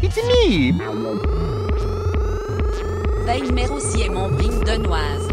It's me! Daïmer aussi est mon bring denoise.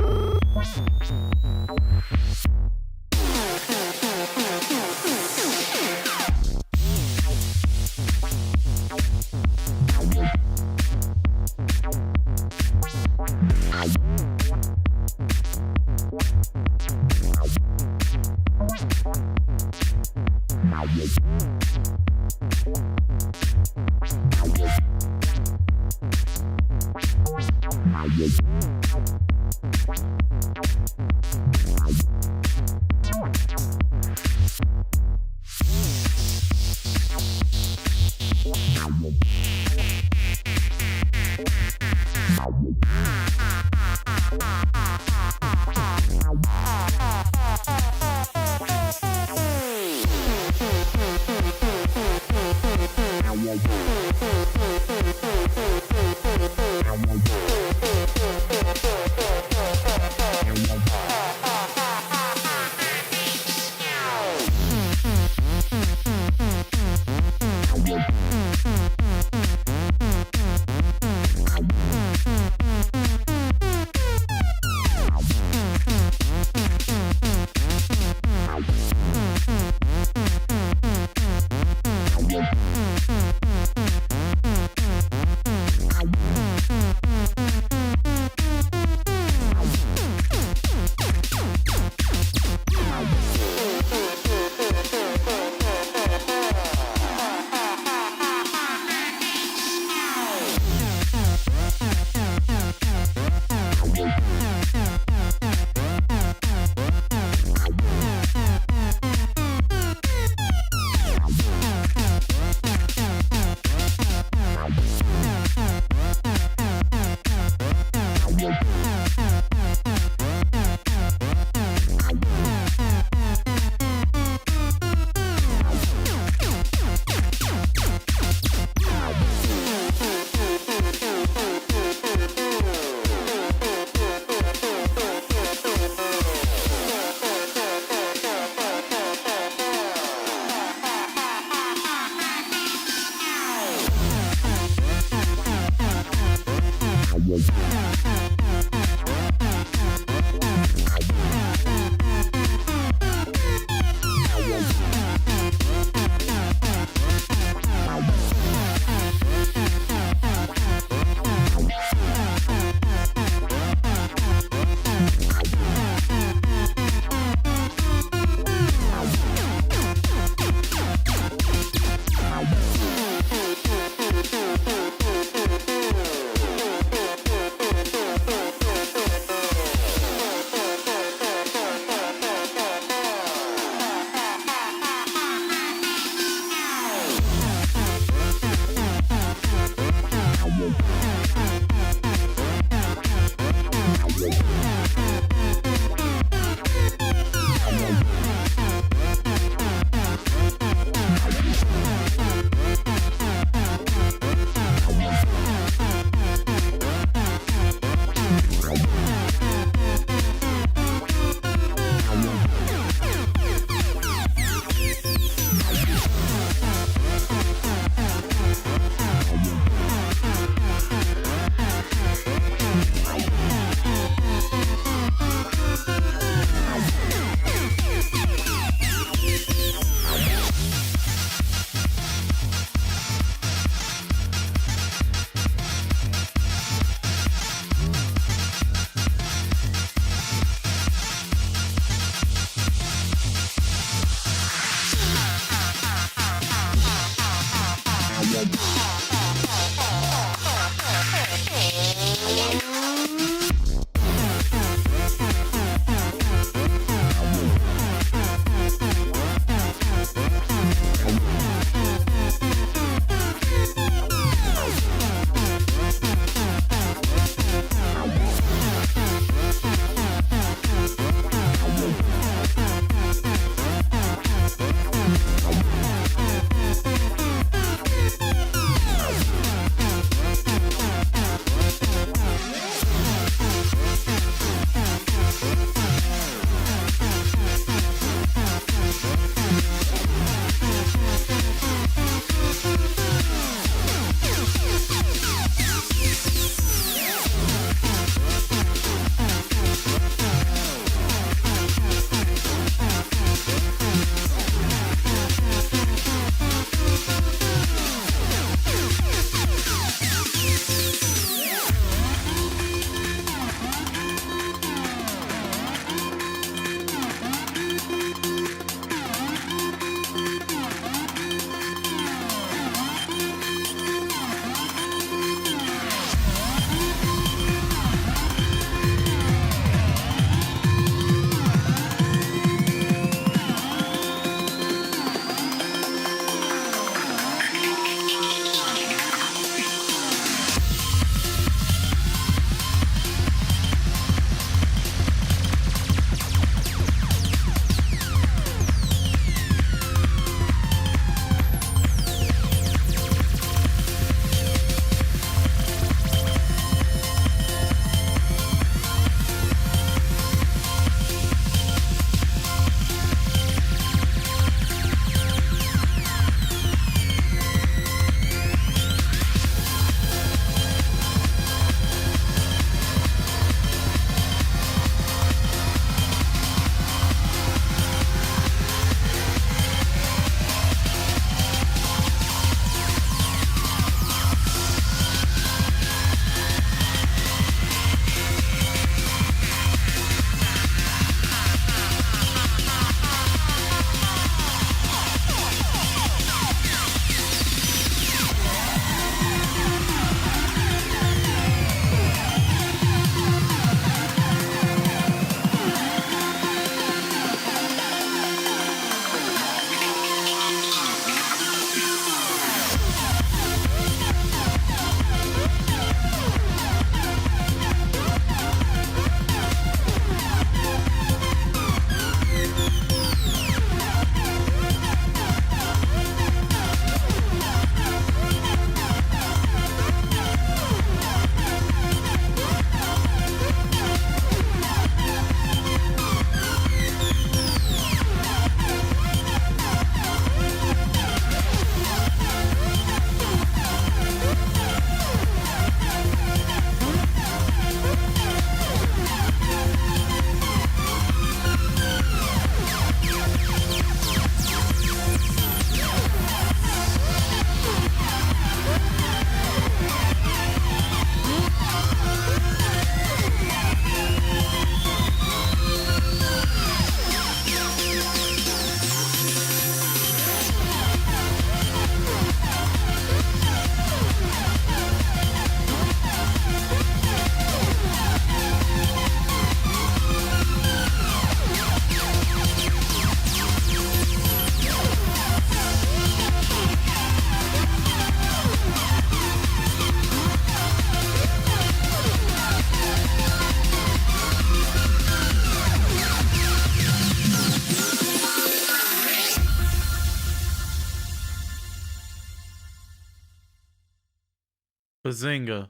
Bazinga.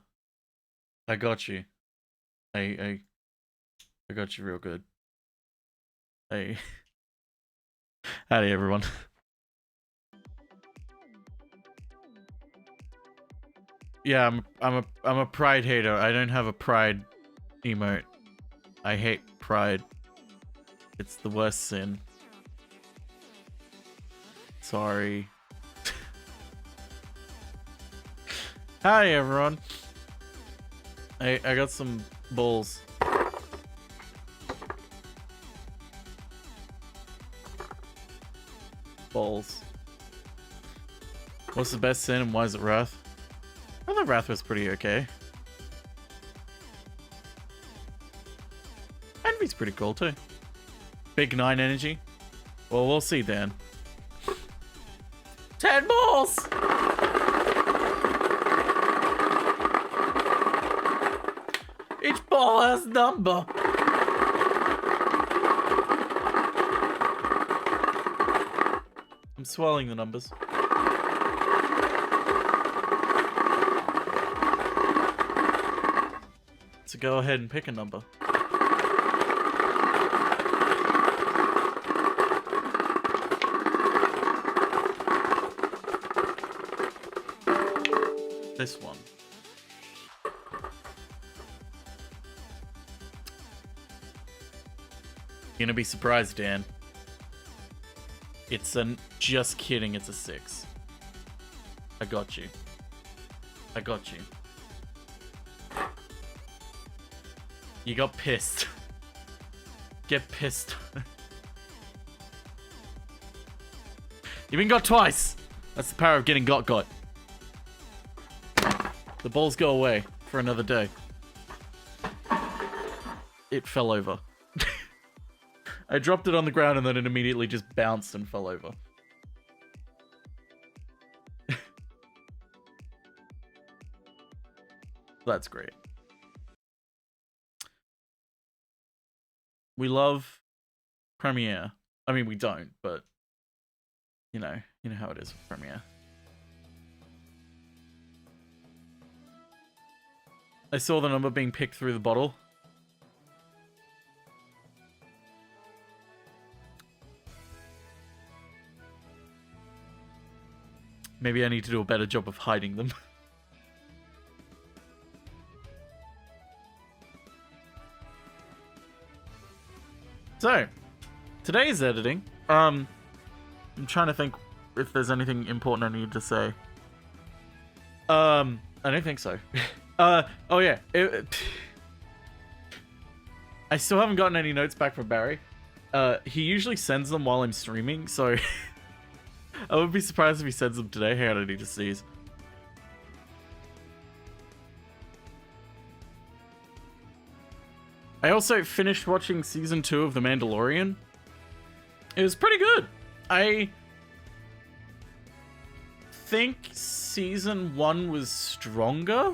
I got you. I got you real good. Hey. Howdy everyone. Yeah, I'm a pride hater. I don't have a pride emote. I hate pride. It's the worst sin. Sorry. Hi everyone. I got some balls. Balls. What's the best sin and why is it Wrath? I thought Wrath was pretty okay. Envy's pretty cool too. Big 9 energy. Well, we'll see then. 10 balls! Each ball has a number. I'm swelling the numbers. So go ahead and pick a number. This one. You're gonna be surprised, Dan. It's a... Just kidding, it's a 6. I got you. I got you. You got pissed. Get pissed. You've been got twice! That's the power of getting got. The balls go away for another day. It fell over. I dropped it on the ground and then it immediately just bounced and fell over. That's great. We love Premiere. I mean, we don't, but you know how it is with Premiere. I saw the number being picked through the bottle. Maybe I need to do a better job of hiding them. So, today's editing. I'm trying to think if there's anything important I need to say. I don't think so. Oh yeah. I still haven't gotten any notes back from Barry. He usually sends them while I'm streaming, so I would be surprised if he sends them today. Hang on, I need to sneeze. I also finished watching season 2 of The Mandalorian. It was pretty good. I think season 1 was stronger,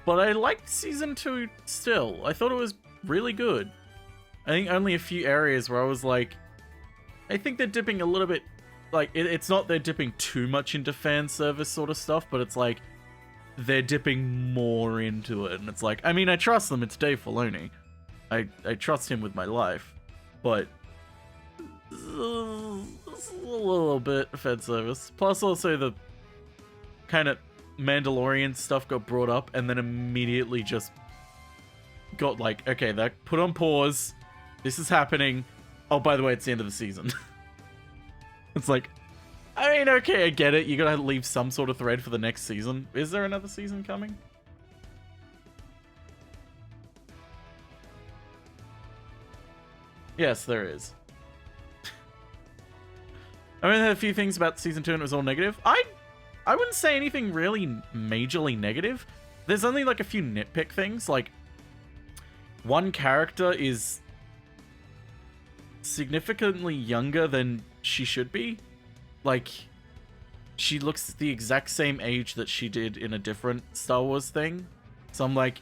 but I liked season 2 still. I thought it was really good. I think only a few areas where I was like, I think they're dipping a little bit, like, it's not they're dipping too much into fan service sort of stuff, but it's like, they're dipping more into it. And it's like, I mean, I trust them, it's Dave Filoni. I trust him with my life, but it's a little bit fan service. Plus also the kind of Mandalorian stuff got brought up and then immediately just got like, okay, that put on pause. This is happening. Oh, by the way, it's the end of the season. It's like, I mean, okay, I get it. You gotta leave some sort of thread for the next season. Is there another season coming? Yes, there is. I mean, there are a few things about season 2 and it was all negative. I wouldn't say anything really majorly negative. There's only like a few nitpick things. Like, one character is significantly younger than she should be. Like, she looks the exact same age that she did in a different Star Wars thing. So I'm like,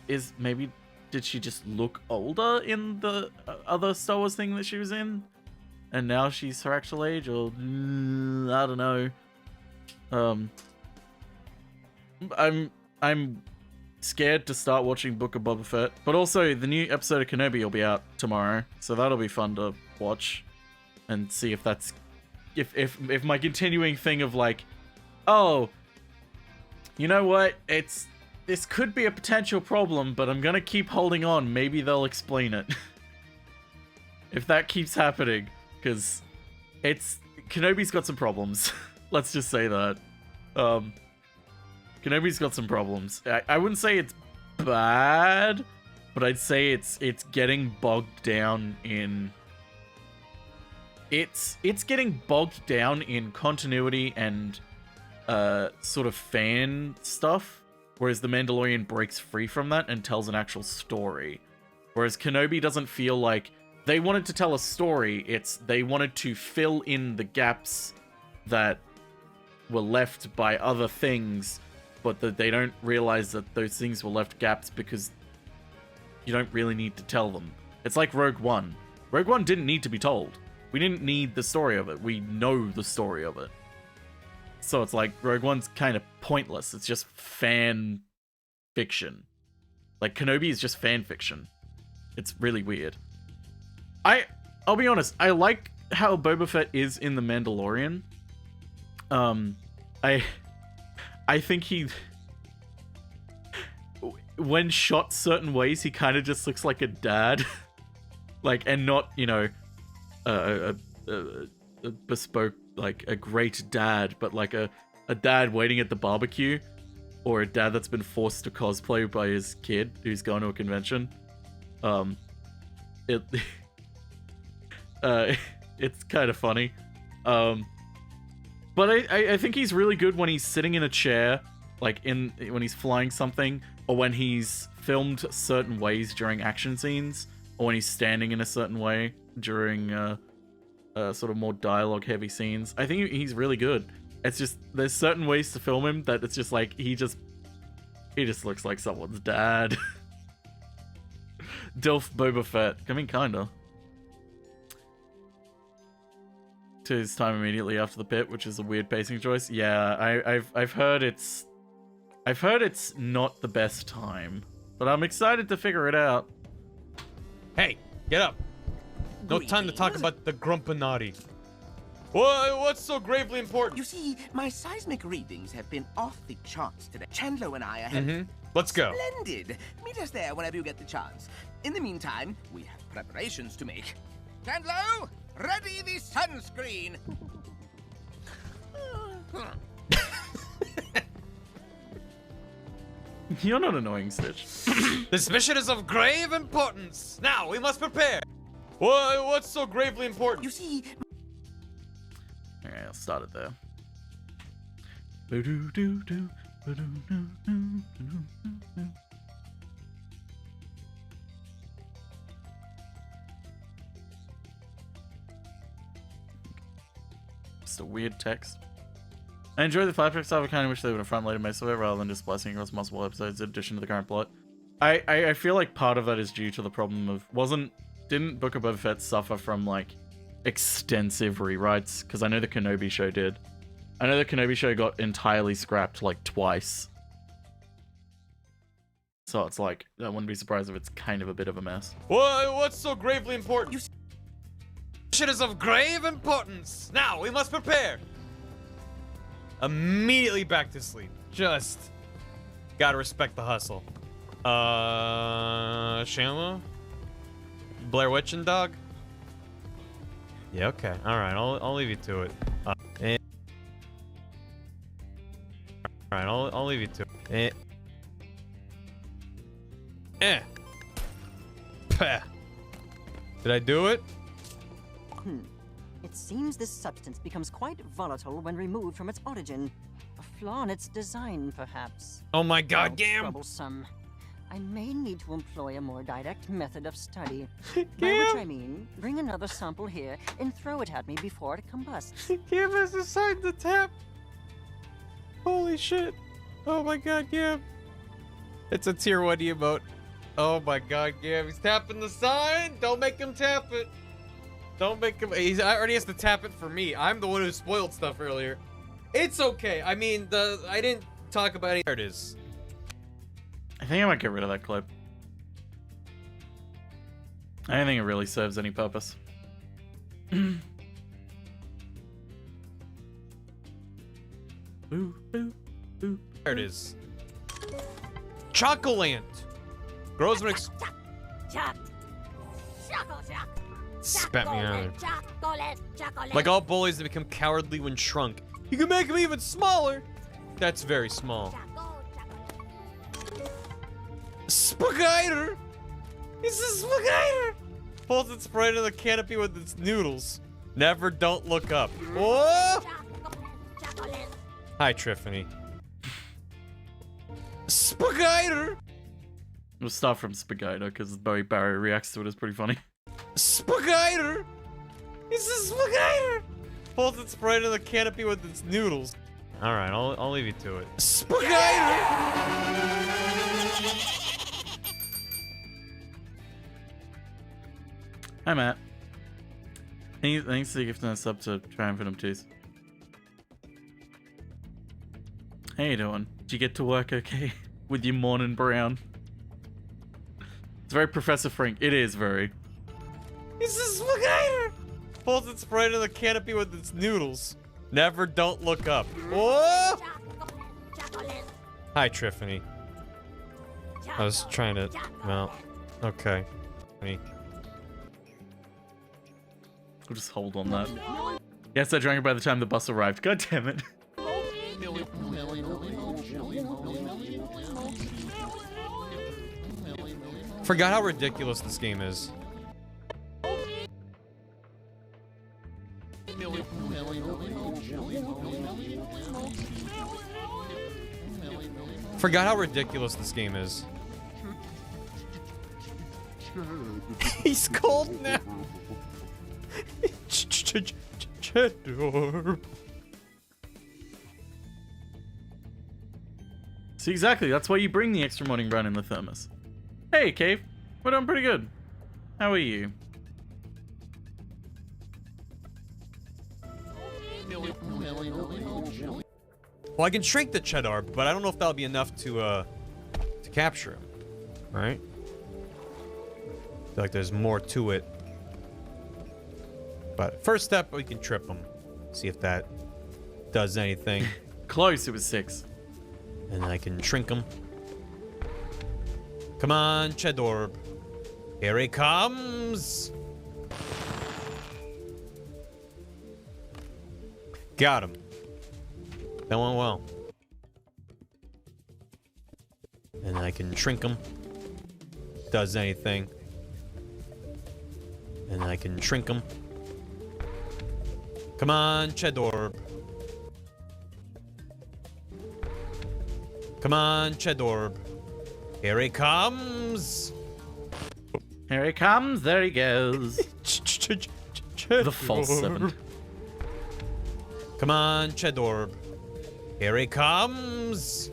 did she just look older in the other Star Wars thing that she was in? And now she's her actual age? Or, I don't know. I'm scared to start watching Book of Boba Fett, but also the new episode of Kenobi will be out tomorrow, so that'll be fun to watch and see if that's if my continuing thing of like, oh, you know what, this could be a potential problem, but I'm gonna keep holding on, maybe they'll explain it. If that keeps happening, because Kenobi's got some problems. Let's just say that. Kenobi's got some problems. I wouldn't say it's bad, but I'd say it's getting bogged down in... It's getting bogged down in continuity and sort of fan stuff, whereas The Mandalorian breaks free from that and tells an actual story. Whereas Kenobi doesn't feel like they wanted to tell a story, they wanted to fill in the gaps that were left by other things, but that they don't realize that those things were left gaps because you don't really need to tell them. It's like Rogue One. Rogue One didn't need to be told. We didn't need the story of it. We know the story of it. So it's like Rogue One's kind of pointless. It's just fan fiction. Like Kenobi is just fan fiction. It's really weird. I'll be honest, I like how Boba Fett is in The Mandalorian. I think he... When shot certain ways, he kind of just looks like a dad. Like, and not, you know, a bespoke, like, a great dad, but like a dad waiting at the barbecue. Or a dad that's been forced to cosplay by his kid who's going to a convention. It's kind of funny. But I think he's really good when he's sitting in a chair, like when he's flying something, or when he's filmed certain ways during action scenes, or when he's standing in a certain way during sort of more dialogue heavy scenes. I think he's really good. It's just there's certain ways to film him that it's just like he just looks like someone's dad. Dilf Boba Fett. I mean, kinda. To his time immediately after the pit, which is a weird pacing choice. Yeah, I've heard it's not the best time, but I'm excited to figure it out. Hey, get up! No time to talk about the Grumpinati. What's so gravely important? You see, my seismic readings have been off the charts today. Chandler and I are having... Let's go. Splendid! Meet us there whenever you get the chance. In the meantime, we have preparations to make. Chandler, ready the sunscreen! You're not annoying, Stitch. This mission is of grave importance. Now, we must prepare. What's so gravely important? You see... Okay, I'll start it there. Just a weird text. I enjoy the flashback stuff. I kind of wish they would have front-loaded most of it rather than just splicing across multiple episodes in addition to the current plot. I feel like part of that is due to the problem of didn't Book of Boba Fett suffer from like extensive rewrites? Because I know the Kenobi show did. I know the Kenobi show got entirely scrapped like twice. So it's like, I wouldn't be surprised if it's kind of a bit of a mess. What's so gravely important? Mission is of grave importance. Now, we must prepare. Immediately back to sleep. Just gotta respect the hustle. Shama? Blair Witch and Dog? Yeah, okay. Alright, I'll leave you to it. Alright, I'll leave you to it. Pah. Did I do it? It seems this substance becomes quite volatile when removed from its origin. A flaw in its design, perhaps. Oh my god, How Gam! troublesome. I may need to employ a more direct method of study. By which I mean, bring another sample here and throw it at me before it combusts. Gam has assigned the tap! Holy shit! Oh my god, Gam! It's a tier 1 emote. Oh my god, Gam, he's tapping the sign! Don't make him tap it! Don't make him. He already has to tap it for me. I'm the one who spoiled stuff earlier. It's okay. I mean, I didn't talk about any. There it is. I think I might get rid of that clip. I don't think it really serves any purpose. Boo, boo, boo. There it is. Chocolant. Grows when spat me out. Like all bullies, they become cowardly when shrunk. You can make them even smaller. That's very small. Spaghetti. It's a spaghetti. Pulls its right into the canopy with its noodles. Never don't look up. Oh! Hi, Tiffany. Spaghetti. We'll start from Spaghetti because the way Barry reacts to it is pretty funny. Spaghetti. It's a spaghetti. Pulls its right into the canopy with its noodles. All right, I'll leave you to it. Spaghetti. Hi, Matt. Thanks for gifting us up to Triumphant Obtuse. How you doing? Did you get to work okay? With your morning brown? It's very Professor Frank. It is very. It's a spaghetti. Pulls its right into the canopy with its noodles. Never don't look up. Oh! Hi, Tiffany. I was trying to... Well, okay. Me. We'll just hold on that. Yes, I drank it by the time the bus arrived. God damn it. Forgot how ridiculous this game is. Forgot how ridiculous this game is. He's cold now. Cheddar. See, exactly. That's why you bring the extra morning brown in the thermos. Hey, Cave. We're doing pretty good. How are you? Well, I can shrink the cheddar, but I don't know if that'll be enough to capture him. Right? I feel like there's more to it. But first step, we can trip him. See if that does anything. Close, it was 6. And then I can shrink him. Come on, Cheddar. Here he comes. Got him. That went well. And I can shrink him. Does anything. And I can shrink him. Come on, Cheddar. Come on, Cheddar. Here he comes. Here he comes. There he goes. The false 7. Come on, Cheddar. Here he comes.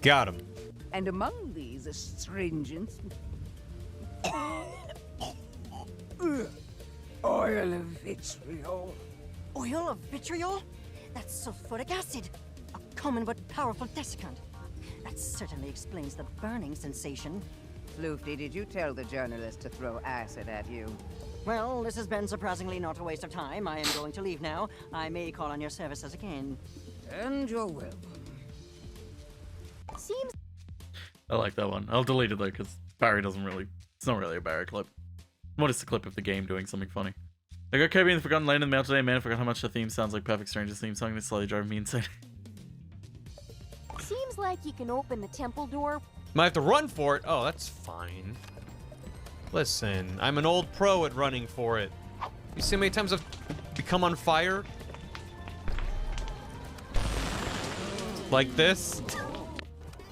Got him. And among these astringents, oil of vitriol. Oil of vitriol? That's sulfuric acid, a common but powerful desiccant. That certainly explains the burning sensation. Floofty, did you tell the journalist to throw acid at you? Well, this has been surprisingly not a waste of time. I am going to leave now. I may call on your services again. And you're welcome. Seems I like that one. I'll delete it though, because Barry doesn't really... It's not really a Barry clip. What is the clip of the game doing something funny? I got Kirby in the Forgotten Land in the mail today. Man, I forgot how much the theme sounds like Perfect Stranger's theme song. It's slowly driving me insane. Seems like you can open the temple door. Might have to run for it. Oh, that's fine. Listen, I'm an old pro at running for it. You see how many times I've become on fire? Like this?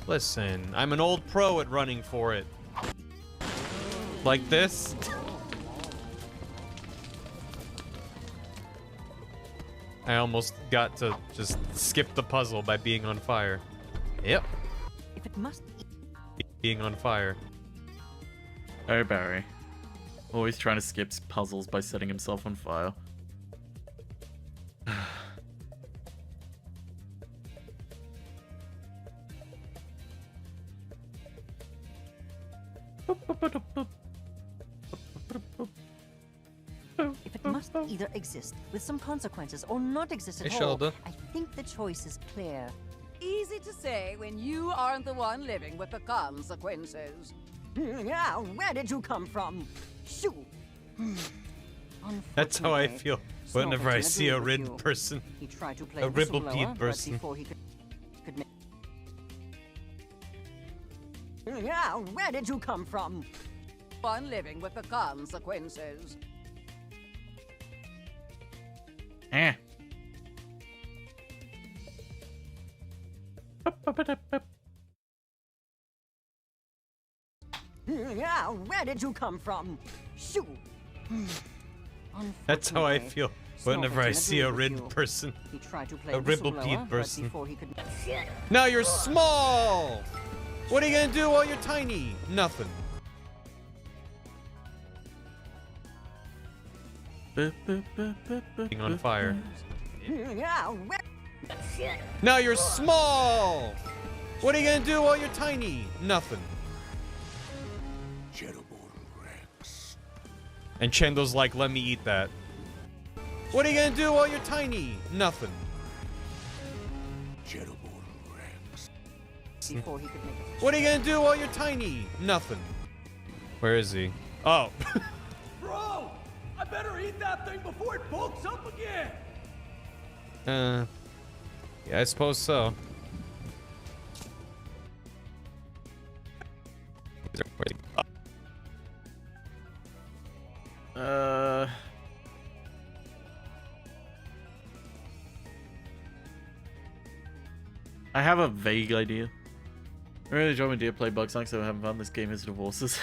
Listen, I'm an old pro at running for it. Like this? I almost got to just skip the puzzle by being on fire. Yep. if it must be. Being on fire. Oh, Barry. Always trying to skip puzzles by setting himself on fire. If it must either exist with some consequences or not exist at Hey, all, Shelda. I think the choice is clear. Easy to say when you aren't the one living with the consequences. Yeah, where did you come from? Shoo! That's how I feel whenever I Snowflake see a agreed with ridden you. person. He tried to play A ribble whistleblower, peat but person. before he could make... Yeah, where did you come from? One living with the consequences. Eh. Yeah, where did you come from? Shoo! That's how I Unfortunately, feel whenever I Snowflake see a agreed with ridden you. person. He tried to play A ribble whistleblower, peat but person. before he could... Now you're small! What are you gonna do while you're tiny? Nothing. Being on fire. Yeah, where... Now you're small! What are you gonna do while you're tiny? Nothing. And Chendo's like, let me eat that. What are you gonna do while you're tiny? Nothing. before he could make it. What are you gonna do while you're tiny? Nothing. Where is he? Oh. Bro, I better eat that thing before it bulks up again. Yeah, I suppose so. I have a vague idea. I really enjoy when deer play Bugsnax, so having fun. This game is divorces.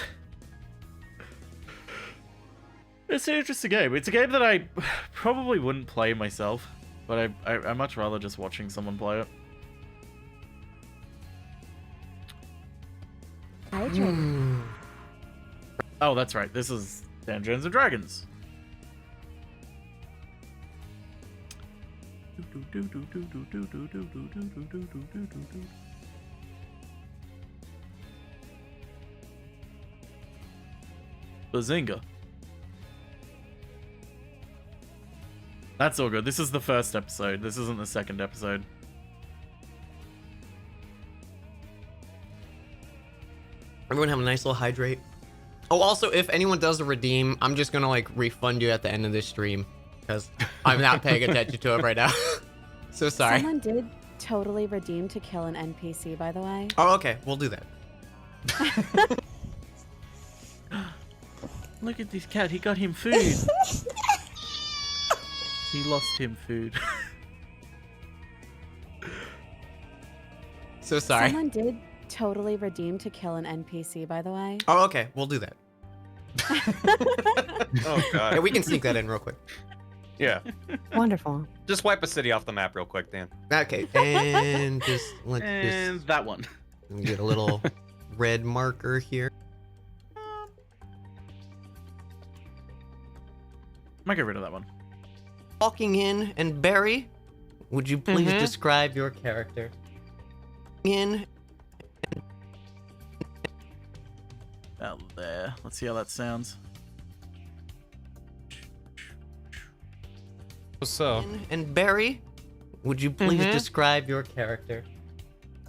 It's an interesting game. It's a game that I probably wouldn't play myself, but I much rather just watching someone play it. Oh, that's right. This is Dungeons and Dragons. Bazinga. That's all good. This is the first episode. This isn't the second episode. Everyone have a nice little hydrate. Oh, also, if anyone does a redeem, I'm just gonna like refund you at the end of this stream because I'm not paying attention to it right now. So sorry. Someone did totally redeem to kill an NPC, by the way. Oh, okay, we'll do that. Look at this cat. He got him food. He lost him food. So sorry. Someone did totally redeem to kill an NPC, by the way. Oh, okay, we'll do that. Oh god. Yeah, we can sneak that in real quick. Yeah. Wonderful. Just wipe a city off the map real quick, Dan. Okay, and just let's And that one. just get a little red marker here. Might get rid of that one. Walking in, and Barry, would you please describe your character? In. Out there. Let's see how that sounds. So, And Barry, would you please describe your character?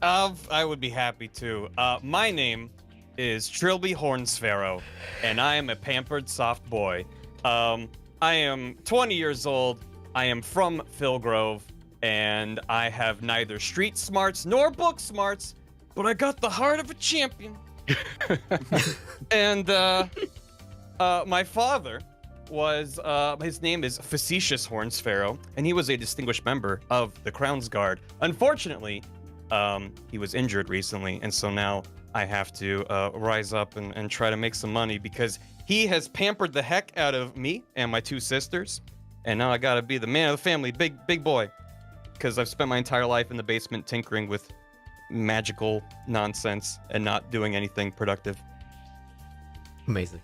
I would be happy to. My name is Trilby Hornsparrow, and I am a pampered soft boy. I am 20 years old. I am from Philgrove, and I have neither street smarts nor book smarts, but I got the heart of a champion. And my father was his name is Facetious Hornsparrow, and he was a distinguished member of the Crown's Guard. Unfortunately, he was injured recently, and so now I have to rise up and try to make some money because he has pampered the heck out of me and my two sisters, and now I gotta be the man of the family, big boy, because I've spent my entire life in the basement tinkering with magical nonsense and not doing anything productive. Amazing.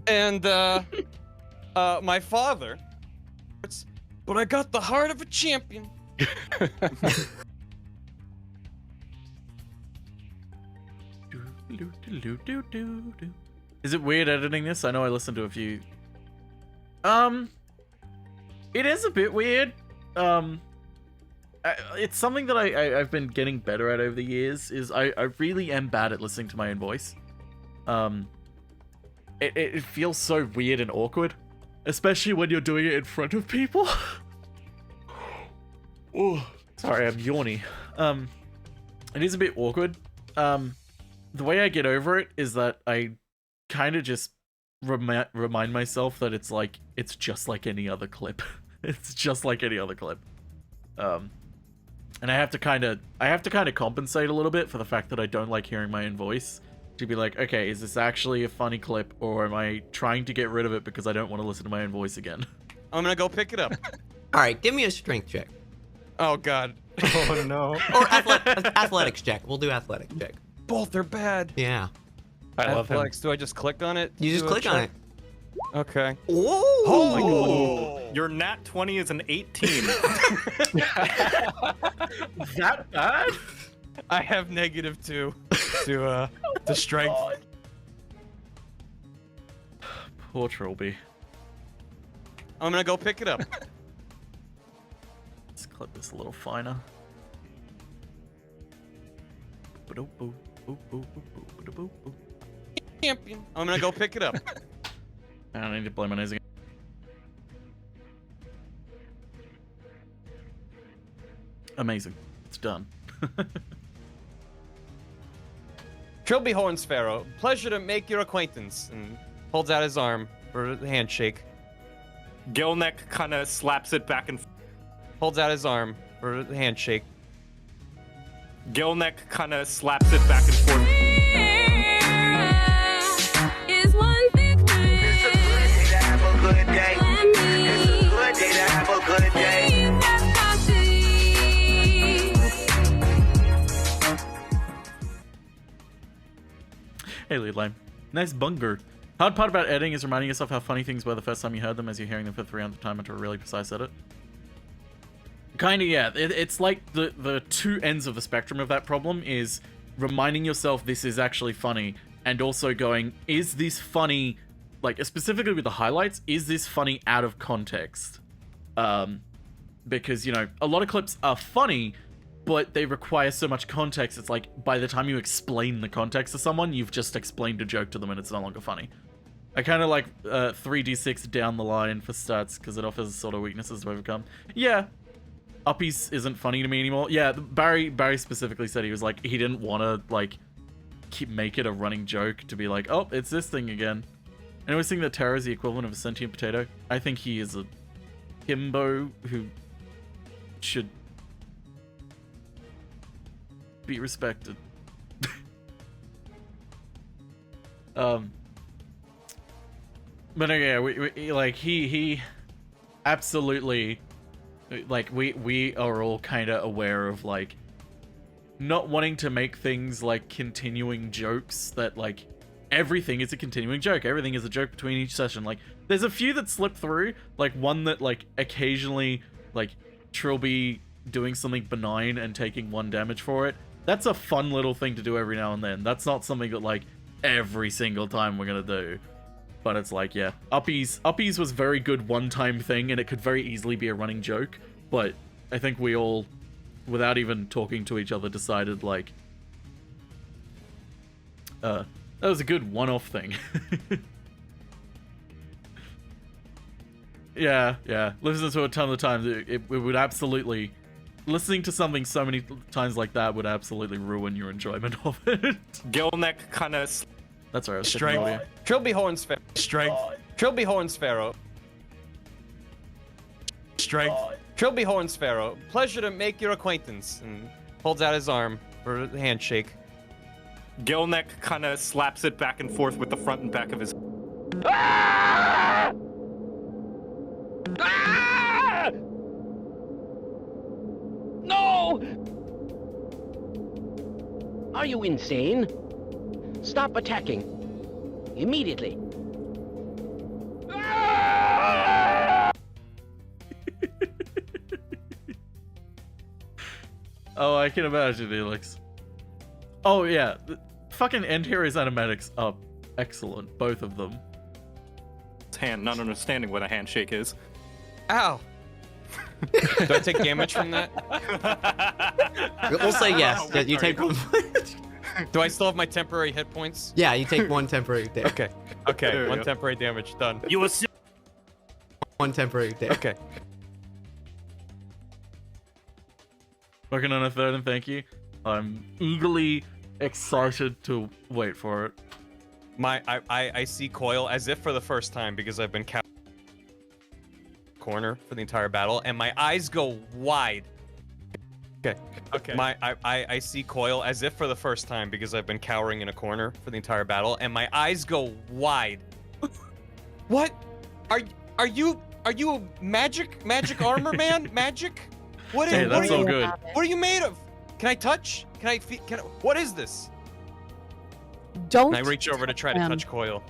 And my father, but I got the heart of a champion. Is it weird editing this? I know I listened to a few. It is a bit weird. It's something that I've been getting better at over the years. Is I really am bad at listening to my own voice. It feels so weird and awkward, especially when you're doing it in front of people. Oh, sorry, I'm yawny. It is a bit awkward. The way I get over it is that I kind of just remind myself that it's just like any other clip. It's just like any other clip. And I have to kind of compensate a little bit for the fact that I don't like hearing my own voice. To be like, okay, is this actually a funny clip, or am I trying to get rid of it because I don't want to listen to my own voice again? I'm gonna go pick it up. All right, give me a strength check. Oh God. Oh no. Or athletics check. We'll do athletics check. Both are bad. Yeah. I love him. Athletics. Do I just click on it? You just click on it. Okay. Oh my God. Your nat 20 is an 18. That bad? I have -2 to strength. God. Poor Trilby. I'm gonna go pick it up. Let's clip this a little finer. Champion. I'm gonna go pick it up. I don't need to blow my nose again. Amazing. It's done. Trilby Hornsparrow, pleasure to make your acquaintance. And holds out his arm for a handshake. Gilneck kind of slaps it back and Holds out his arm for a handshake. Gilneck kind of slaps it back and forth. Is one big thing. It's a good day to have a good day. It's a good day to have a good day. Hey, Lead Lime. Nice bunger. Hard part about editing is reminding yourself how funny things were the first time you heard them as you're hearing them for the 300th time into a really precise edit. Kinda, yeah. It's like the two ends of the spectrum of that problem is reminding yourself this is actually funny, and also going, is this funny, like, specifically with the highlights, is this funny out of context? Because, you know, a lot of clips are funny, but they require so much context, it's like, by the time you explain the context to someone, you've just explained a joke to them and it's no longer funny. I kind of like 3d6 down the line for stats, because it offers sort of weaknesses to overcome. Yeah, Uppies isn't funny to me anymore. Yeah, Barry specifically said he was like, he didn't want to, like, make it a running joke to be like, oh, it's this thing again. And I always think that Terra is the equivalent of a sentient potato. I think he is a himbo who should be respected. But yeah, we like he absolutely, like, we are all kind of aware of, like, not wanting to make things like continuing jokes that, like, everything is a continuing joke. Everything is a joke between each session. Like, there's a few that slip through, like one that, like, occasionally, like, Trilby doing something benign and taking 1 damage for it. That's a fun little thing to do every now and then. That's not something that, like, every single time we're gonna do. But it's like, yeah, Uppies was very good one-time thing, and it could very easily be a running joke. But I think we all, without even talking to each other, decided, like, that was a good one-off thing. Yeah. Listen to it a ton of times. It would absolutely... Listening to something so many times like that would absolutely ruin your enjoyment of it. Gilneck kind of... That's right, I was Strength. Trilby Hornsparrow. Strength. Trilby Hornsparrow. Strength. Trilby Hornsparrow. Pleasure to make your acquaintance. And holds out his arm for a handshake. Gilneck kind of slaps it back and forth with the front and back of his... Ah! Ah! No! Are you insane? Stop attacking. Immediately. Oh, I can imagine, Felix. Oh, yeah. The fucking End Heroes animatics are Excellent, both of them. Hand, not understanding what a handshake is. Ow. Do I take damage from that? We'll say yes. Yeah, you take one. Do I still have my temporary hit points? Yeah, you take 1 temporary damage. Okay. There we One go. temporary damage done. You assume 1 temporary damage. Okay. Working on a third, and thank you. I'm eagerly excited to wait for it. I see Coil as if for the first time because I've been corner for the entire battle, and my eyes go wide. Okay. Okay. I see Coil as if for the first time because I've been cowering in a corner for the entire battle, and my eyes go wide. What? Are you a magic armor man? Magic? What is? Hey, what that's are all you, good. What are you made of? Can I touch? Can I feel? What is this? Don't. And I reach over to try to touch Coil.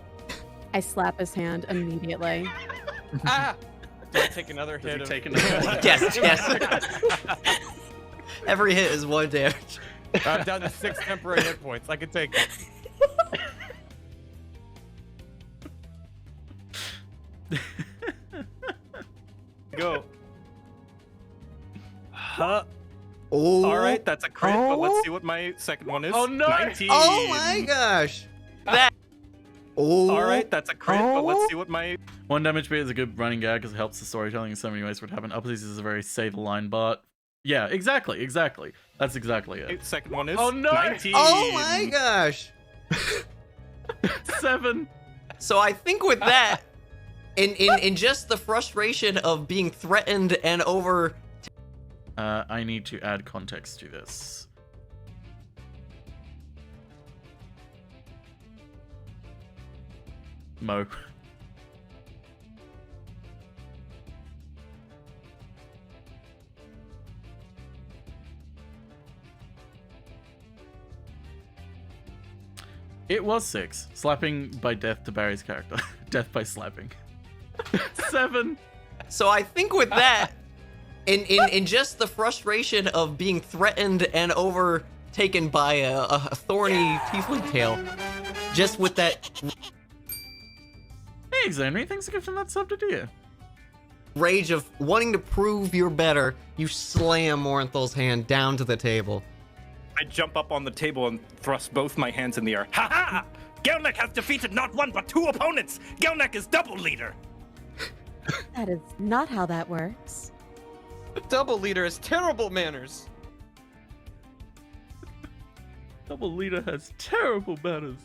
I slap his hand immediately. Ah! Do I take another hit? Take another Yes. Every hit is 1 damage. I'm down to 6 temporary hit points. I can take it. go. Huh. Oh. All right, that's a crit, but let's see what my second one is. Oh, no. 19. Oh my gosh. That. Oh. All right, that's a crit, but let's see what my 1 damage beat is a good running gag because it helps the storytelling in so many ways. What happened? Upsies is a very say the line, but yeah, exactly. That's exactly it. second one is. Oh, no. 19. Oh my gosh. 7. So I think with that, in just the frustration of being threatened and over. I need to add context to this. Mo. It was 6. Slapping by death to Barry's character. Death by slapping. 7. So I think with that, in just the frustration of being threatened and overtaken by a thorny tiefling tail, just with that Hey, Xanry, thanks for gifting that sub to dear. rage of wanting to prove you're better, you slam Morenthal's hand down to the table. I jump up on the table and thrust both my hands in the air. Ha ha! Gelnek has defeated not 1 but 2 opponents. Gelnek is double leader. That is not how that works. The double leader has terrible manners. Double leader has terrible manners.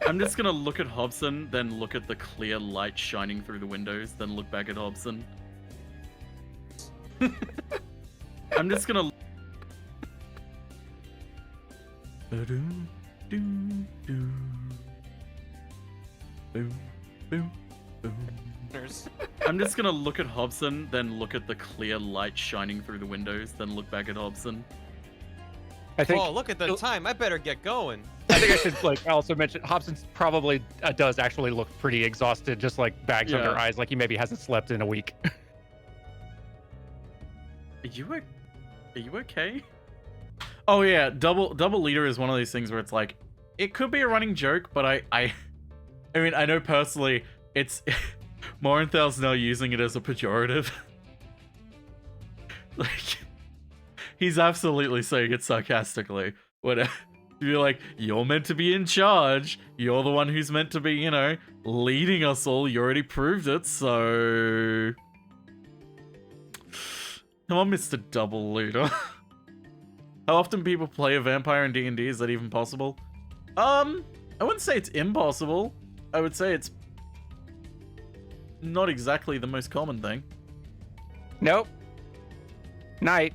I'm just gonna look at Hobson, then look at the clear light shining through the windows, then look back at Hobson. I'm just gonna. Boom, boom, boom, boom. I'm just gonna look at Hobson, then look at the clear light shining through the windows, then look back at Hobson. I think. Oh, look at the time. I better get going. I think I should also mention Hobson probably does actually look pretty exhausted, just like bags under eyes, like he maybe hasn't slept in a week. Are you okay? Oh yeah, double leader is one of these things where it's like, it could be a running joke, but I mean, I know personally it's Morenthal's now using it as a pejorative. Like, he's absolutely saying it sarcastically. Whatever. You're like, you're meant to be in charge. You're the one who's meant to be, you know, leading us all. You already proved it, so... Come on, Mr. Double Leader. How often people play a vampire in D&D? Is that even possible? I wouldn't say it's impossible. I would say it's not exactly the most common thing. Nope. Night.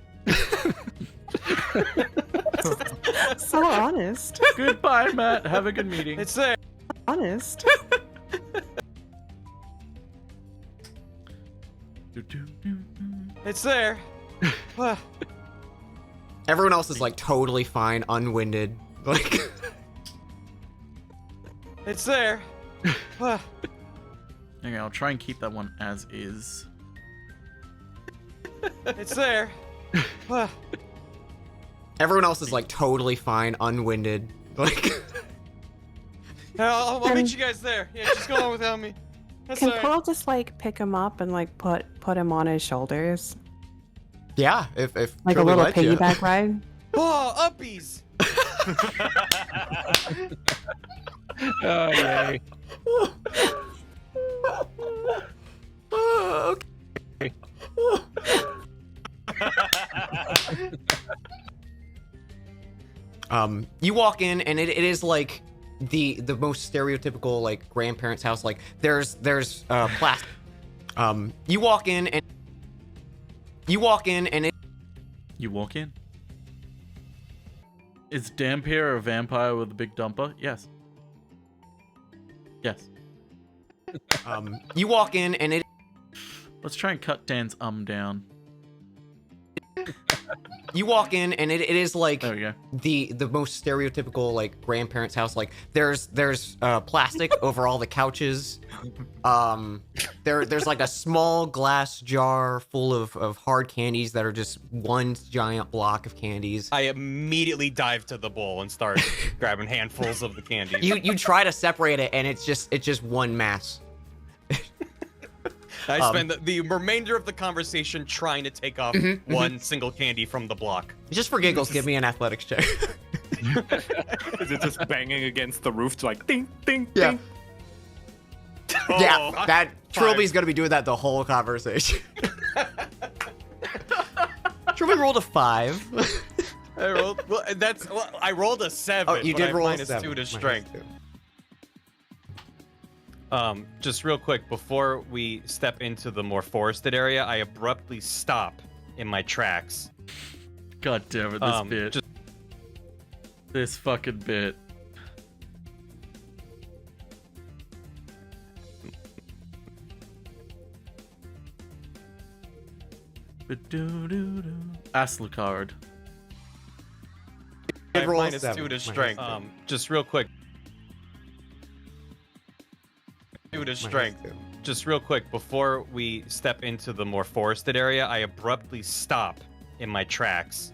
So honest. Goodbye, Matt. Have a good meeting. It's there. Honest. It's there. Everyone else is like totally fine, unwinded. Like It's there. Okay, I'll try and keep that one as is. It's there. everyone else is like totally fine, unwinded. Like I'll meet you guys there. Yeah, just go on without me. That's Can all right. Pearl just like pick him up and like put him on his shoulders? Yeah, if Like a Trilby little lets you. piggyback ride? Oh, uppies! Oh, yay. Okay. You walk in and it is like the most stereotypical like grandparents' house. Like there's plastic. You walk in and it. You walk in. Is Dampier a vampire with a big dumper? Yes. Yes. You walk in and it. Let's try and cut Dan's down. You walk in and it is like there we go. the most stereotypical like grandparents' house. Like there's plastic over all the couches. There's like a small glass jar full of hard candies that are just one giant block of candies. I immediately dive to the bowl and start grabbing handfuls of the candies. You try to separate it and it's just one mass. I spend the remainder of the conversation trying to take off one single candy from the block. Just for giggles, give me an athletics check. Is it just banging against the roof, like ding, ding, Yeah. ding? Yeah, Oh, that Trilby's gonna be doing that the whole conversation. Trilby rolled a 5. I rolled. Well, I rolled a 7. Oh, you but did I have roll a minus 7. 2 to Minus strength. 2. Just real quick, before we step into the more forested area, I abruptly stop in my tracks. God damn it, this bit. This fucking bit. Aslacard. I have roll a minus 7. 2 to Minus strength. 2. Just real quick. 2 to strength. 2. Just real quick, before we step into the more forested area, I abruptly stop in my tracks.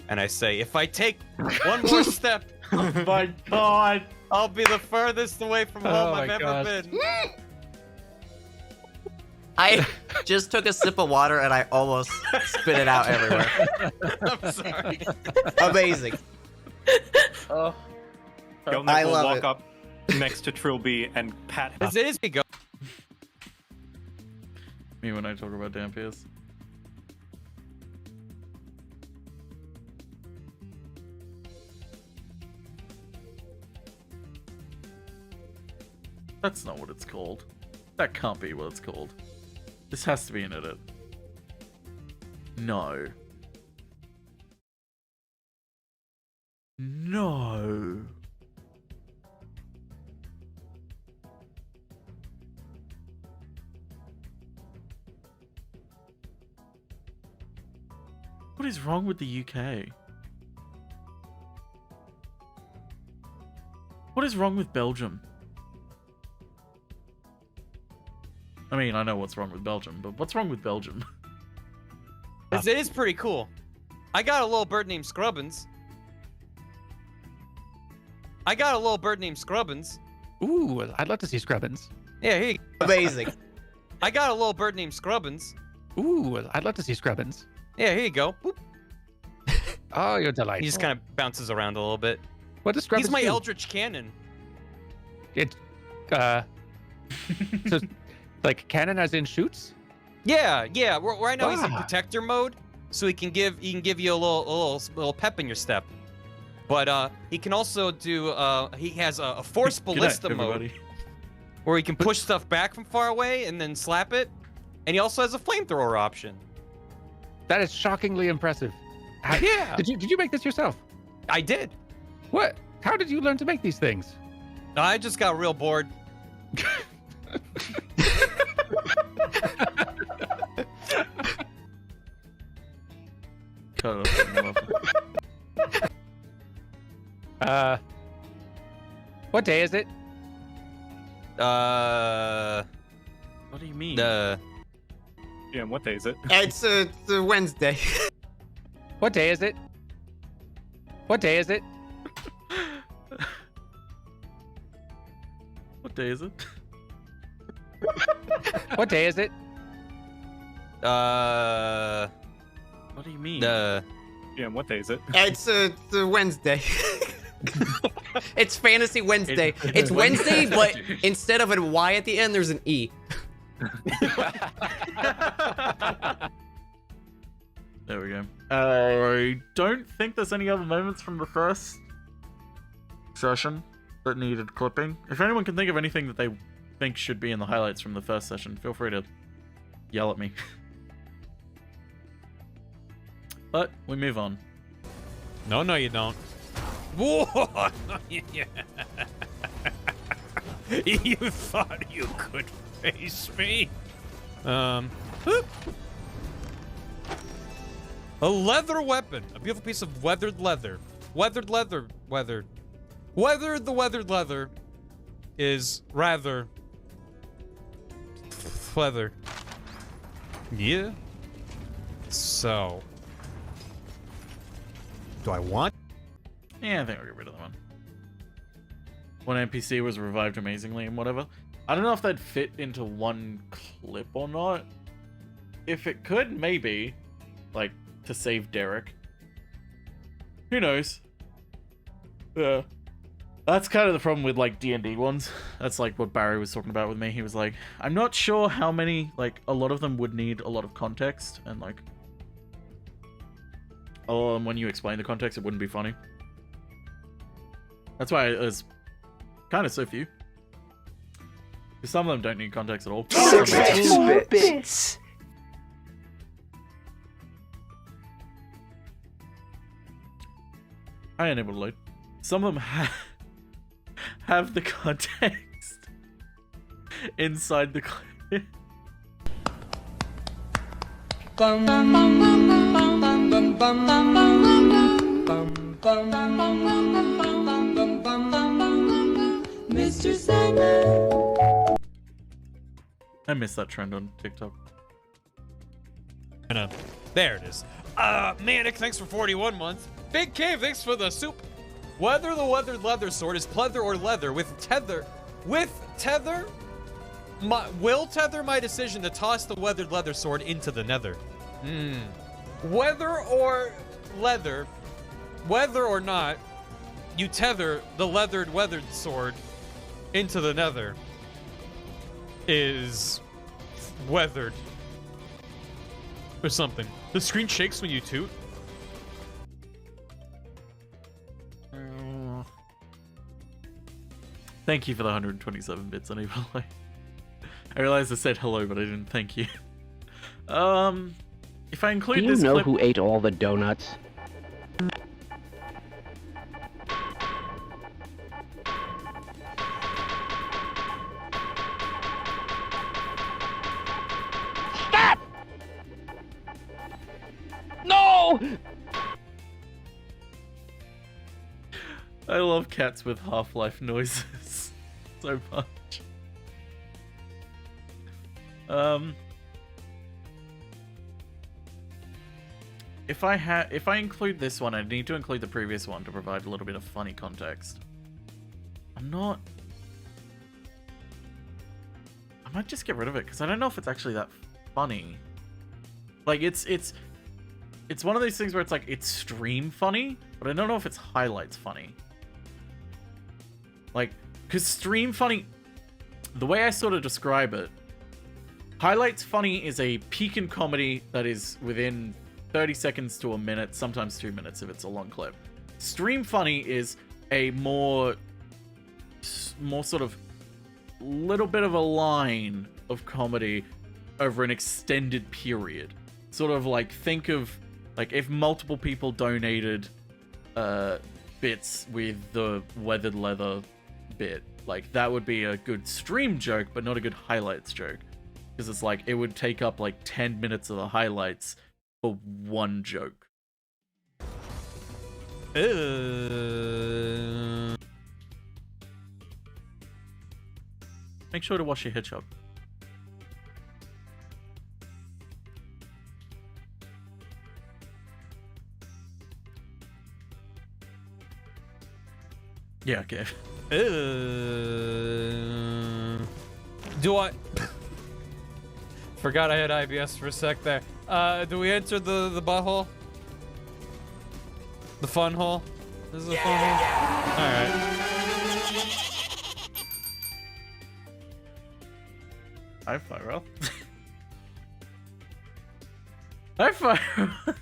And I say, if I take one more step, Oh my god. I'll be the furthest away from home I've ever been. I just took a sip of water and I almost spit it out everywhere. I'm sorry. Amazing. Gelnick I will love walk it. up next to Trilby and pat him. As it is, go. Me when I talk about Dampiers. That's not what it's called. That can't be what it's called. This has to be an edit. No. No. What is wrong with the UK? What is wrong with Belgium? I mean, I know what's wrong with Belgium, but what's wrong with Belgium? As it is pretty cool. I got a little bird named Scrubbins. Ooh, I'd love to see Scrubbins. Yeah, here you go. Amazing. I got a little bird named Scrubbins. Ooh, I'd love to see Scrubbins. Yeah, here you go. Boop. Oh, you're delightful. He just kind of bounces around a little bit. What does Scrubbins He's my do? Eldritch Cannon. It, so, like cannon as in shoots? Yeah. Right now he's in Ah. protector mode, so he can give you a little pep in your step. But he can also do he has a force Good night, ballista mode everybody. where he can push stuff back from far away and then slap it. And he also has a flamethrower option. That is shockingly impressive. Yeah. Did you make this yourself? I did. What? How did you learn to make these things? I just got real bored. Cut it off. What day is it? What do you mean? Yeah, what day is it? It's a Wednesday. What day is it? What day is it? What day is it? What day is it? What do you mean? Yeah, what day is it? It's a Wednesday. It's Fantasy Wednesday. It's Wednesday, but instead of a Y at the end, there's an E. There we go. I don't think there's any other moments from the first session that needed clipping. If anyone can think of anything that they think should be in the highlights from the first session, feel free to yell at me. But we move on. No, you don't. Whoa! You thought you could face me? A leather weapon. A beautiful piece of weathered leather. Weathered leather. Weathered. Whether the weathered leather is rather leather. Yeah. So. Do I want? Yeah, I think I'll get rid of the one. One NPC was revived amazingly and whatever. I don't know if that'd fit into one clip or not. If it could, maybe. Like, to save Derek. Who knows? Yeah. That's kind of the problem with, like, D&D ones. That's, like, what Barry was talking about with me. He was like, I'm not sure how many, like, a lot of them would need a lot of context. And, like, oh, and when you explain the context, it wouldn't be funny. That's why there's kind of so few. Because some of them don't need context at all. Bits. I ain't able to load. Some of them have the context inside the clip. Mr. Sandman. I miss that trend on TikTok. There it is. Manic, thanks for 41 months. Big Cave, thanks for the soup. Whether the weathered leather sword is pleather or leather with tether, will tether my decision to toss the weathered leather sword into the nether. Whether or leather, whether or not you tether the weathered sword into the nether is weathered or something. The screen shakes when you toot. Thank you for the 127 bits on Evil Eye. I realized I said hello, but I didn't thank you. If I include Do you this know clip... who ate all the donuts? Stop! No! I love cats with Half-Life noises so much. If I include this one, I need to include the previous one to provide a little bit of funny context. I might just get rid of it because I don't know if it's actually that funny. Like it's one of those things where it's like it's stream funny, but I don't know if it's highlights funny. Like, because stream funny, the way I sort of describe it, highlights funny is a peak in comedy that is within 30 seconds to a minute, sometimes 2 minutes if it's a long clip. Stream funny is a more sort of little bit of a line of comedy over an extended period. Sort of like, think of, like, if multiple people donated bits with the weathered leather bit, like, that would be a good stream joke, but not a good highlights joke. Because it's like, it would take up like 10 minutes of the highlights for one joke. Make sure to wash your hedgehog. Yeah, okay. Do I? Forgot I had IBS for a sec there. Do we enter the butthole? The fun hole? This is a fun hole? Alright. Hi, Fyro. Hi, Fyro.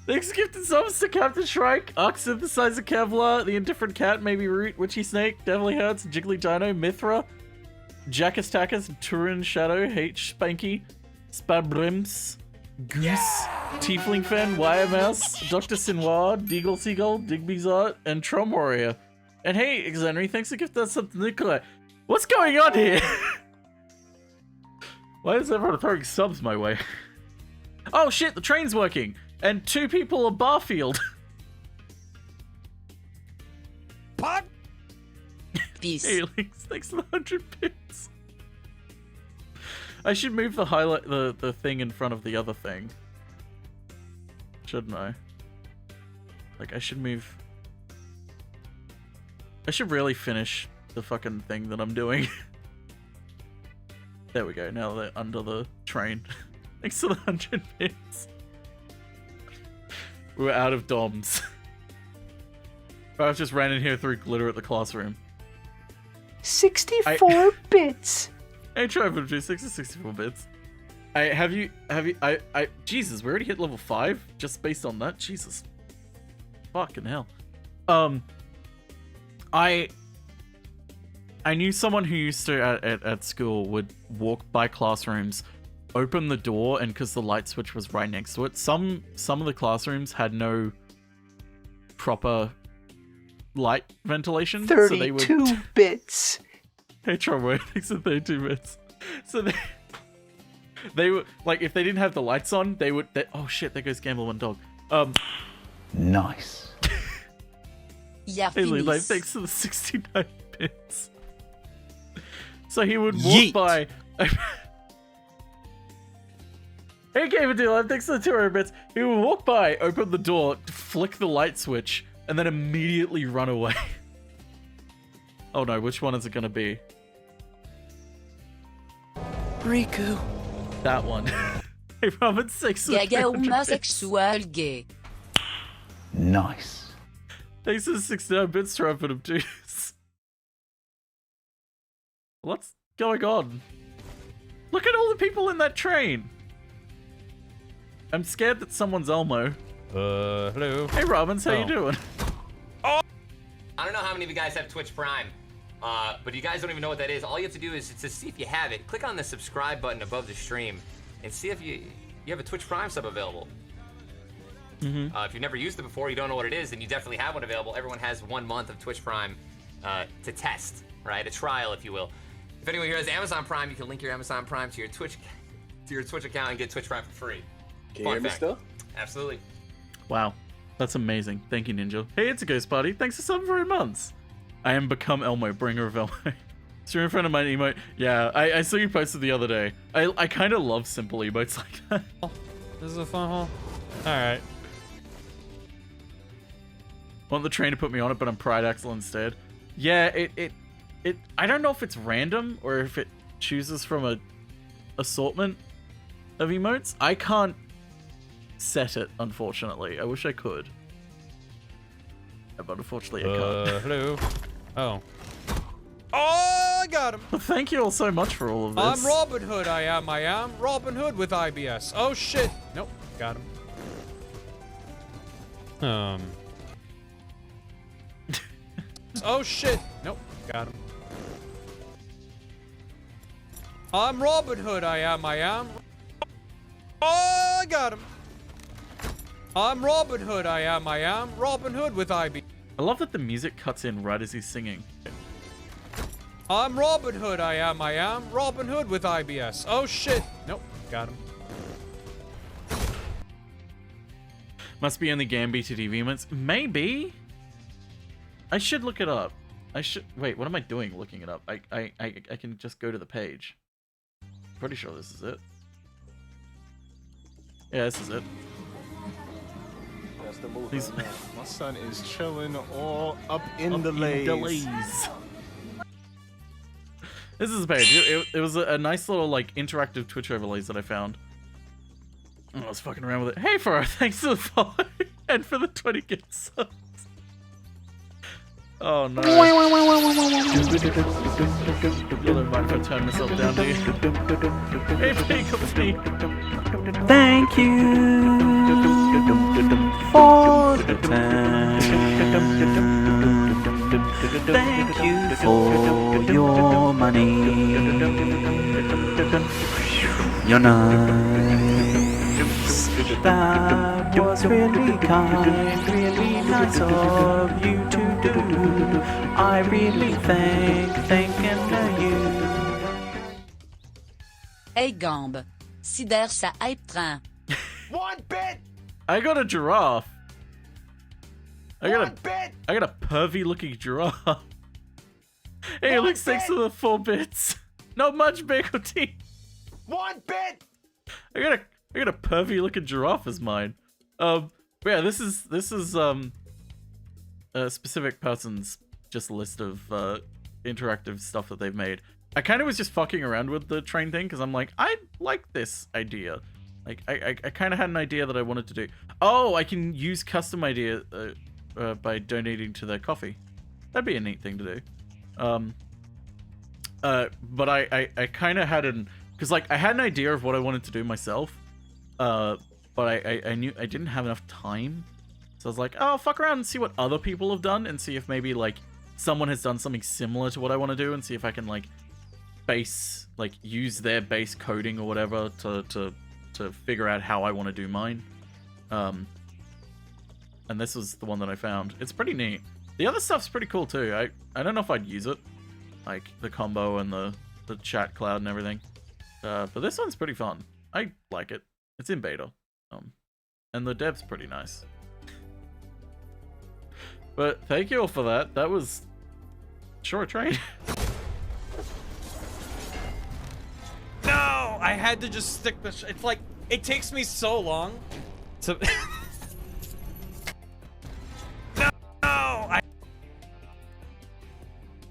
Thanks gifted subs to Captain Shrike, Arc Synthesizer Kevlar, The Indifferent Cat, Maybe Root, Witchy Snake, Definitely Hurts, Jiggly Dino, Mithra, Jackus Tackus, Turin Shadow, H Spanky, Spabrims, Goose, Tiefling Fen, Wire Mouse, Dr. Sinoir, Deagle Seagull, Digby's Art, and Trom Warrior. And hey, Xenry, thanks for gifting us something to collect. What's going on here? Why is everyone throwing subs my way? Oh shit, the train's working! And 2 people are Barfield. What? Peace. Hey, Links, thanks for the 100 bits. I should move the highlight, the thing in front of the other thing. Shouldn't I? Like, I should move... I should really finish the fucking thing that I'm doing. There we go, now they're under the train. Thanks for the 100 bits. We were out of DOMs. I just ran in here through glitter at the classroom. 64 bits. Hey, Trevor, 64 bits. Jesus, we already hit level 5 just based on that. Jesus. Fucking hell. I knew someone who used to at school would walk by classrooms, open the door, and because the light switch was right next to it, some of the classrooms had no proper light ventilation. 32 so they would, bits. Hey, Trombo, thanks for 32 bits. So they would, like, if they didn't have the lights on, oh shit, there goes Gamble One Dog. Nice. Yeah, hey, like, thanks for the 69 bits. So he would walk by. Hey, Gamer Deal, thanks for the 200 bits. He would walk by, open the door, flick the light switch, and then immediately run away. Oh no, which one is it gonna be? Riku. That one. Hey, Robin, 6 homosexual gay. Nice. Thanks for the 69 bits, Trumpet of Deuce. What's going on? Look at all the people in that train. I'm scared that someone's Elmo. Hello. Hey, Robbins, how you doing? I don't know how many of you guys have Twitch Prime, but you guys don't even know what that is. All you have to do is to see if you have it. Click on the subscribe button above the stream and see if you have a Twitch Prime sub available. If you've never used it before, you don't know what it is, then you definitely have one available. Everyone has 1 month of Twitch Prime to test, right? A trial, if you will. If anyone here has Amazon Prime, you can link your Amazon Prime to your Twitch account and get Twitch Prime for free. Can you hear me still? Absolutely. Wow. That's amazing. Thank you, Ninja. Hey, it's a Ghost Party. Thanks for 7 very months. I am become Elmo, bringer of Elmo. Stream in front of my emote. Yeah, I saw you posted the other day. I kind of love simple emotes like that. This is a fun hole. Alright. Want the train to put me on it, but I'm Pride Axel instead. Yeah, it I don't know if it's random or if it chooses from a assortment of emotes. I can't set it, unfortunately. I wish I could. But unfortunately I can't. Hello. Oh. Oh, I got him. Well, thank you all so much for all of this. I'm Robin Hood, I am. Robin Hood with IBS. Oh shit. Nope, got him. Oh shit. Nope, got him. I'm Robin Hood, I am. Oh, I got him. I'm Robin Hood, I am. Robin Hood with IB. I love that the music cuts in right as he's singing. I'm Robin Hood, I am. Robin Hood with IBS. Oh shit. Nope, got him. Must be only Gambi to DV emotes. Maybe. I should look it up. Wait, what am I doing looking it up? I can just go to the page. Pretty sure this is it. Yeah, this is it. That's the move right now. My son is chilling all up in the lays. This is a page. It was a nice little like interactive Twitch overlays that I found. I was fucking around with it. Hey, Faro, thanks for the follow and for the 20 gift subs. Oh no. You'll invite for turn myself down, do you? Hey, Piggy. Thank you for the time. Thank you for your money. You're nice. That was really kind, really nice of you to do. I really thanking you. Hey Gambe, sidère ça hype train. One bit! I got a giraffe. I got bit! a pervy looking giraffe. Hey, it looks thanks to the 4 bits. Not much, Bagel Tea. 1 bit! I got a pervy looking giraffe as mine. But yeah, this is a specific person's just list of interactive stuff that they've made. I kind of was just fucking around with the train thing because I'm like, I like this idea. Like, I kind of had an idea that I wanted to do. Oh, I can use custom idea by donating to their coffee. That'd be a neat thing to do. But I kind of had because like I had an idea of what I wanted to do myself. But I knew I didn't have enough time. So I was like, oh, I'll fuck around and see what other people have done and see if maybe like someone has done something similar to what I want to do and see if I can like use their base coding or whatever to figure out how I want to do mine. And this was the one that I found. It's pretty neat. The other stuff's pretty cool too. I don't know if I'd use it, like the combo and the chat cloud and everything. But this one's pretty fun. I like it. It's in beta. And the dev's pretty nice. But thank you all for that. That was short train. No, I had to just stick the. It's like it takes me so long to.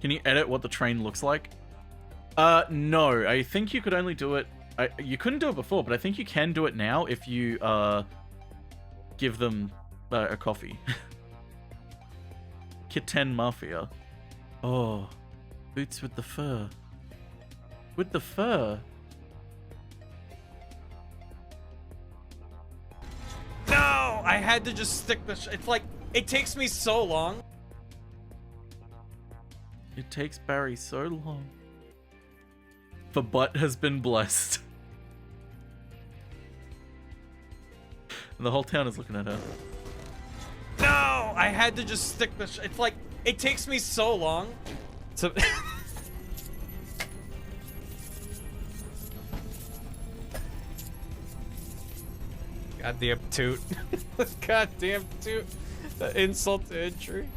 Can you edit what the train looks like? No. I think you could only do it. You couldn't do it before, but I think you can do it now if you give them a coffee. Kitten Mafia. Oh, boots with the fur. With the fur. No, I had to just stick the. It's like it takes me so long. It takes Barry so long. The butt has been blessed. And the whole town is looking at her. No, I had to just stick the. It's like it takes me so long to. Goddamn toot. Goddamn toot. Insult to injury.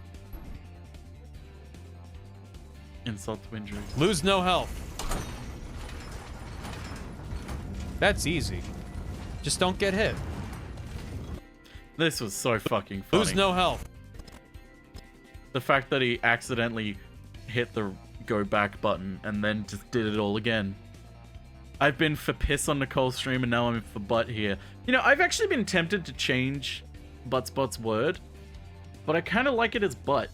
Insult to injury. Lose no health. That's easy. Just don't get hit. This was so fucking funny. Lose no health. The fact that he accidentally hit the go back button and then just did it all again. I've been for piss on Nicole's stream and now I'm for butt here. You know, I've actually been tempted to change Buttspot's word, but I kind of like it as butt.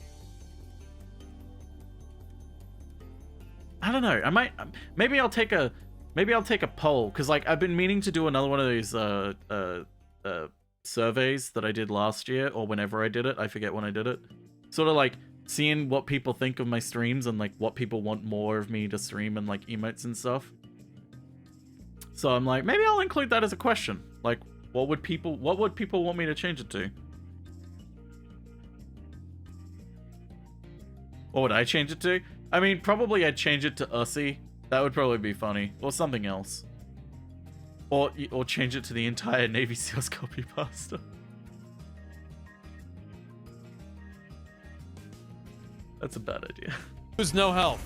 I don't know. I might. Maybe I'll take a poll because like I've been meaning to do another one of these surveys that I did last year or whenever I did it. I forget when I did it. Sort of like seeing what people think of my streams and like what people want more of me to stream and like emotes and stuff. So I'm like, maybe I'll include that as a question. Like, what would people want me to change it to? What would I change it to? I mean, probably I'd change it to Ussy. That would probably be funny. Or something else. Or change it to the entire Navy SEALs copy pasta. That's a bad idea. Lose no health.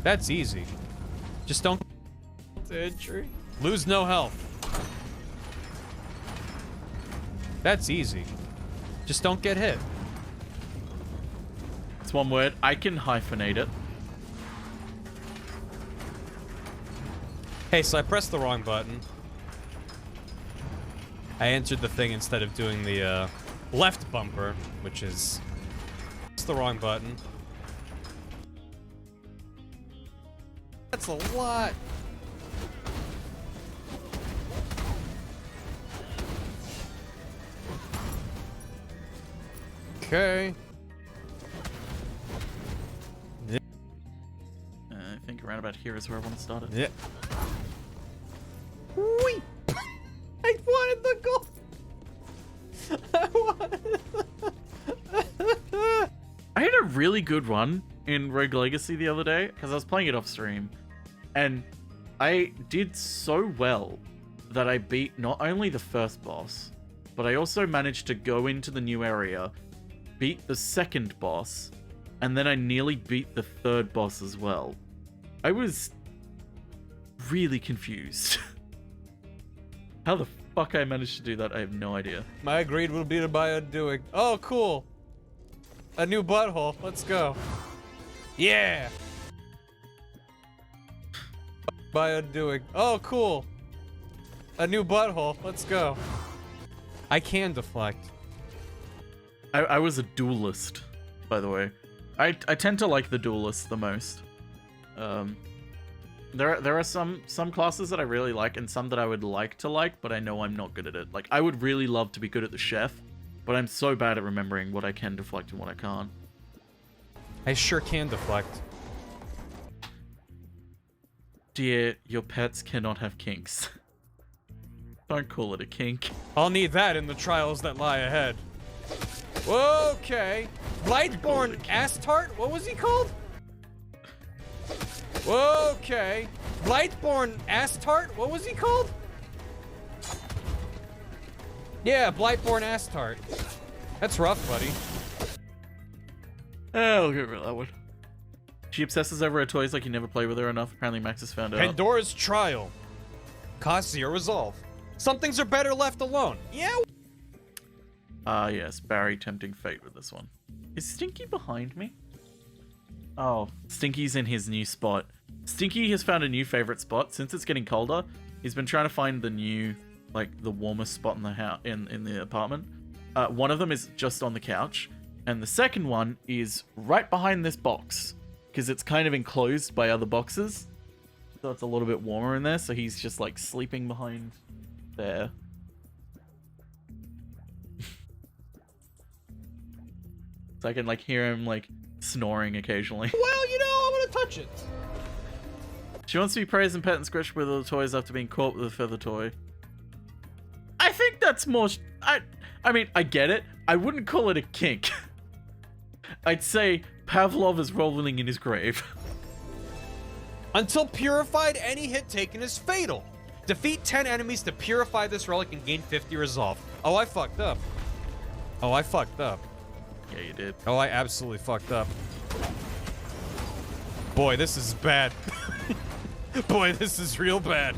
That's easy. Just don't injury. Lose no health. That's easy. Just don't get hit. It's one word. I can hyphenate it. Hey, so I pressed the wrong button. I entered the thing instead of doing the left bumper, which is the wrong button. That's a lot. Okay. I think around about here is where I want to start it. Yeah. Whee! I wanted the goal. I wanted. I had a really good run in Rogue Legacy the other day because I was playing it off stream, and I did so well that I beat not only the first boss, but I also managed to go into the new area, beat the second boss, and then I nearly beat the third boss as well. I was really confused. How the fuck I managed to do that, I have no idea. My greed will be to buy undoing. Oh, cool. A new butthole. Let's go. Yeah. By undoing. Oh, cool. A new butthole. Let's go. I can deflect. I was a duelist, by the way. I tend to like the duelist the most. There are some classes that I really like and some that I would like to like, but I know I'm not good at it. Like, I would really love to be good at the chef, but I'm so bad at remembering what I can deflect and what I can't. I sure can deflect. Dear, your pets cannot have kinks. Don't call it a kink. I'll need that in the trials that lie ahead. Okay. Blightborn Astart? What was he called? Okay. Blightborn Astart? What was he called? Yeah, Blightborn Astart. That's rough, buddy. I'll get rid of that one. She obsesses over her toys like you never play with her enough. Apparently Max has found out. Pandora's Trial. Cause zero resolve. Some things are better left alone. Yeah. Yes, Barry tempting fate with this one. Is Stinky behind me? Oh, Stinky's in his new spot. Stinky has found a new favorite spot. Since it's getting colder, he's been trying to find the new, like, the warmest spot in the house, in the apartment. One of them is just on the couch, and the second one is right behind this box, because it's kind of enclosed by other boxes, so it's a little bit warmer in there, so he's just, like, sleeping behind there. So I can, like, hear him, like, snoring occasionally. Well, you know, I'm gonna touch it. She wants to be praised and pet and scratched with other toys after being caught with a feather toy. I think that's more... I mean, I get it. I wouldn't call it a kink. I'd say Pavlov is rolling in his grave. Until purified, any hit taken is fatal. Defeat 10 enemies to purify this relic and gain 50 resolve. Oh, I fucked up. Oh, I fucked up. Yeah, you did. Oh, I absolutely fucked up. Boy, this is bad. Boy, this is real bad.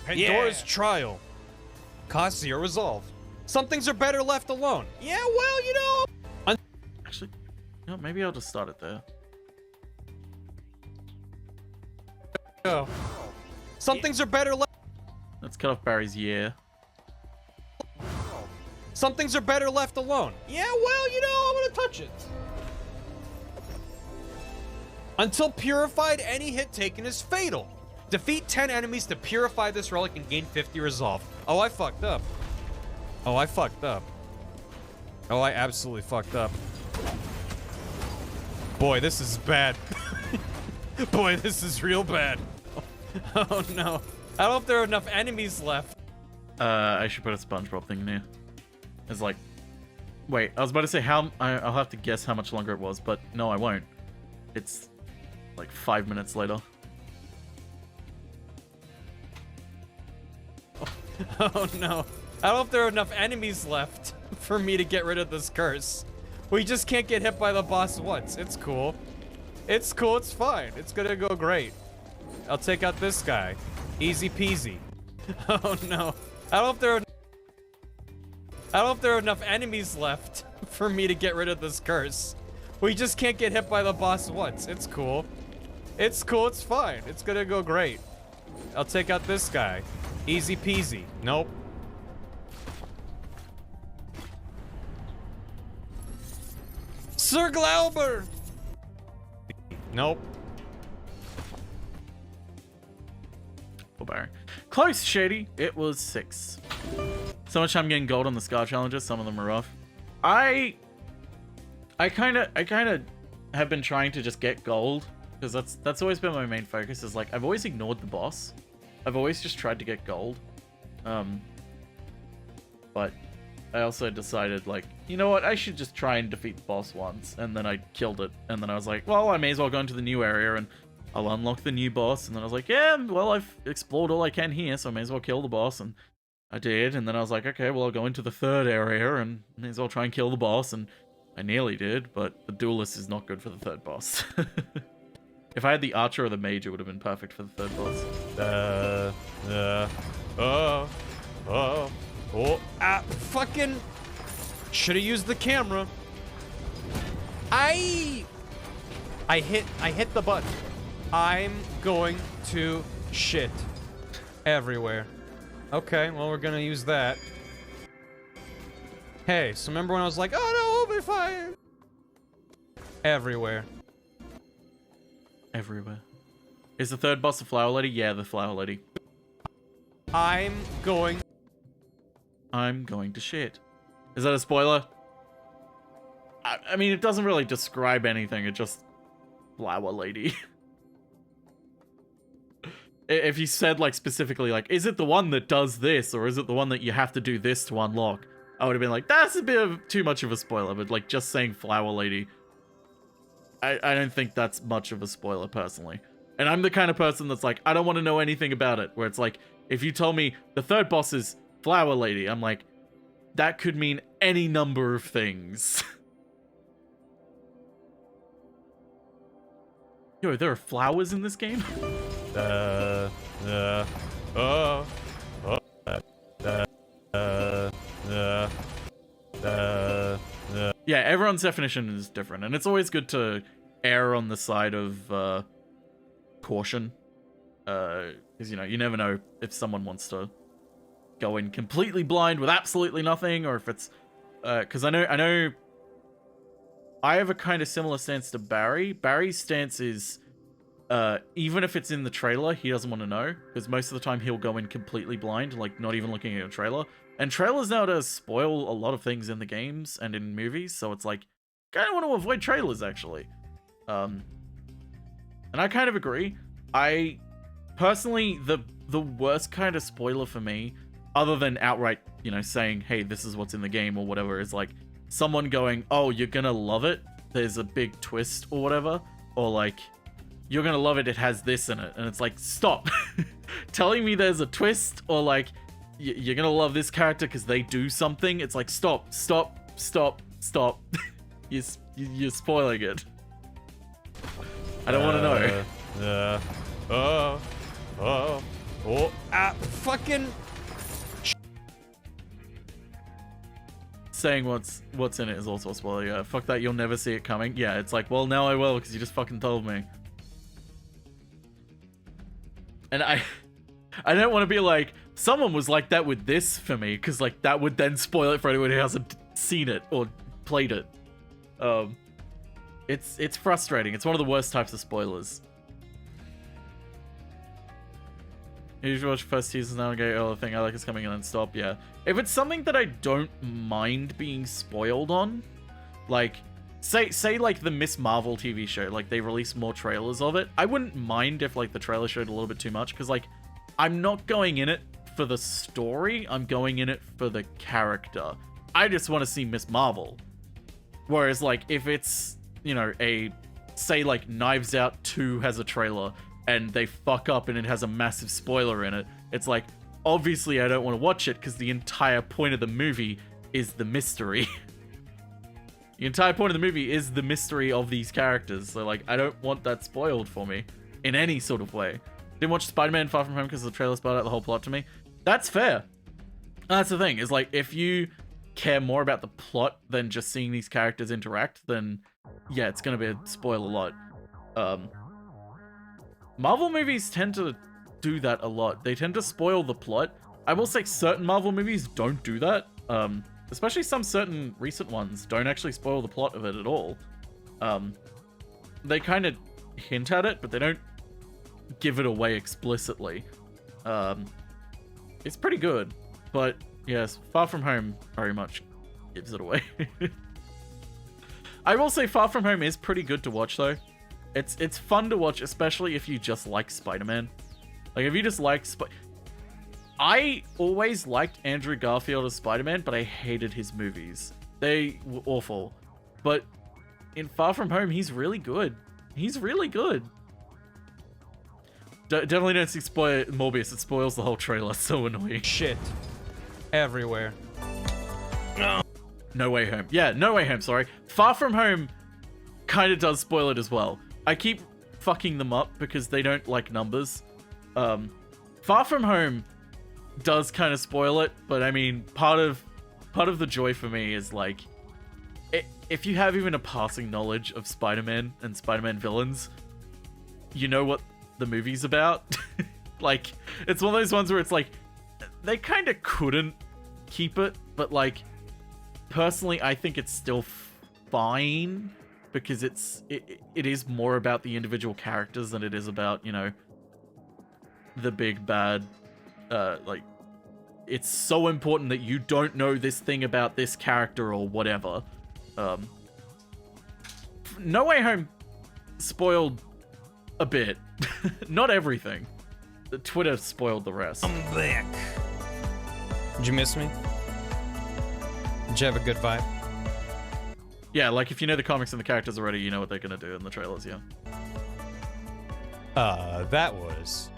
Pandora's Trial. Cause zero resolve. Some things are better left alone. Yeah, well, you know. Actually, you know, maybe I'll just start it there. Go. Some things are better left. Let's cut off Barry's yeah. Some things are better left alone. Yeah, well, you know, I'm gonna touch it. Until purified, any hit taken is fatal. Defeat 10 enemies to purify this relic and gain 50 resolve. Oh, I fucked up. Oh, I fucked up. Oh, I absolutely fucked up. Boy, this is bad. Boy, this is real bad. Oh, no. I don't know if there are enough enemies left. I should put a SpongeBob thing in here. It's like... Wait, I was about to say how... I'll have to guess how much longer it was, but no, I won't. It's like 5 minutes later. Oh no. I don't know if there are enough enemies left for me to get rid of this curse. We just can't get hit by the boss once. It's cool. It's cool, it's fine. It's gonna go great. I'll take out this guy. Easy peasy. Oh no. I don't know if there are... I don't know if there are enough enemies left for me to get rid of this curse. We just can't get hit by the boss once. It's cool. It's cool. It's fine. It's gonna go great. I'll take out this guy. Easy peasy. Nope. Sir Glauber! Nope. Barry. Close, Shady. It was 6. So much time getting gold on the Scar challenges. Some of them are rough. I kind of have been trying to just get gold because that's always been my main focus. Is like I've always ignored the boss. I've always just tried to get gold. But I also decided like, you know what? I should just try and defeat the boss once, and then I killed it, and then I was like, well, I may as well go into the new area and I'll unlock the new boss. And then I was like, yeah, well, I've explored all I can here, so I may as well kill the boss. And I did. And then I was like, okay, well, I'll go into the third area and may as well try and kill the boss. And I nearly did, but the duelist is not good for the third boss. If I had the archer or the mage, it would have been perfect for the third boss. Fucking should have used the camera. I hit the button. I'm going to shit everywhere. Okay, well, we're gonna use that. Hey, so remember when I was like, oh no, we'll be fine? Everywhere. Everywhere. Is the third boss the flower lady? Yeah, the flower lady. I'm going to shit. Is that a spoiler? I mean, it doesn't really describe anything. It just flower lady. If you said like specifically like, is it the one that does this or is it the one that you have to do this to unlock? I would have been like, that's a bit of too much of a spoiler. But like just saying flower lady, I don't think that's much of a spoiler personally. And I'm the kind of person that's like, I don't want to know anything about it. Where it's like, if you told me the third boss is flower lady, I'm like, that could mean any number of things. Yo, there are flowers in this game? Yeah, everyone's definition is different, and it's always good to err on the side of caution, because you know you never know if someone wants to go in completely blind with absolutely nothing, or if it's because I know I have a kind of similar stance to Barry. Barry's stance is even if it's in the trailer, he doesn't want to know, because most of the time he'll go in completely blind, like not even looking at a trailer. And trailers nowadays spoil a lot of things in the games and in movies, so it's like, kind of want to avoid trailers, actually. And I kind of agree. I, personally, the worst kind of spoiler for me, other than outright, you know, saying, hey, this is what's in the game or whatever, is like, someone going, oh, you're gonna love it, there's a big twist or whatever, or like, you're gonna love it, it has this in it, and it's like, stop. Telling me there's a twist, or like, you're gonna love this character because they do something, it's like, stop. You're spoiling it. I don't want to know. Fucking saying what's in it is also a spoiler. Yeah, fuck that, you'll never see it coming. Yeah, it's like, well, now I will, because you just fucking told me. And I don't want to be like, someone was like that with this for me, because like that would then spoil it for anyone who hasn't seen it or played it. It's frustrating. It's one of the worst types of spoilers. You usually watch first season now and go, oh, the thing I like is coming in and stop. Yeah. If it's something that I don't mind being spoiled on, like, say like the Miss Marvel TV show, like they release more trailers of it, I wouldn't mind if like the trailer showed a little bit too much, because like, I'm not going in it for the story, I'm going in it for the character. I just want to see Miss Marvel. Whereas like, if it's, you know, say like Knives Out 2 has a trailer, and they fuck up and it has a massive spoiler in it, it's like, obviously I don't want to watch it because the entire point of the movie is the mystery. The entire point of the movie is the mystery of these characters, so like, I don't want that spoiled for me in any sort of way. Didn't watch Spider-Man Far From Home because the trailer spoiled out the whole plot to me. That's fair. That's the thing, is like, if you care more about the plot than just seeing these characters interact, then yeah, it's gonna be spoil a lot. Marvel movies tend to do that a lot. They tend to spoil the plot. I will say certain Marvel movies don't do that. Especially some certain recent ones don't actually spoil the plot of it at all. They kind of hint at it, but they don't give it away explicitly. It's pretty good, but yes, Far From Home very much gives it away. I will say Far From Home is pretty good to watch though. It's fun to watch, especially if you just like Spider-Man. Like if you just like I always liked Andrew Garfield as Spider-Man, but I hated his movies. They were awful. But in Far From Home, he's really good. He's really good. Definitely don't see Morbius. It spoils the whole trailer. So annoying. Shit. Everywhere. No Way Home. Yeah, No Way Home, sorry. Far From Home kind of does spoil it as well. I keep fucking them up because they don't like numbers. Far From Home does kind of spoil it, but I mean, part of the joy for me is like, if you have even a passing knowledge of Spider-Man and Spider-Man villains, you know what the movie's about. Like, it's one of those ones where it's like, they kind of couldn't keep it, but like, personally, I think it's still fine because it is more about the individual characters than it is about, you know, the big bad. Like, it's so important that you don't know this thing about this character or whatever. No Way Home spoiled a bit. Not everything. The Twitter spoiled the rest. I'm back. Did you miss me? Did you have a good vibe? Yeah, like if you know the comics and the characters already, you know what they're gonna do in the trailers, yeah. That was...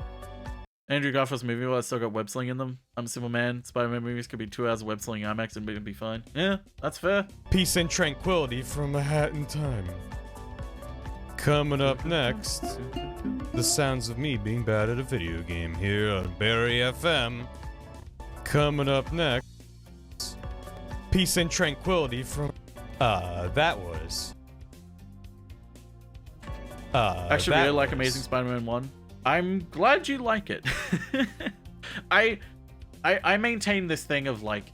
Andrew Garfield's movie will still got web sling in them. I'm Superman. Spider-Man movies could be 2 hours of web sling IMAX and it'd be fine. Yeah, that's fair. Peace and tranquility from a hat in time. Coming up next, the sounds of me being bad at a video game here on Barry FM. Coming up next, peace and tranquility from... that was... Actually, really like Amazing Spider-Man 1. I'm glad you like it. I maintain this thing of like,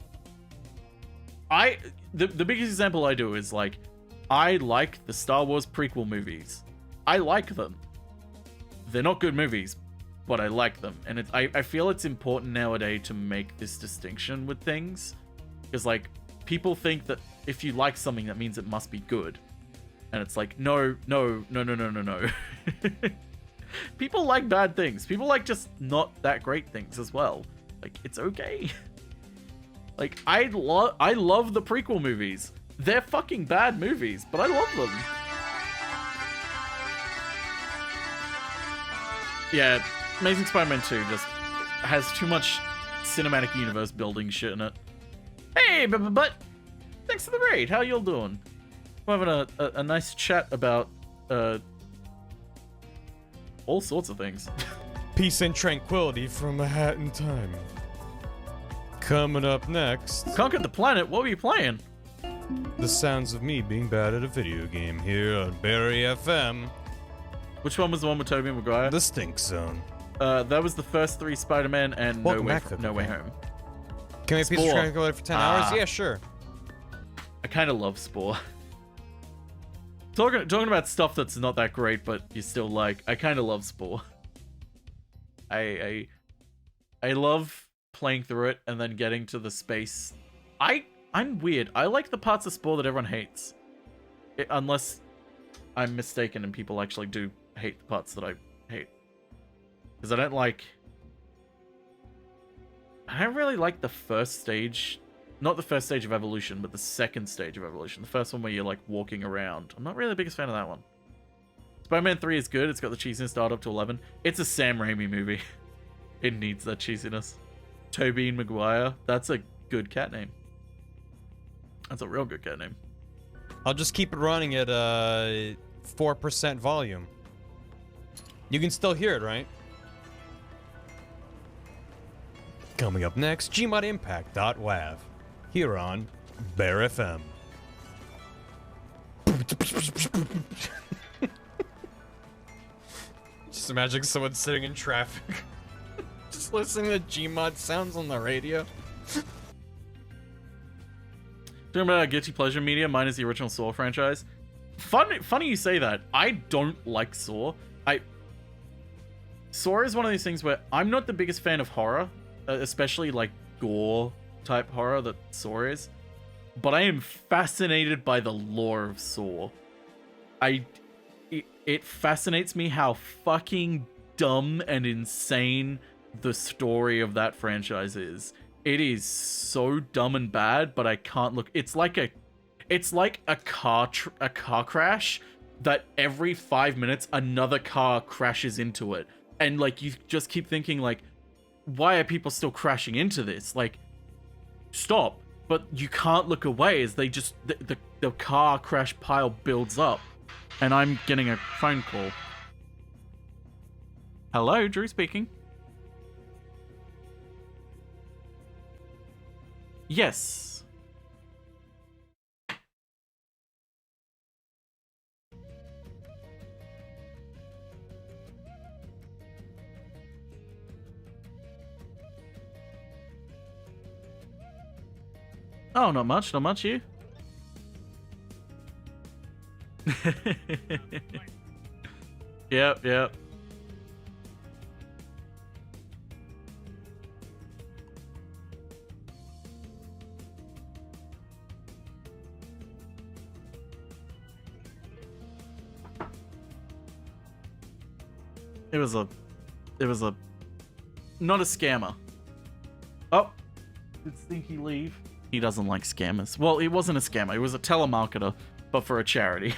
the biggest example I do is like, I like the Star Wars prequel movies. I like them. They're not good movies, but I like them. And I feel it's important nowadays to make this distinction with things. Because like, people think that if you like something, that means it must be good. And it's like, no. People like bad things. People like just not that great things as well. Like, it's okay. Like, I love the prequel movies. They're fucking bad movies, but I love them. Yeah, Amazing Spider-Man 2 just has too much cinematic universe building shit in it. Hey, but thanks for the raid. How y'all doing? We're having a nice chat about all sorts of things. Peace and tranquility from a hat in time. Coming up next, Conquered the Planet. What were you playing? The sounds of me being bad at a video game here on Barry FM. Which one was the one with Tobey Maguire? The Stink Zone. That was the first 3 Spider-Man and No Way Home. Can we peace and tranquility for 10 hours? Yeah, sure. I kind of love Spore. Talking about stuff that's not that great, but you still like. I kind of love Spore. I love playing through it and then getting to the space. I'm weird. I like the parts of Spore that everyone hates, unless I'm mistaken and people actually do hate the parts that I hate. Because I don't really like the first stage. Not the first stage of evolution, but the second stage of evolution. The first one where you're like walking around. I'm not really the biggest fan of that one. Spider-Man 3 is good. It's got the cheesiness start up to 11. It's a Sam Raimi movie. It needs that cheesiness. Tobey and Maguire. That's a good cat name. That's a real good cat name. I'll just keep it running at 4% volume. You can still hear it, right? Coming up next, gmodimpact.wav. Here on Bear FM. Just imagine someone sitting in traffic, just listening to Gmod sounds on the radio. Talking about guilty pleasure media, mine is the original Saw franchise. Funny you say that. I don't like Saw. Saw is one of these things where I'm not the biggest fan of horror, especially like gore type horror that Saw is. But I am fascinated by the lore of Saw. It fascinates me how fucking dumb and insane the story of that franchise is. It is so dumb and bad, but I can't look. It's like a car crash that every 5 minutes another car crashes into it, and like you just keep thinking like, why are people still crashing into this? Like, stop! But you can't look away as they just the car crash pile builds up, and I'm getting a phone call. Hello, Drew speaking. Yes. Oh, not much, you? Yep. It was a not a scammer. Oh, did Stinky leave? He doesn't like scammers. Well, it wasn't a scammer. It was a telemarketer, but for a charity.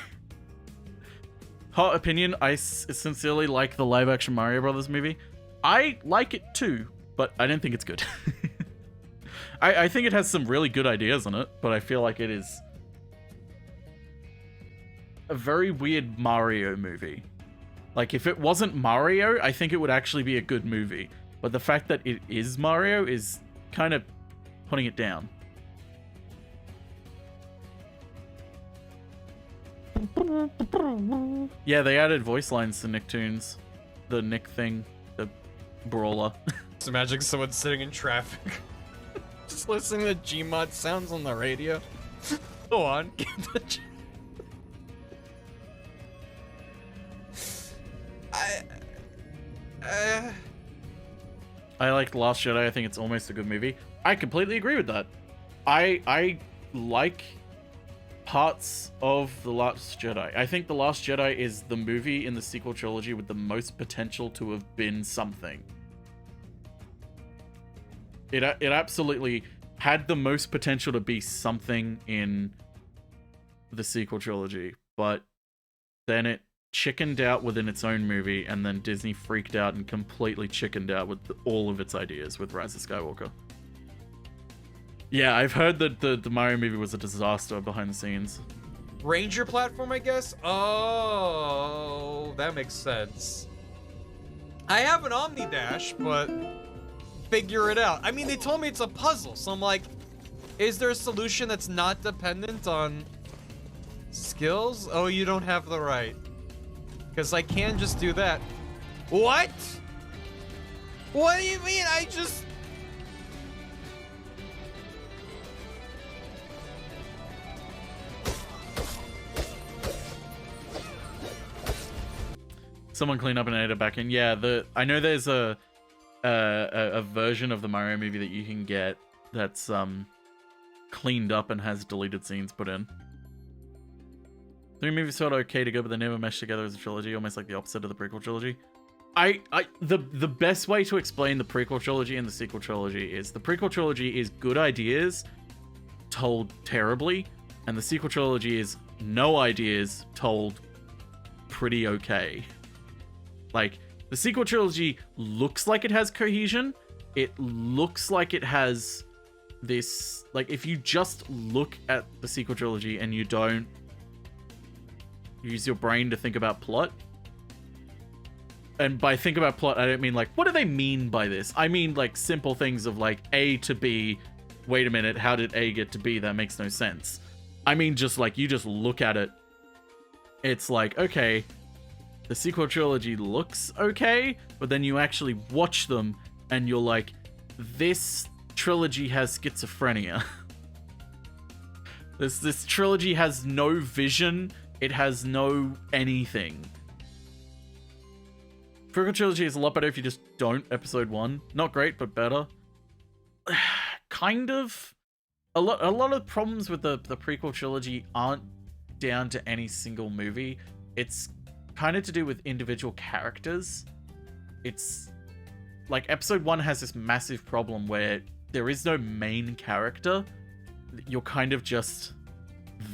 Hot opinion, I sincerely like the live-action Mario Brothers movie. I like it too, but I don't think it's good. I think it has some really good ideas in it, but I feel like it is a very weird Mario movie. Like, if it wasn't Mario, I think it would actually be a good movie. But the fact that it is Mario is kind of putting it down. Yeah, they added voice lines to Nicktoons. The Nick thing. The brawler. Just imagine someone sitting in traffic, just listening to Gmod sounds on the radio. Go on. I like The Last Jedi. I think it's almost a good movie. I completely agree with that. I like parts of The Last Jedi. I think The Last Jedi is the movie in the sequel trilogy with the most potential to have been something. It absolutely had the most potential to be something in the sequel trilogy, but then it chickened out within its own movie, and then Disney freaked out and completely chickened out with all of its ideas with Rise of Skywalker. Yeah, I've heard that the Mario movie was a disaster behind the scenes. Ranger platform, I guess? Oh, that makes sense. I have an Omnidash, but figure it out. I mean, they told me it's a puzzle, so I'm like, is there a solution that's not dependent on skills? Oh, you don't have the right. Because I can just do that. What? What do you mean? I just... Someone clean up and edit it back in. Yeah, I know there's a version of the Mario movie that you can get that's cleaned up and has deleted scenes put in. The movies felt okay to go, but they never meshed together as a trilogy, almost like the opposite of the prequel trilogy. The best way to explain the prequel trilogy and the sequel trilogy is the prequel trilogy is good ideas told terribly, and the sequel trilogy is no ideas told pretty okay. Like, the sequel trilogy looks like it has cohesion. It looks like it has this... Like, if you just look at the sequel trilogy and you don't use your brain to think about plot... And by think about plot, I don't mean, like, what do they mean by this? I mean, like, simple things of, like, A to B wait a minute, how did A get to B? That makes no sense. I mean, just like, you just look at it, it's like, okay, the sequel trilogy looks okay, but then you actually watch them and you're like, this trilogy has schizophrenia. This trilogy has no vision. It has no anything. Prequel trilogy is a lot better if you just don't episode 1. Not great, but better. Kind of. A lot of problems with the prequel trilogy aren't down to any single movie. It's kind of to do with individual characters. It's like episode 1 has this massive problem where there is no main character. You're kind of just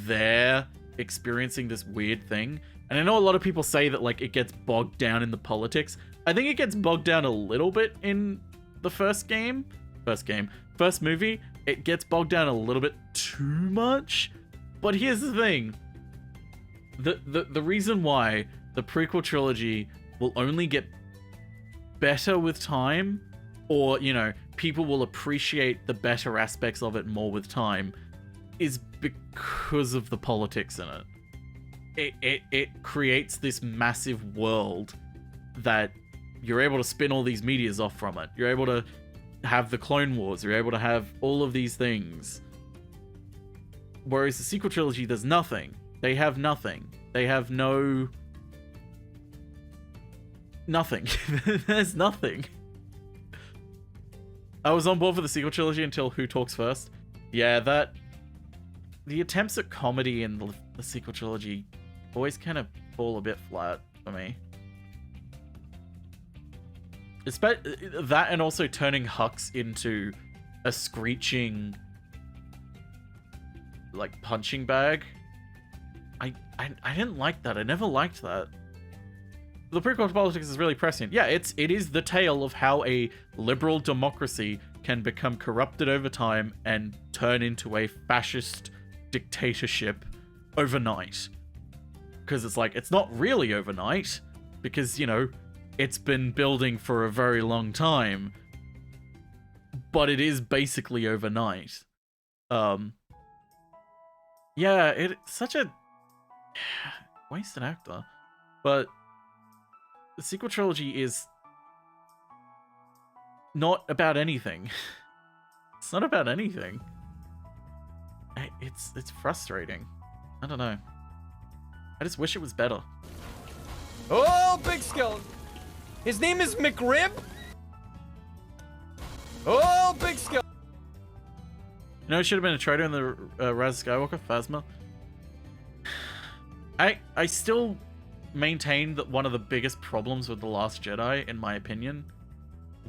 there experiencing this weird thing. And I know a lot of people say that like it gets bogged down in the politics. I think it gets bogged down a little bit in the first movie. It gets bogged down a little bit too much. But here's the thing. The reason why the prequel trilogy will only get better with time, or, you know, people will appreciate the better aspects of it more with time, is because of the politics in it. It creates this massive world that you're able to spin all these medias off from it. You're able to have the Clone Wars. You're able to have all of these things. Whereas the sequel trilogy, there's nothing. They have nothing. They have nothing. There's nothing. I was on board for the sequel trilogy until Who Talks First. Yeah, the attempts at comedy in the sequel trilogy always kind of fall a bit flat for me. That and also turning Hux into a screeching, like, punching bag. I didn't like that. I never liked that. The prequel to politics is really prescient. Yeah, it is the tale of how a liberal democracy can become corrupted over time and turn into a fascist dictatorship overnight. Because it's like, it's not really overnight, because, you know, it's been building for a very long time, but it is basically overnight. Yeah, it's such a wasted actor, but the sequel trilogy is not about anything. It's not about anything. It's frustrating. I don't know. I just wish it was better. Oh, big skeleton. His name is McRib. Oh, big skeleton. You know, it should have been a traitor in the Rise of Skywalker, Phasma. I still maintain that one of the biggest problems with The Last Jedi, in my opinion,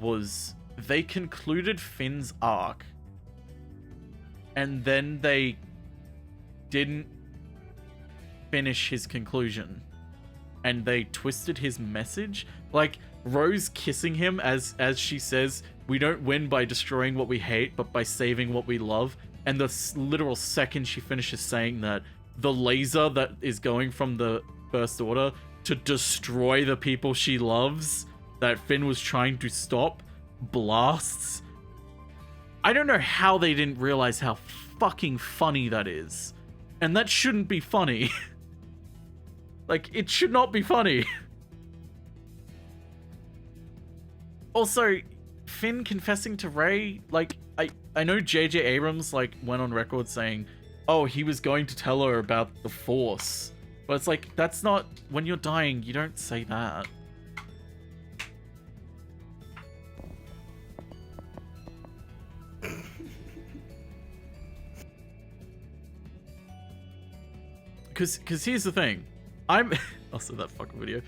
was they concluded Finn's arc, and then they didn't finish his conclusion, and they twisted his message. Like, Rose kissing him as she says, "We don't win by destroying what we hate, but by saving what we love." And the literal second she finishes saying that, the laser that is going from the First Order to destroy the people she loves, that Finn was trying to stop, blasts. I don't know how they didn't realize how fucking funny that is. And that shouldn't be funny. Like, it should not be funny. Also, Finn confessing to Rey, like, I know J.J. Abrams, like, went on record saying, oh, he was going to tell her about the Force. But it's like, that's not, when you're dying, you don't say that. Because here's the thing. Also that fucking video.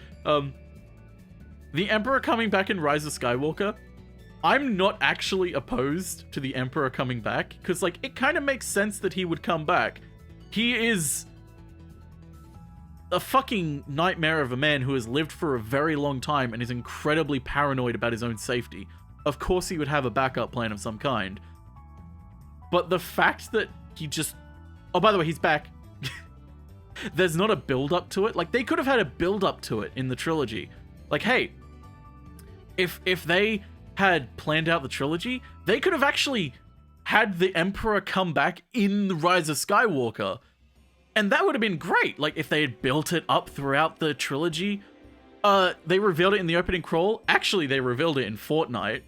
The Emperor coming back in Rise of Skywalker, I'm not actually opposed to the Emperor coming back, because, like, it kind of makes sense that he would come back. He is a fucking nightmare of a man who has lived for a very long time and is incredibly paranoid about his own safety. Of course he would have a backup plan of some kind. But the fact that he just... Oh, by the way, he's back. There's not a build-up to it. Like, they could have had a build-up to it in the trilogy. Like, hey, if they had planned out the trilogy, they could have actually had the Emperor come back in The Rise of Skywalker. And that would have been great. Like, if they had built it up throughout the trilogy. They revealed it in the opening crawl. Actually, they revealed it in Fortnite.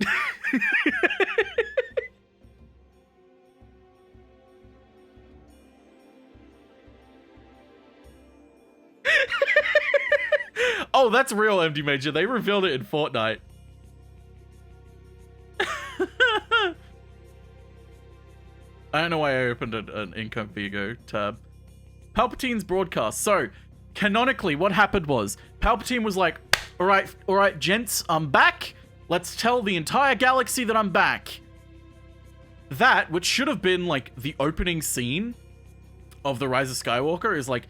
Oh, that's real, MD Major. They revealed it in Fortnite. I don't know why I opened an Incognito tab. Palpatine's broadcast. So, canonically, what happened was, Palpatine was like, all right, gents, I'm back. Let's tell the entire galaxy that I'm back. That, which should have been, like, the opening scene of The Rise of Skywalker, is like,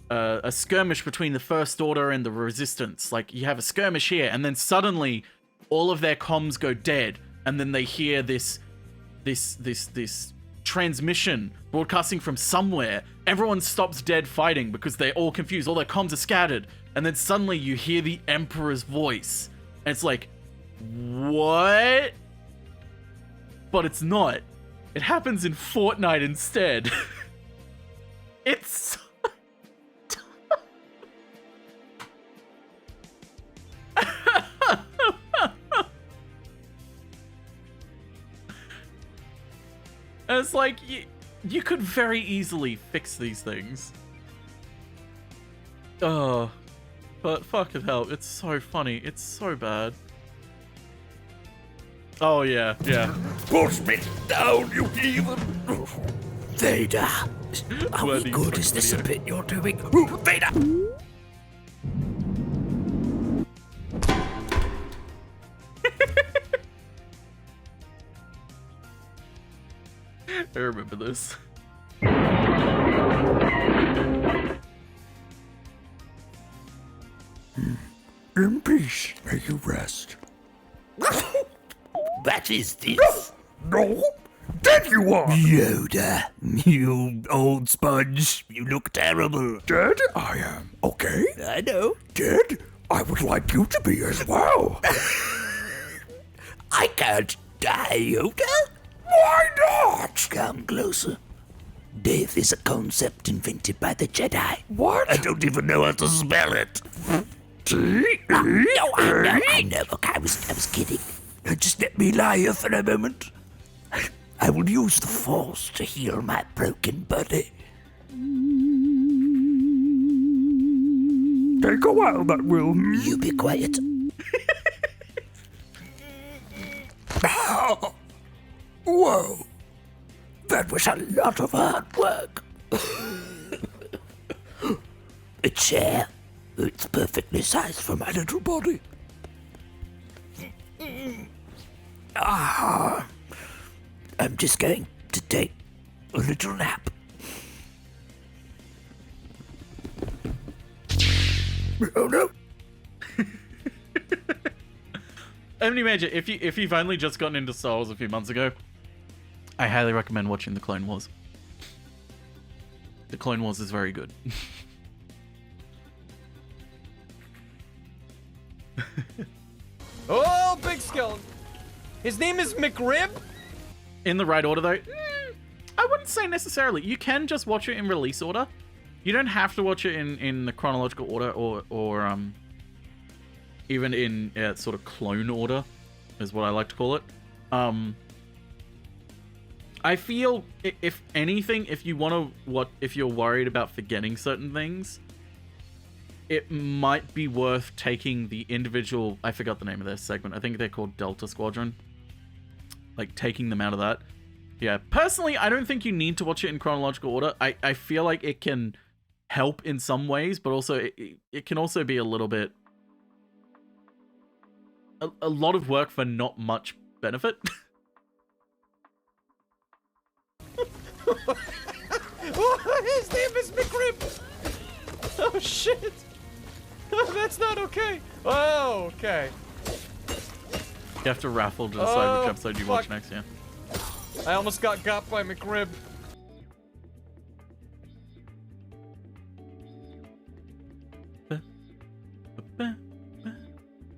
a skirmish between the First Order and the Resistance. Like, you have a skirmish here, and then suddenly, all of their comms go dead, and then they hear this transmission broadcasting from somewhere. Everyone stops dead fighting because they're all confused. All their comms are scattered. And then suddenly you hear the Emperor's voice. And it's like, what? But it's not. It happens in Fortnite instead. It's... And it's like, you could very easily fix these things. Oh, but fucking hell, it's so funny. It's so bad. Oh, yeah. Push me down, you heathen! Vader, are we good? Is this a bit you're doing? Vader! I remember this. In peace, may you rest. That is this. No, dead you are! Yoda, you old sponge, you look terrible. Dead I am, okay? I know. Dead? I would like you to be as well. I can't die, Yoda. Why not? Come closer. Death is a concept invented by the Jedi. What? I don't even know how to spell it. No, I know. Look, I was kidding. Just let me lie here for a moment. I will use the Force to heal my broken body. Take a while, that will. You be quiet. Whoa. That was a lot of hard work. A chair. It's perfectly sized for my little body. I'm just going to take a little nap. Oh no. Omni Major, if you've only just gotten into Star Wars a few months ago, I highly recommend watching The Clone Wars. The Clone Wars is very good. Oh, big skeleton. His name is McRib? In the right order, though? I wouldn't say necessarily. You can just watch it in release order. You don't have to watch it in the chronological order or even in sort of clone order, is what I like to call it. I feel, if anything, if you're worried about forgetting certain things, it might be worth taking the individual, I forgot the name of their segment, I think they're called Delta Squadron. Like, taking them out of that. Yeah, personally, I don't think you need to watch it in chronological order. I feel like it can help in some ways, but also, it can also be a little bit... A lot of work for not much benefit. His name is McRib! Oh, shit! That's not okay. Oh, okay. You have to raffle to decide which episode you watch next, yeah. I almost got by McRib.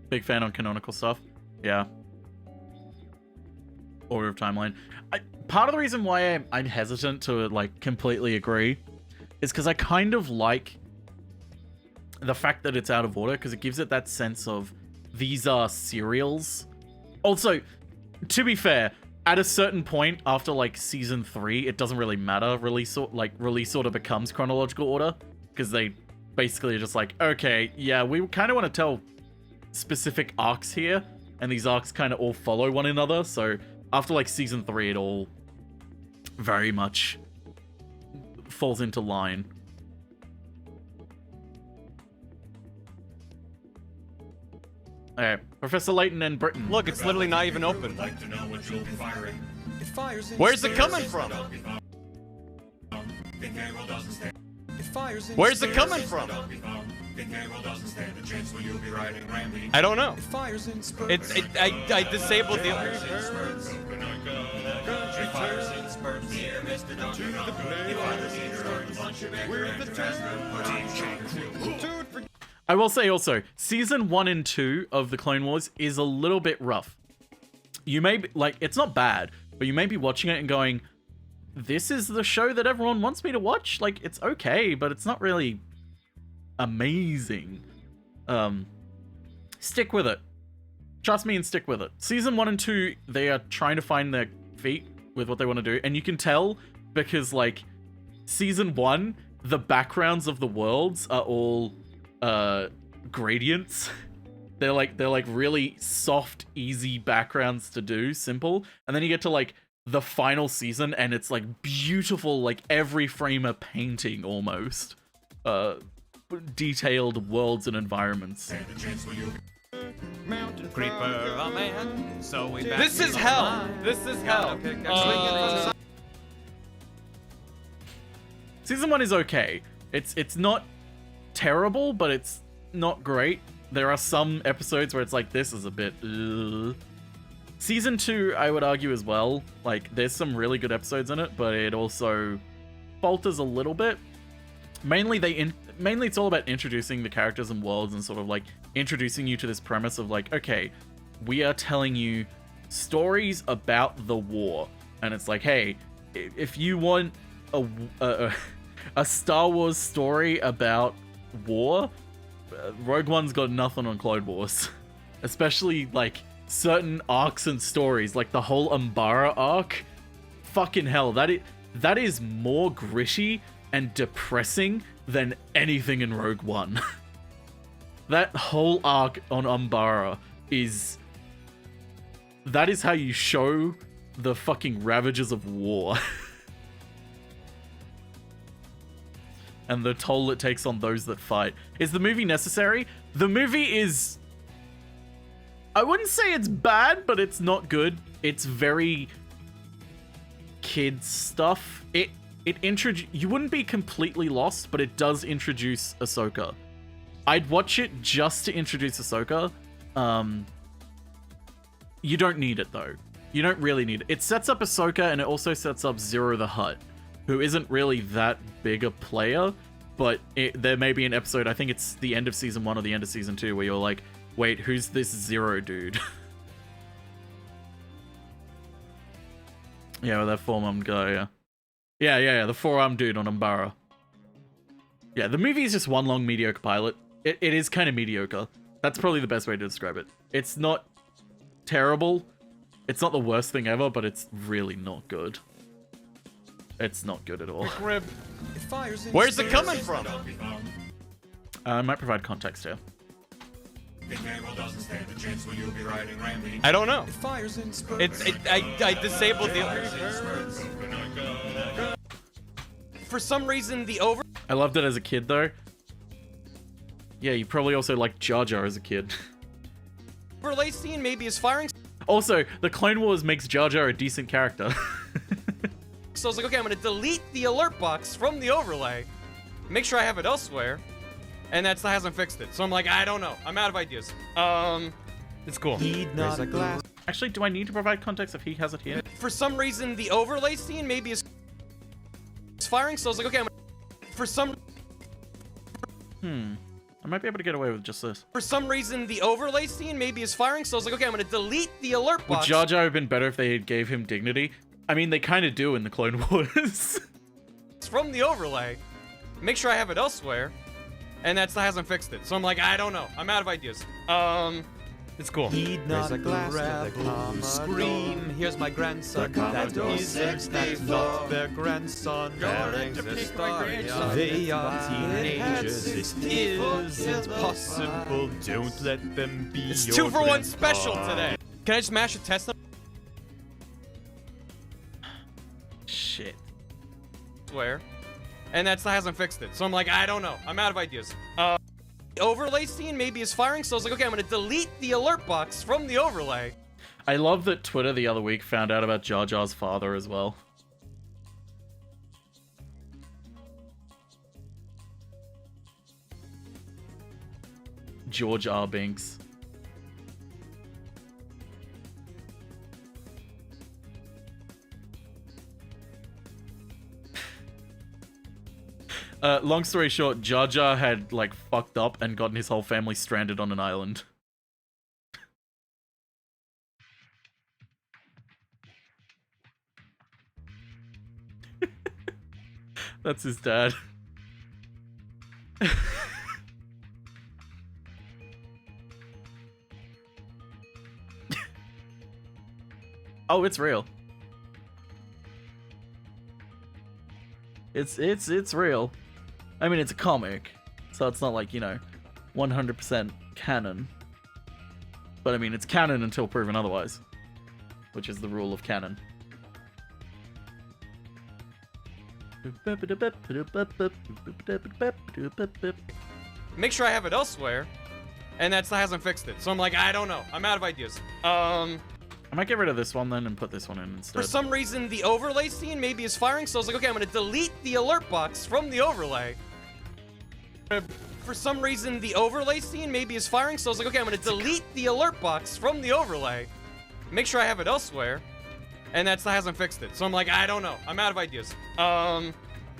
Big fan on canonical stuff. Yeah. order of timeline. Part of the reason why I'm hesitant to like completely agree is because I kind of like the fact that it's out of order, because it gives it that sense of these are serials. Also, to be fair, at a certain point after like season 3, it doesn't really matter. Release sort of becomes chronological order, because they basically are just like, okay, yeah, we kind of want to tell specific arcs here, and these arcs kind of all follow one another. So after like season 3, it all very much falls into line. Alright, Professor Layton and Britain. Look, it's literally not even open. Where's it coming from? Where's it coming from? I don't know. I disabled the I will say also, season 1 and 2 of the Clone Wars is a little bit rough. You may be, like, it's not bad, but you may be watching it and going, this is the show that everyone wants me to watch? Like, it's okay, but it's not really amazing. Stick with it. Trust me and stick with it. Season 1 and 2, they are trying to find their feet with what they want to do, and you can tell because, like, season 1, the backgrounds of the worlds are all gradients. They're like really soft, easy backgrounds to do, simple. And then you get to like the final season and it's like beautiful, like every frame a painting almost. Detailed worlds and environments. Mountain creeper, oh man. So we this is hell. This is hell. Season 1 is okay. It's not terrible, but it's not great. There are some episodes where it's like, this is a bit Season 2, I would argue as well. Like, there's some really good episodes in it, but it also falters a little bit. Mainly it's all about introducing the characters and worlds and sort of like introducing you to this premise of like, okay, we are telling you stories about the war. And it's like, hey, if you want a Star Wars story about war, Rogue One's got nothing on Clone Wars. Especially like certain arcs and stories, like the whole Umbara arc. Fucking hell, that is more gritty and depressing than anything in Rogue One. That whole arc on Umbara that is how you show the fucking ravages of war. And the toll it takes on those that fight. Is the movie necessary? The movie is... I wouldn't say it's bad, but it's not good. It's very kids stuff. You wouldn't be completely lost, but it does introduce Ahsoka. I'd watch it just to introduce Ahsoka. You don't need it though. You don't really need it. It sets up Ahsoka and it also sets up Zero the Hutt, who isn't really that big a player, but there may be an episode, I think it's the end of season 1 or the end of season 2, where you're like, wait, who's this Zero dude? Yeah, with that four-armed guy, yeah. Yeah, the four-armed dude on Umbara. Yeah, the movie is just one long mediocre pilot. It is kind of mediocre. That's probably the best way to describe it. It's not terrible. It's not the worst thing ever, but it's really not good. It's not good at all. Where's it coming from? I might provide context here. I don't know. I disabled the... For some reason, I loved it as a kid, though. Yeah, you probably also liked Jar Jar as a kid. overlay scene maybe is firing... Also, the Clone Wars makes Jar Jar a decent character. So I was like, okay, I'm gonna delete the alert box from the overlay, make sure I have it elsewhere, and that still hasn't fixed it. So I'm like, I don't know. I'm out of ideas. It's cool. Actually, do I need to provide context if he has it here? For some reason, the overlay scene maybe is firing. So I was like, okay, for some... I might be able to get away with just this. For some reason, the overlay scene maybe is firing, so I was like, okay, I'm gonna delete the alert Would box. Jar Jar have been better if they had gave him dignity? I mean, they kind of do in the Clone Wars. It's from the overlay. Make sure I have it elsewhere. And that still hasn't fixed it. So I'm like, I don't know. I'm out of ideas. It's cool. Heed not the rebel scream. Here's my grandson. That isn't not their grandson. Bearing the star. They are teenagers. It isn't possible. Don't let them be. It's your 2-for-1 special grandpa. today. Can I just mash a test? Shit. Where? And that still hasn't fixed it. So I'm like, I don't know. I'm out of ideas. The overlay scene maybe is firing, so I was like, okay, I'm gonna delete the alert box from the overlay. I love that Twitter the other week found out about Jar Jar's father as well. George R. Binks. Long story short, Jar Jar had, like, fucked up and gotten his whole family stranded on an island. That's his dad. Oh, it's real. It's real. I mean, it's a comic, so it's not like, you know, 100% canon. But I mean, it's canon until proven otherwise, which is the rule of canon. Make sure I have it elsewhere, and that still hasn't fixed it. So I'm like, I don't know. I'm out of ideas. I might get rid of this one then and put this one in instead. For some reason, the overlay scene maybe is firing, so I was like, okay, I'm gonna delete the alert box from the overlay. For some reason, the overlay scene maybe is firing, so I was like, okay, I'm gonna delete the alert box from the overlay. Make sure I have it elsewhere, and that still hasn't fixed it. So I'm like, I don't know. I'm out of ideas.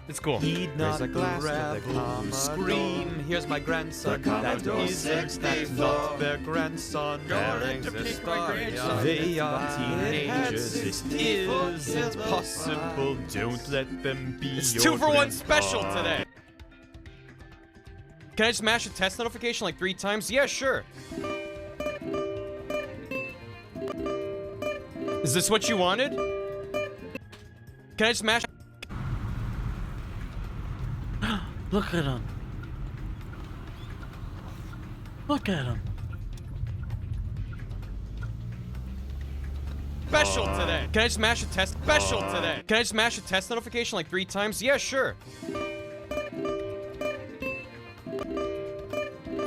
It's cool. Heed not the rebel scream. Here's my grandson. That isn't not their grandson. Bearing the star. They are teenagers. It isn't possible. Don't let them be. It's your 2-for-1 special grandpa. today. Can I just mash a test notification like 3 times? Yeah, sure. Is this what you wanted? Can I just mash? Look at him. Look at him. Special today. Can I just mash a test? Special today. Can I just mash a test notification like 3 times? Yeah, sure.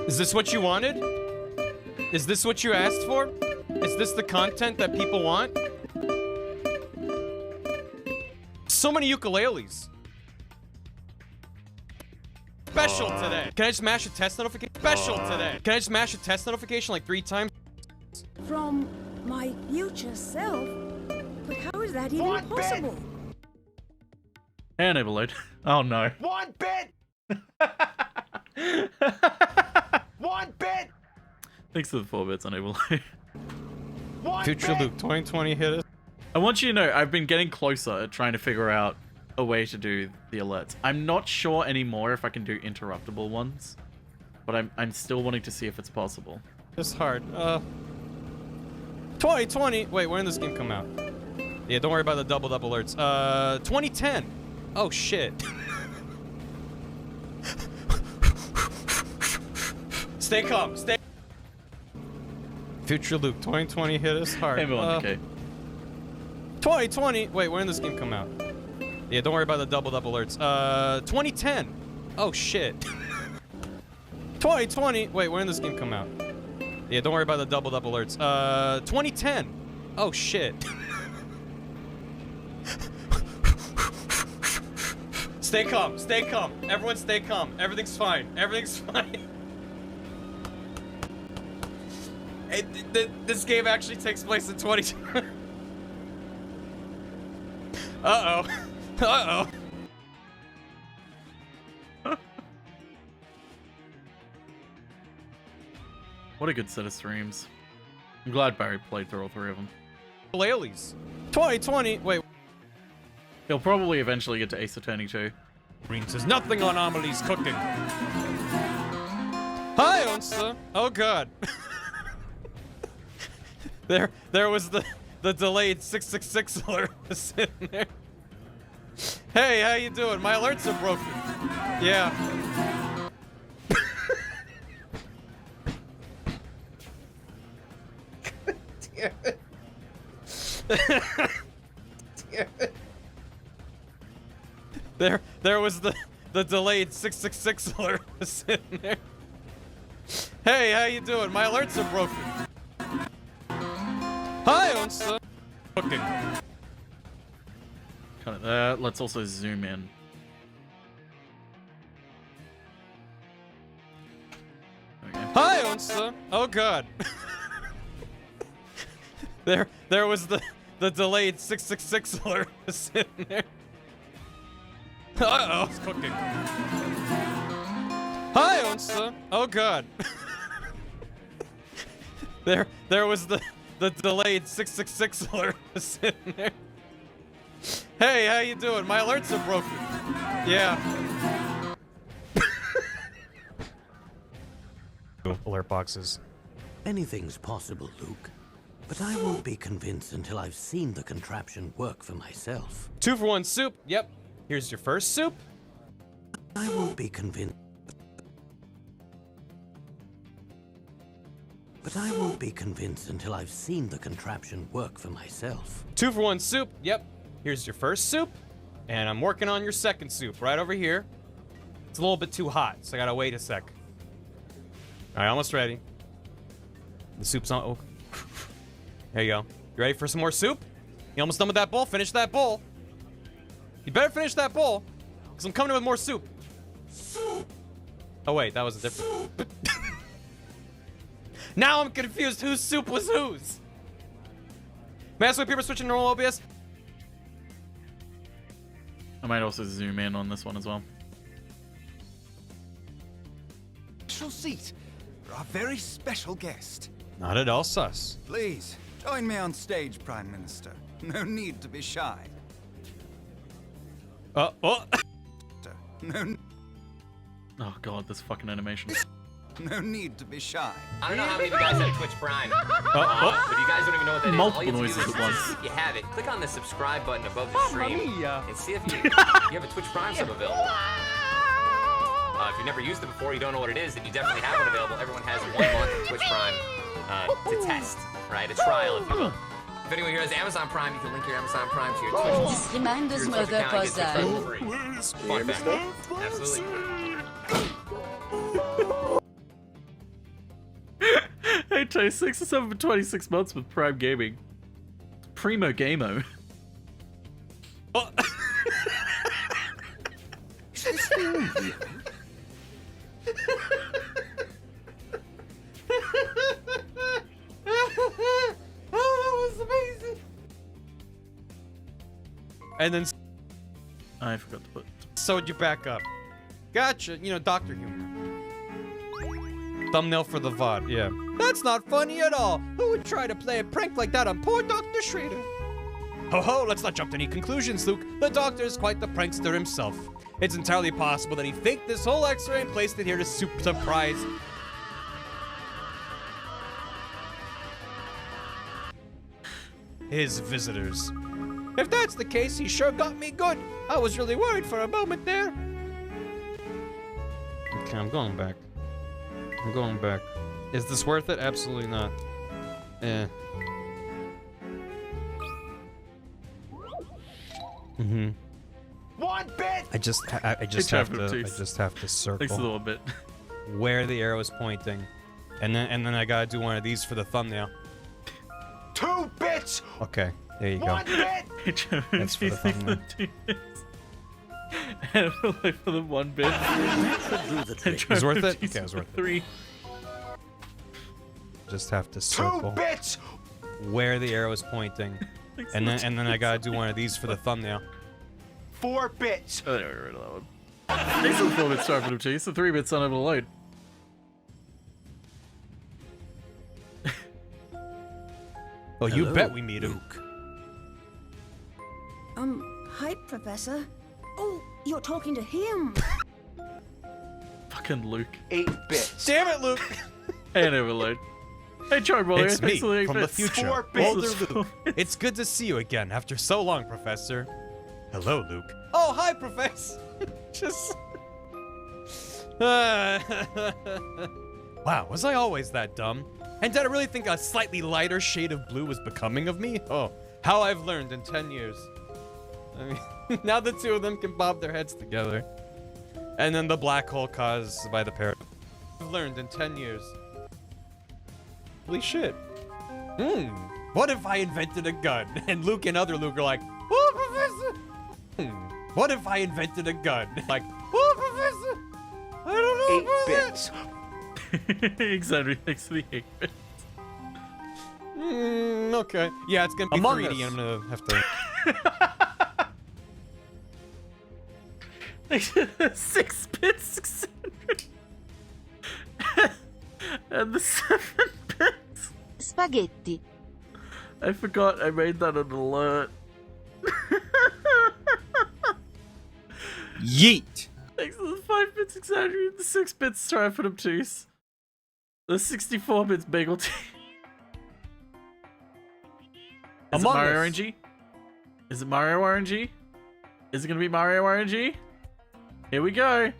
Is this what you wanted? Is this what you asked for? Is this the content that people want? So many ukuleles. Special today. Can I just mash a test notification? Special today. Can I just mash a test notification like 3 times? From my future self? But how is that even possible? And overload. Oh no. 1 bit! 1 bit! Thanks for the 4 bits on overload. Future Luke 2020 hit us. I want you to know, I've been getting closer at trying to figure out a way to do the alerts. I'm not sure anymore if I can do interruptible ones, but I'm still wanting to see if it's possible. It's hard. 2020. Wait, when did this game come out? Yeah, don't worry about the doubled up alerts. 2010. Oh shit. Stay calm. Stay. Future Luke 2020 hit us hard. Hey, 2020. Wait, when did this game come out? Yeah, don't worry about the doubled up alerts. 2010. Oh shit. 2020. Wait, when did this game come out? Yeah, don't worry about the doubled up alerts. 2010. Oh shit. Stay calm. Stay calm. Everyone stay calm. Everything's fine. Everything's fine. This game actually takes place in 2020. Uh-oh. Uh-oh. What a good set of streams. I'm glad Barry played through all 3 of them. Lalies. 2020. Wait. He'll probably eventually get to Ace Attorney too. Green says nothing on Amelie's cooking. Hi, Onsta. Oh god. there was the delayed 666 alert sitting there. Hey, how you doing? My alerts are broken. Yeah. Damn it. Damn it. There was the delayed 666 alert sitting there. Hey, how you doing? My alerts are broken. Hi, Onsta. Cooking. Cut it there. Let's also zoom in. Hi, Onsta. Oh god. there was the delayed 666 alert sitting there. Uh-oh, it's cooking. Hi, Onsta. Oh god. there was the delayed 666 alert sitting there. Hey, how you doing? My alerts are broken. Yeah. Alert boxes. Anything's possible, Luke. But I won't be convinced until I've seen the contraption work for myself. 2 for 1 soup. Yep. Here's your first soup. I won't be convinced. But I won't be convinced until I've seen the contraption work for myself. 2 for 1 soup. Yep. Here's your first soup. And I'm working on your second soup right over here. It's a little bit too hot, so I gotta wait a sec. All right, almost ready. The soup's on. Oh. There you go. You ready for some more soup? You almost done with that bowl? Finish that bowl. You better finish that bowl, because I'm coming in with more soup. Oh, wait, that was a different. Now I'm confused whose soup was whose. Master Paper switching to normal OBS. I might also zoom in on this one as well. Special seat for our very special guest. Not at all sus. Please, join me on stage, Prime Minister. No need to be shy. Oh. No. Oh god, this fucking animation. No need to be shy. I don't know how many of you guys have Twitch Prime, but you guys don't even know what that Multiple is. All you noises have to do at is once. if you have it, click on the subscribe button above the stream and see if you have a Twitch Prime sub available. If you've never used it before, you don't know what it is, then you definitely have one available. Everyone has 1 month of Twitch Prime to test, right? A trial, if you will. If anyone here has Amazon Prime, you can link your Amazon Prime to your Twitch. This reminds me of the puzzle. Fun fact. Absolutely. Hey, Tay, 6 or 7 for 26 months with Prime Gaming. Primo Gamo. Oh. Is this thing real? Oh, that was amazing. And then I forgot to put. Sewed you back up. Gotcha. You know, Dr. Humor. Thumbnail for the VOD, yeah. That's not funny at all. Who would try to play a prank like that on poor Dr. Schrader? Ho ho, let's not jump to any conclusions, Luke. The doctor is quite the prankster himself. It's entirely possible that he faked this whole X-ray and placed it here to surprise his visitors. If that's the case, he sure got me good. I was really worried for a moment there. Okay, I'm going back. I'm going back. Is this worth it? Absolutely not. Eh. Mm-hmm. 1 bit. I just have to circle. Thanks a little bit. Where the arrow is pointing, and then I gotta do one of these for the thumbnail. 2 bits. Okay, there you go. 1 bit. That's for the thumbnail. And like for the 1 bit. It was worth it? Okay, it was worth it. 3. Just have to circle 2 bits. where the arrow is pointing, and then I gotta do one of these for the thumbnail. 4 bits. Oh, there, rid of that one. Thanks for the 4 bit start for the chase. The 3 bits unable to load. Oh, you Hello, bet we meet him. Hi, Professor. Oh, you're talking to him. Fucking Luke. 8 bits. Damn it, Luke. And overload. Hey, Charbroiler. It's me from the future. 4 Older bits. Luke. It's good to see you again after so long, Professor. Hello, Luke. Oh, hi, Professor. Just. Wow, was I always that dumb? And did I really think a slightly lighter shade of blue was becoming of me? Oh, how I've learned in 10 years. I mean, now the two of them can bob their heads together. And then the black hole caused by the parrot. I've learned in 10 years. Holy shit. What if I invented a gun? And Luke and other Luke are like, oh, Professor. What if I invented a gun? Like, oh, Professor. I don't know. 8 bits. Exactly, thanks for the 8 bits. Okay. Yeah, it's gonna be Among 3D. Us. I'm gonna have to. 6 bits, 600. And the 7 bits. Spaghetti. I forgot I made that an alert. Yeet. Thanks to the 5 bits exaggerated, the 6 bits triumphant obtuse. The 64 bits bagel tea. Is Among it Mario Us. RNG? Is it Mario RNG? Is it gonna be Mario RNG? Here we go.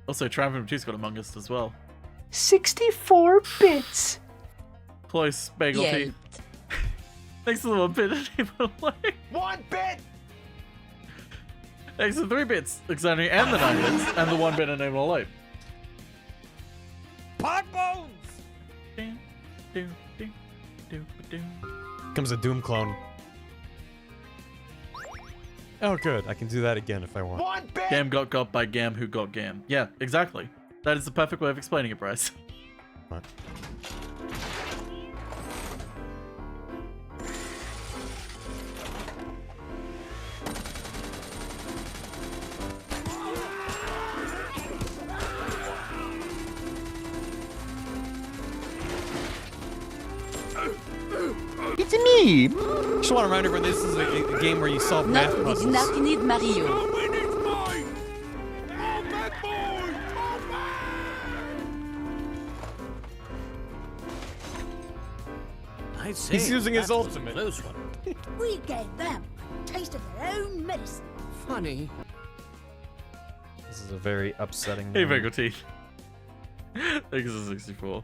Also, Triumphant Obtuse got Among Us as well. 64 bits. Close, bagel tea. Thanks to the 1 bit. 1 bit. Thanks to the 3 bits, exaggerating, and the 9 bits, and the 1 bit enable light. Pot bones. Comes a Doom clone. Oh, good. I can do that again if I want. 1 bit. Gam got by Gam who got Gam. Yeah, exactly. That is the perfect way of explaining it, Bryce. What? It's me. Just want to remind everyone this is a game where you solve math No, we puzzles. do not need Mario. He's using his ultimate. We gave them a taste of their own medicine. Funny. This is a very upsetting. Hey, moment. bagel teeth. Thanks to 64.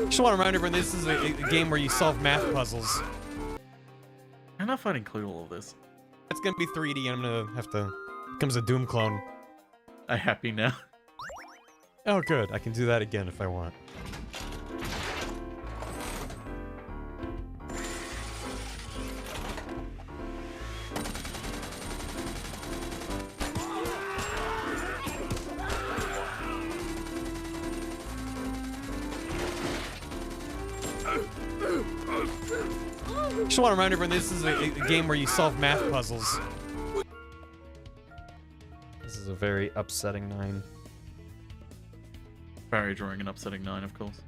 Just want to remind everyone this is a game where you solve math puzzles. I don't know if I'd include all of this. It's gonna be 3D. I'm gonna have to. Comes a Doom clone. I'm happy now. Oh, good. I can do that again if I want. Just want to remind everyone this is a game where you solve math puzzles. This is a very upsetting 9. Barry drawing an upsetting 9, of course.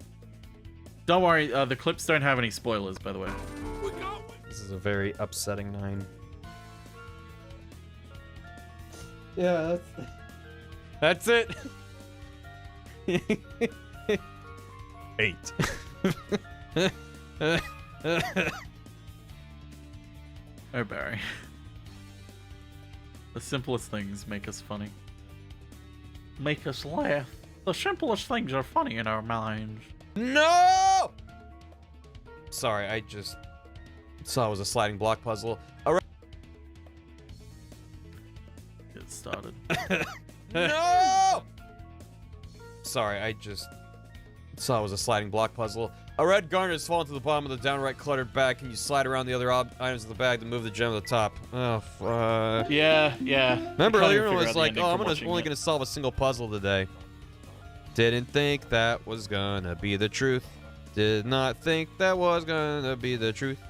Don't worry, the clips don't have any spoilers, by the way. This is a very upsetting 9. Yeah, that's it. 8. Oh, Barry. The simplest things make us funny. Make us laugh. The simplest things are funny in our minds. No! Sorry, I just saw it was a sliding block puzzle. All right. Get started. No! Sorry, I just saw it was a sliding block puzzle. A red garnet has fallen to the bottom of the downright cluttered bag. Can you slide around the other items in the bag to move the gem to the top? Oh, fuck. Yeah. Remember I can't earlier even it figure was out the like, ending oh, I'm from watching only it. gonna solve a single puzzle today. Didn't think that was gonna be the truth. Did not think that was gonna be the truth.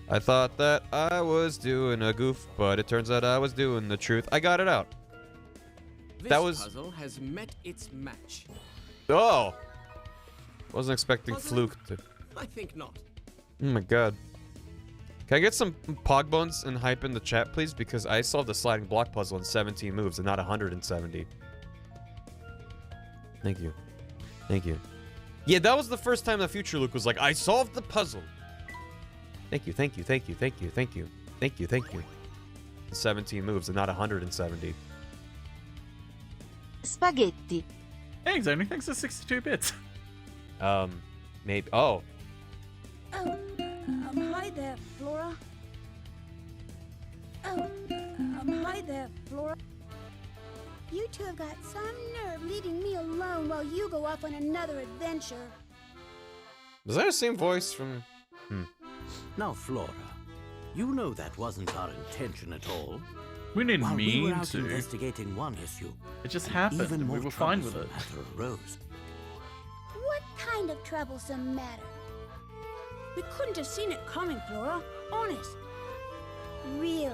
I thought that I was doing a goof, but it turns out I was doing the truth. I got it out. This That was- puzzle has met its match. Oh. Wasn't expecting Fluke to. I think not. Oh my god. Can I get some pog bones and hype in the chat, please? Because I solved the sliding block puzzle in 17 moves and not 170. Thank you. Thank you. Yeah, that was the first time the future Luke was like, I solved the puzzle. Thank you, thank you, thank you, thank you, thank you, thank you, thank you. 17 moves and not 170. Spaghetti. Hey, Xoni, thanks for 62 bits. Maybe. Oh. Oh, hi there, Flora. Oh, hi there, Flora. You two have got some nerve leaving me alone while you go off on another adventure. Was that the same voice from... Now, Flora, you know that wasn't our intention at all. We didn't While we were mean out to. investigating one issue, It just happened, even and more we were fine with troublesome it. matter arose. What kind of troublesome matter? We couldn't have seen it coming, Flora. Honest. Really?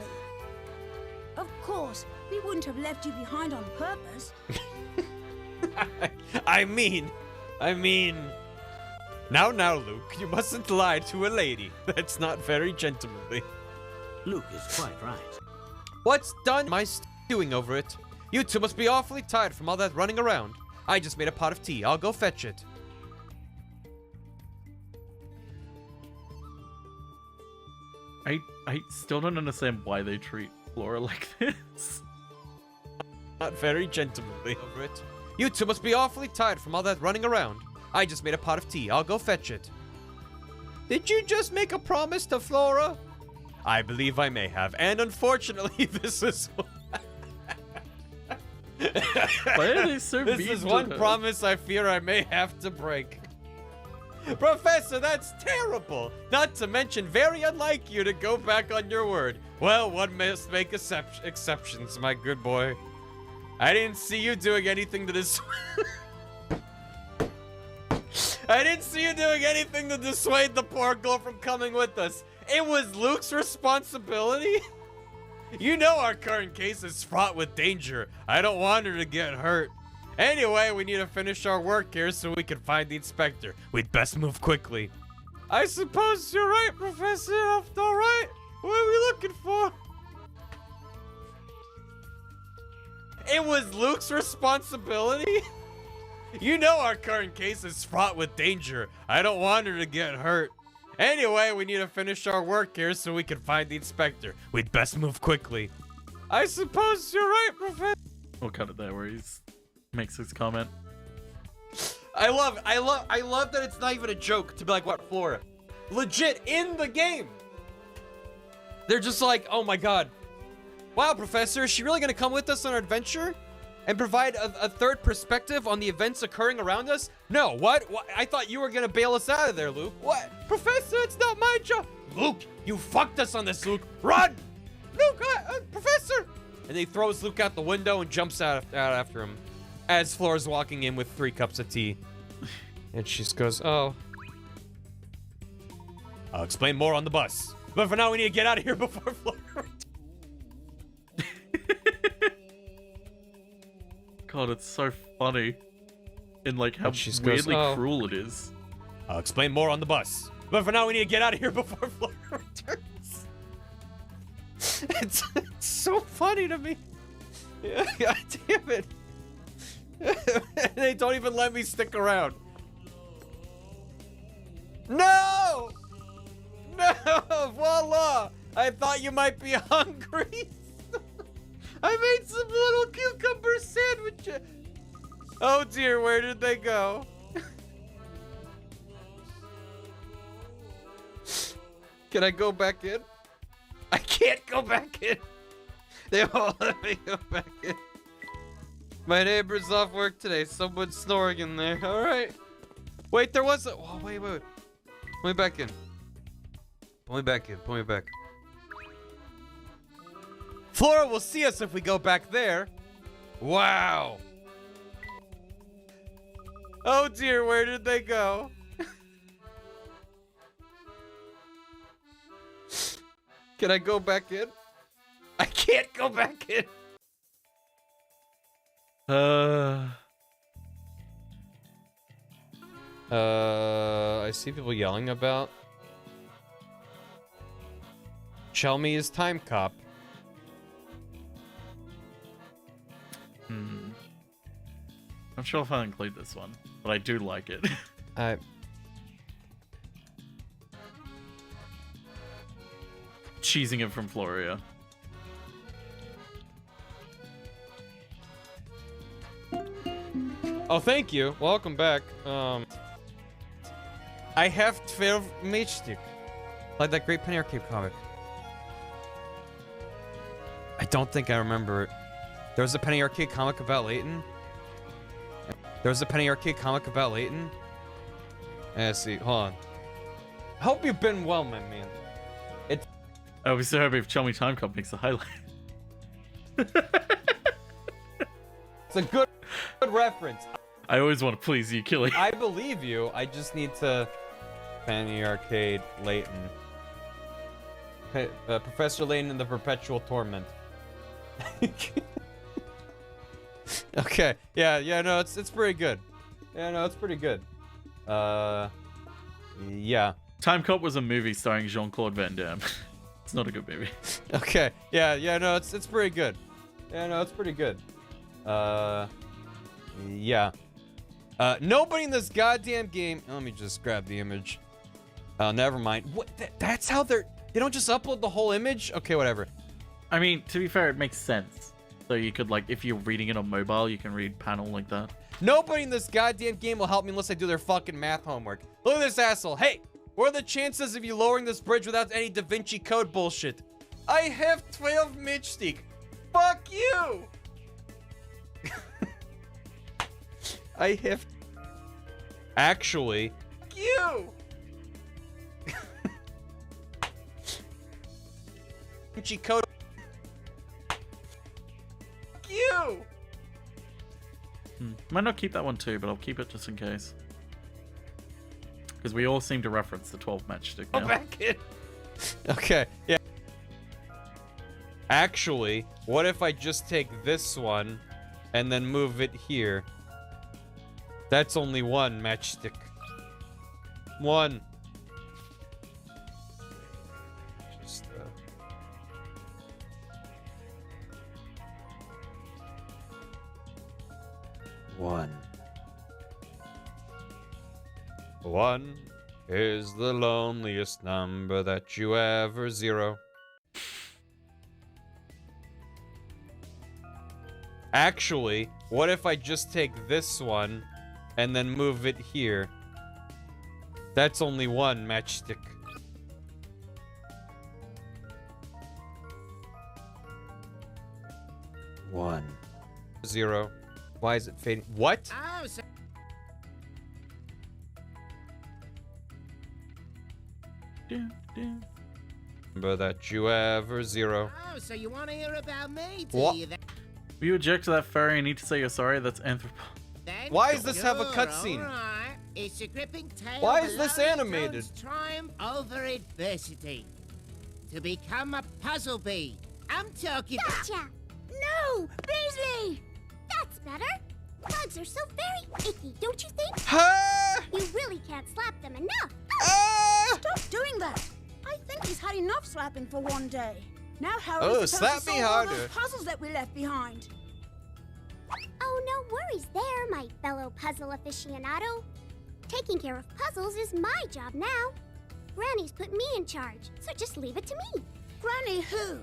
Of course, we wouldn't have left you behind on purpose. I mean... Now, Luke, you mustn't lie to a lady. That's not very gentlemanly. Luke is quite right. What's done? My stewing over it. You two must be awfully tired from all that running around. I just made a pot of tea. I'll go fetch it. I still don't understand why they treat Flora like this. Not very gentlemanly over it. You two must be awfully tired from all that running around. I just made a pot of tea. I'll go fetch it. Did you just make a promise to Flora? I believe I may have, and unfortunately, this is... Why are they so This mean is to one her? promise I fear I may have to break. Professor, that's terrible! Not to mention very unlike you to go back on your word. Well, one must make exceptions, my good boy. I didn't see you doing anything to this... I didn't see you doing anything to dissuade the poor girl from coming with us. It was Luke's responsibility? You know our current case is fraught with danger. I don't want her to get hurt. Anyway, we need to finish our work here so we can find the inspector. We'd best move quickly. I suppose you're right, Professor. All right. What are we looking for? It was Luke's responsibility? You know our current case is fraught with danger. I don't want her to get hurt. Anyway, we need to finish our work here so we can find the inspector. We'd best move quickly. I suppose you're right, Professor. We'll cut it there where he makes his comment. I love that it's not even a joke to be like, what, Flora? Legit, in the game. They're just like, oh my god. Wow, Professor, is she really gonna come with us on our adventure? And provide a third perspective on the events occurring around us? No, what? I thought you were gonna bail us out of there, Luke. What? Professor, it's not my job. Luke, you fucked us on this, Luke. Run! Luke, Professor! And he throws Luke out the window and jumps out after him. As Flora's walking in with 3 cups of tea. And she just goes, oh. I'll explain more on the bus. But for now, we need to get out of here before Flora... God, it's so funny. In like how She just weirdly goes, oh. cruel it is. I'll explain more on the bus. But for now, we need to get out of here before Flora returns. It's so funny to me. God damn it. They don't even let me stick around. No! No! Voila! I thought you might be hungry. I made some little cucumber sandwiches. Oh dear, where did they go? Can I go back in? I can't go back in. They won't let me go back in. My neighbor's off work today. Someone's snoring in there. All right. Wait, there was a... Oh, wait. Pull me back in. Pull me back. Flora will see us if we go back there. Wow. Oh dear, where did they go? Can I go back in? I can't go back in. I see people yelling about Chelmy's Time Cop. I'm sure if I include this one, but I do like it. Cheesing it from Floria. Oh, thank you. Welcome back. I have 12 matchstick. Like that great Penny Arcade comic. I don't think I remember it. There was a Penny Arcade comic about Layton. Let's see. Hold on. Hope you've been well, my man. I'll be so happy if Chelmy Time Cop makes the highlight. It's a good reference. I always want to please you, Killy. I believe you. I just need to... Penny Arcade Layton. Professor Layton in the Perpetual Torment. Okay. Yeah, no, it's pretty good. Yeah, Time Cop was a movie starring Jean-Claude Van Damme. It's not a good movie. Okay. Yeah, no, it's pretty good. Nobody in this goddamn game... Let me just grab the image. Never mind. What? That's how they don't just upload the whole image? Okay, whatever. I mean, to be fair, it makes sense. So you could, like, if you're reading it on mobile, you can read panel like that. Nobody in this goddamn game will help me unless I do their fucking math homework. Look at this asshole. Hey, what are the chances of you lowering this bridge without any Da Vinci Code bullshit? I have 12 matchstick. Fuck you! I have... Actually... You! Da Vinci Code... You! Might not keep that one too, but I'll keep it just in case. Because we all seem to reference the 12 matchstick now. Go back in. Okay, yeah. Actually, what if I just take this one and then move it here? That's only one matchstick. One. Just, One. One is the loneliest number that you ever zero. Actually, what if I just take this one and then move it here? That's only one matchstick. One. Zero. Why is it fading? What? Oh, so Number that you ever zero. Oh, so you want to hear about me, do What? you? Then? Will you eject that fairy and need to say you're sorry? That's anthropo... Why does this have a Sure, cutscene? all right. It's a gripping tale. Why of is a this lonely animated? toad's triumph over adversity. To become a puzzle bee. I'm talking. Gotcha! No! Beasley! That's better. Bugs are so very icky, don't you think? You really can't slap them enough. Stop doing that! I think he's had enough slapping for one day. Now how are we Oh, supposed slap to me solve all harder. those puzzles that we left behind? Oh, no worries there, my fellow puzzle aficionado. Taking care of puzzles is my job now. Granny's put me in charge, so just leave it to me. Granny who?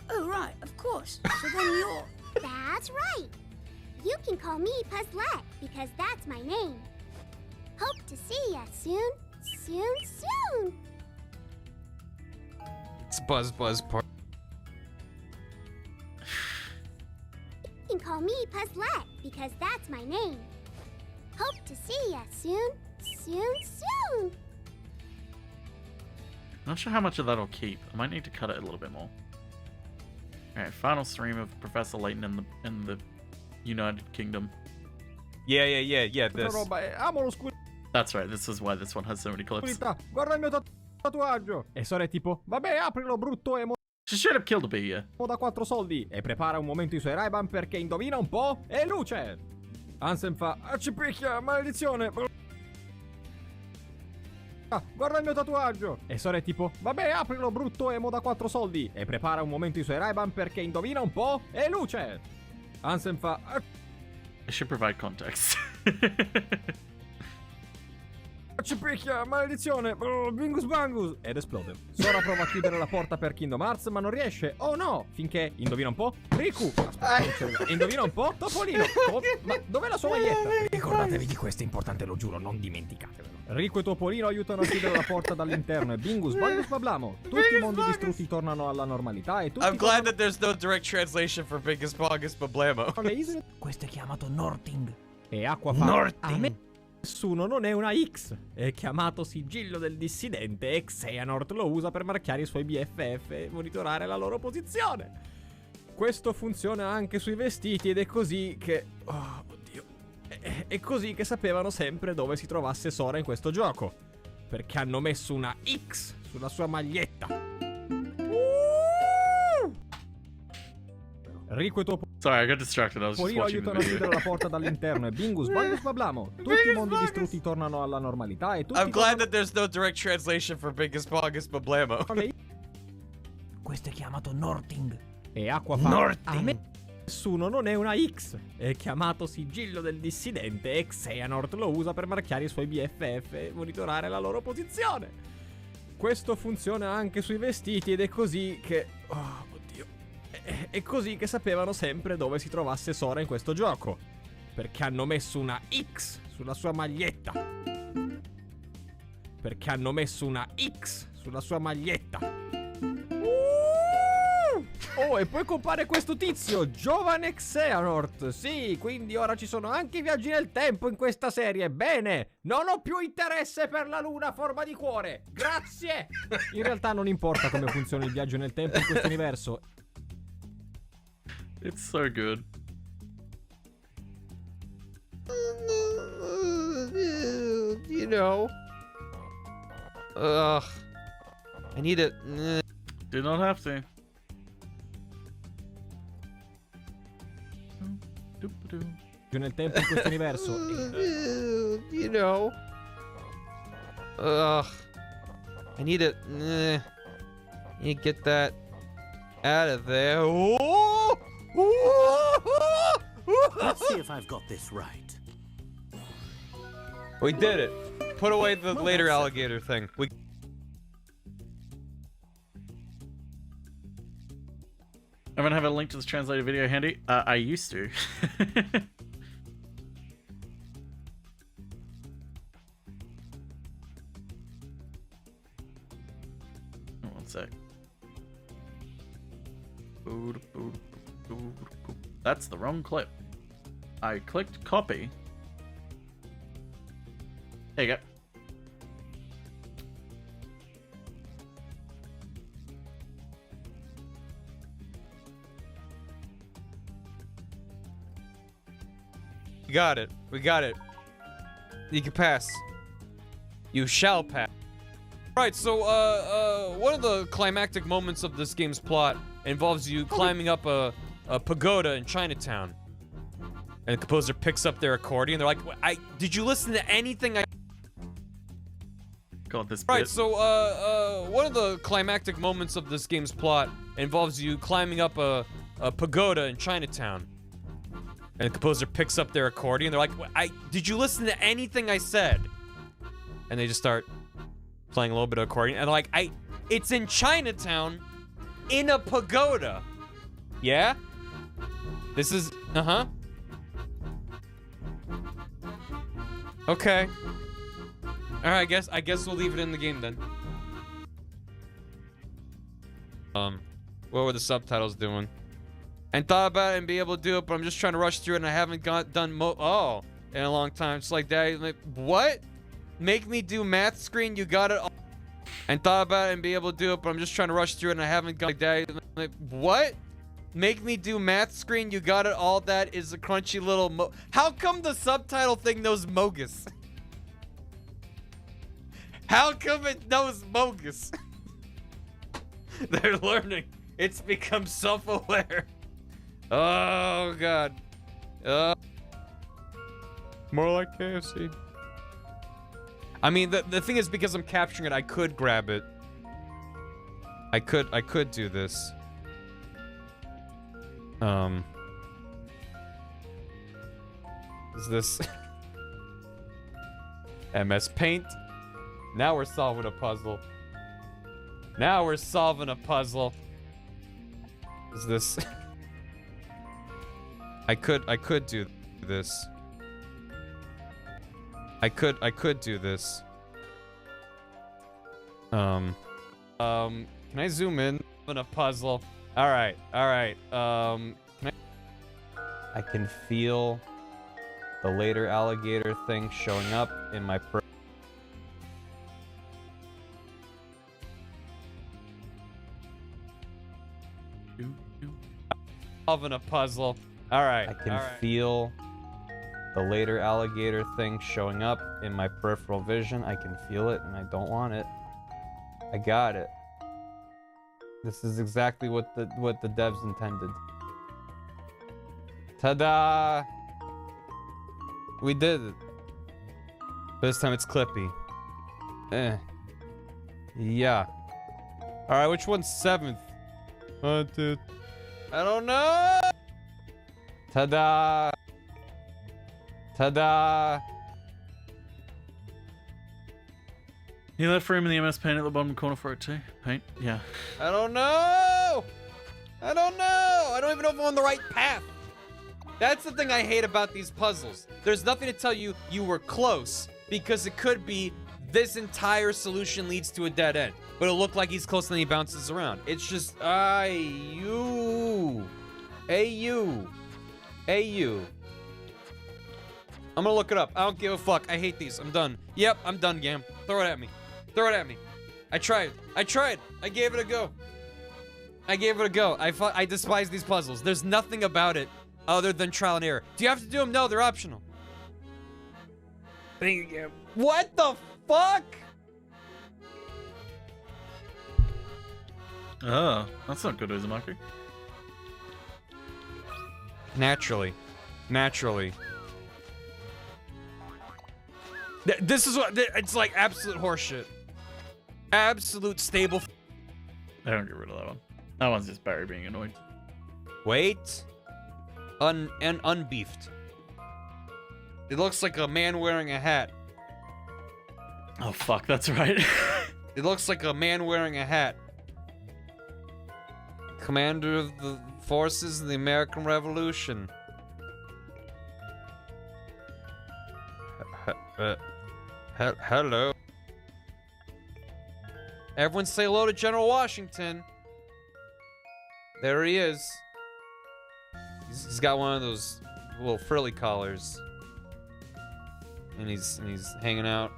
Oh, right, of course. So then you're... That's right. You can call me Puzzlette, because that's my name. Hope to see ya soon. Soon. It's Buzz part. You can call me Puzzlette, because that's my name. Hope to see ya soon. Soon. Not sure how much of that I'll keep. I might need to cut it a little bit more. Alright, final stream of Professor Layton in the United Kingdom. Yeah, this. That's right, this is why this one has so many clips. Guarda il mio tatuaggio. E Sora è tipo, vabbè, aprilo brutto e She should have killed a bee, yeah. da 4 soldi. E prepara un momento i suoi Ray-Ban perché indovina un po', è luce. Ansem fa, ci picchia, maledizione. Ah, guarda il mio tatuaggio! E Sora è tipo, vabbè, aprilo brutto emo da 4 soldi! E prepara un momento i suoi Ray-Ban perché indovina un po', è luce! Ansem fa... I should provide context. Ci picchia, maledizione! Bingus bangus! Ed esplode. Sora prova a chiudere la porta per Kingdom Hearts, ma non riesce. Oh no! Finché, indovina un po', Riku! Aspetta, indovina un po', Topolino! Ma dov'è la sua maglietta? Ricordatevi di questo, è importante, lo giuro, non dimenticatevelo. Riku e Topolino aiutano a chiudere la porta dall'interno e Bingus bangus bablamo. Tutti i mondi distrutti tornano alla normalità e tutti... I'm glad that there's no direct translation for Bingus Bongus Bablamo. Questo è chiamato Norting. E Acqua fa... A me nessuno non è una X. È chiamato sigillo del dissidente e Xehanort lo usa per marchiare i suoi BFF e monitorare la loro posizione. Questo funziona anche sui vestiti ed è così che... Oh, oddio. È così che sapevano sempre dove si trovasse Sora in questo gioco. Perché hanno messo una X sulla sua maglietta. Riku e Topolino... Sorry, I got distracted. I was just watching the aiutano a video. chiudere la porta dall'interno e Bingus bangus bablamo. Tutti i mondi distrutti tornano alla normalità e tutti... I'm glad that there's no direct translation for Bingus Bongus Bablamo. Questo è chiamato Norting. E Acqua fa... A me nessuno non è una X. È chiamato sigillo del dissidente e Xehanort lo usa per marchiare i suoi BFF e monitorare la loro posizione. Questo funziona anche sui vestiti ed è così che... Oh, oddio. È così che sapevano sempre dove si trovasse Sora in questo gioco. Perché hanno messo una X sulla sua maglietta. Perché hanno messo una X sulla sua maglietta. Oh, e poi compare questo tizio, giovane Xehanort. Sì, quindi ora ci sono anche i viaggi nel tempo in questa serie. Bene, non ho più interesse per la luna a forma di cuore. Grazie. In realtà non importa come funziona il viaggio nel tempo in questo universo. It's so good. You know. Ugh. I need it. Do not have to. Nel tempo in questo universo. You know. Ugh. I need it. I need to get that out of there. Oh! Let's see if I've got this right. We did it. Put away the later alligator thing. We. I'm gonna have a link to this translated video handy. I used to. One sec. That's the wrong clip. I clicked copy. There you go. We got it. We got it. You can pass. You shall pass. Right, so, one of the climactic moments of this game's plot involves you climbing up a pagoda in Chinatown. And the composer picks up their accordion. They're like, did you listen to anything I... God, this Right, bit. so, one of the climactic moments of this game's plot involves you climbing up a pagoda in Chinatown. And the composer picks up their accordion. They're like, did you listen to anything I said? And they just start playing a little bit of accordion. And they're like, it's in Chinatown in a pagoda. Yeah? This is, Okay. Alright, I guess we'll leave it in the game then. What were the subtitles doing? And thought about it and be able to do it, but I'm just trying to rush through it and I haven't done in a long time. It's like that. Like, what? Make me do math screen? You got it all. And thought about it and be able to do it, but I'm just trying to rush through it and I haven't like that. Like, what? Make me do math screen? You got it all. That is a crunchy little How come the subtitle thing knows Mogus? How come it knows Mogus? They're learning. It's become self-aware. Oh, God. More like KFC. I mean, the thing is, because I'm capturing it, I could grab it. I could do this. Is this MS Paint? Now we're solving a puzzle. Now we're solving a puzzle. Is this I could do this. I could do this. Can I zoom in on a puzzle? All right. I can feel the later alligator thing showing up in my solving a puzzle. All right. I can feel the later alligator thing showing up in my peripheral vision. I can feel it, and I don't want it. I got it. This is exactly what the devs intended. Ta-da! We did it. But this time it's Clippy. Yeah. Alright, which one's 7th? Dude. I don't know! Ta-da! Ta-da! You left room in the MS Paint at the bottom corner for it too? Paint? Yeah. I don't know! I don't know! I don't even know if I'm on the right path. That's the thing I hate about these puzzles. There's nothing to tell you you were close, because it could be this entire solution leads to a dead end. But it'll look like he's close and then he bounces around. It's just, you. I'm gonna look it up. I don't give a fuck. I hate these. I'm done. Yep, I'm done, Gam. Throw it at me. Throw it at me. I tried. I gave it a go. I despise these puzzles. There's nothing about it other than trial and error. Do you have to do them? No, they're optional. Thank you. What the fuck? Oh, that's not good, Uzumaki. Naturally. This is what it's like. Absolute horseshit. Absolute stable. I don't get rid of that one. That one's just Barry being annoyed. Wait. And unbeefed. It looks like a man wearing a hat. Oh fuck, that's right. It looks like a man wearing a hat. Commander of the forces of the American Revolution. Hello. Everyone say hello to General Washington. There he is. He's got one of those little frilly collars. And he's hanging out.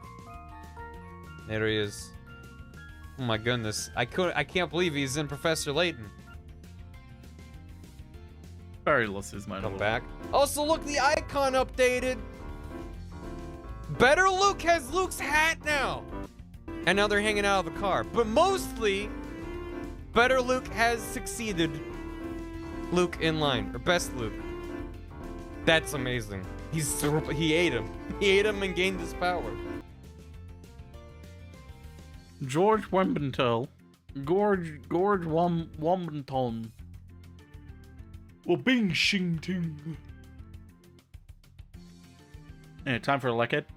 There he is. Oh my goodness. I can't believe he's in Professor Layton. Barry lost his mind. Come back. Also, look, the icon updated. Better Luke has Luke's hat now. And now they're hanging out of the car. But mostly, Better Luke has succeeded Luke in line. Or best Luke. That's amazing. He ate him. He ate him and gained his power. George Wembentel. George Wombenton. Well, Bing Shing Ting. Anyway, time for a like it.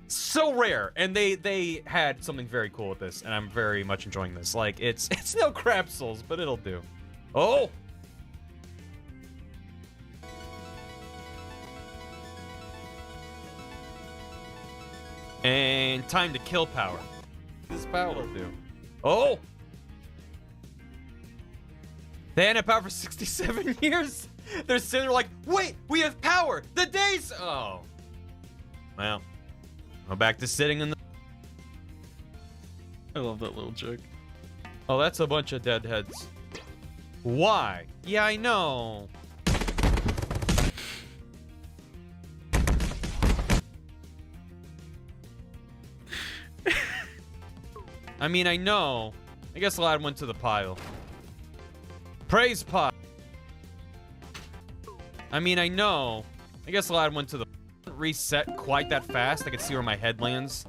So rare, and they had something very cool with this, and I'm very much enjoying this. Like, it's no crap souls, but it'll do. Oh! And time to kill power. This power will do. Oh! They hadn't had power for 67 years? They're sitting there like, wait, we have power! The days! Oh. Well. Go back to sitting in the... I love that little joke. Oh, that's a bunch of deadheads. Why? Yeah, I know. I mean, I know. I guess I'll add one to the pile. Praise pile. I mean, I know. I guess I'll add one to the... reset quite that fast. I can see where my head lands.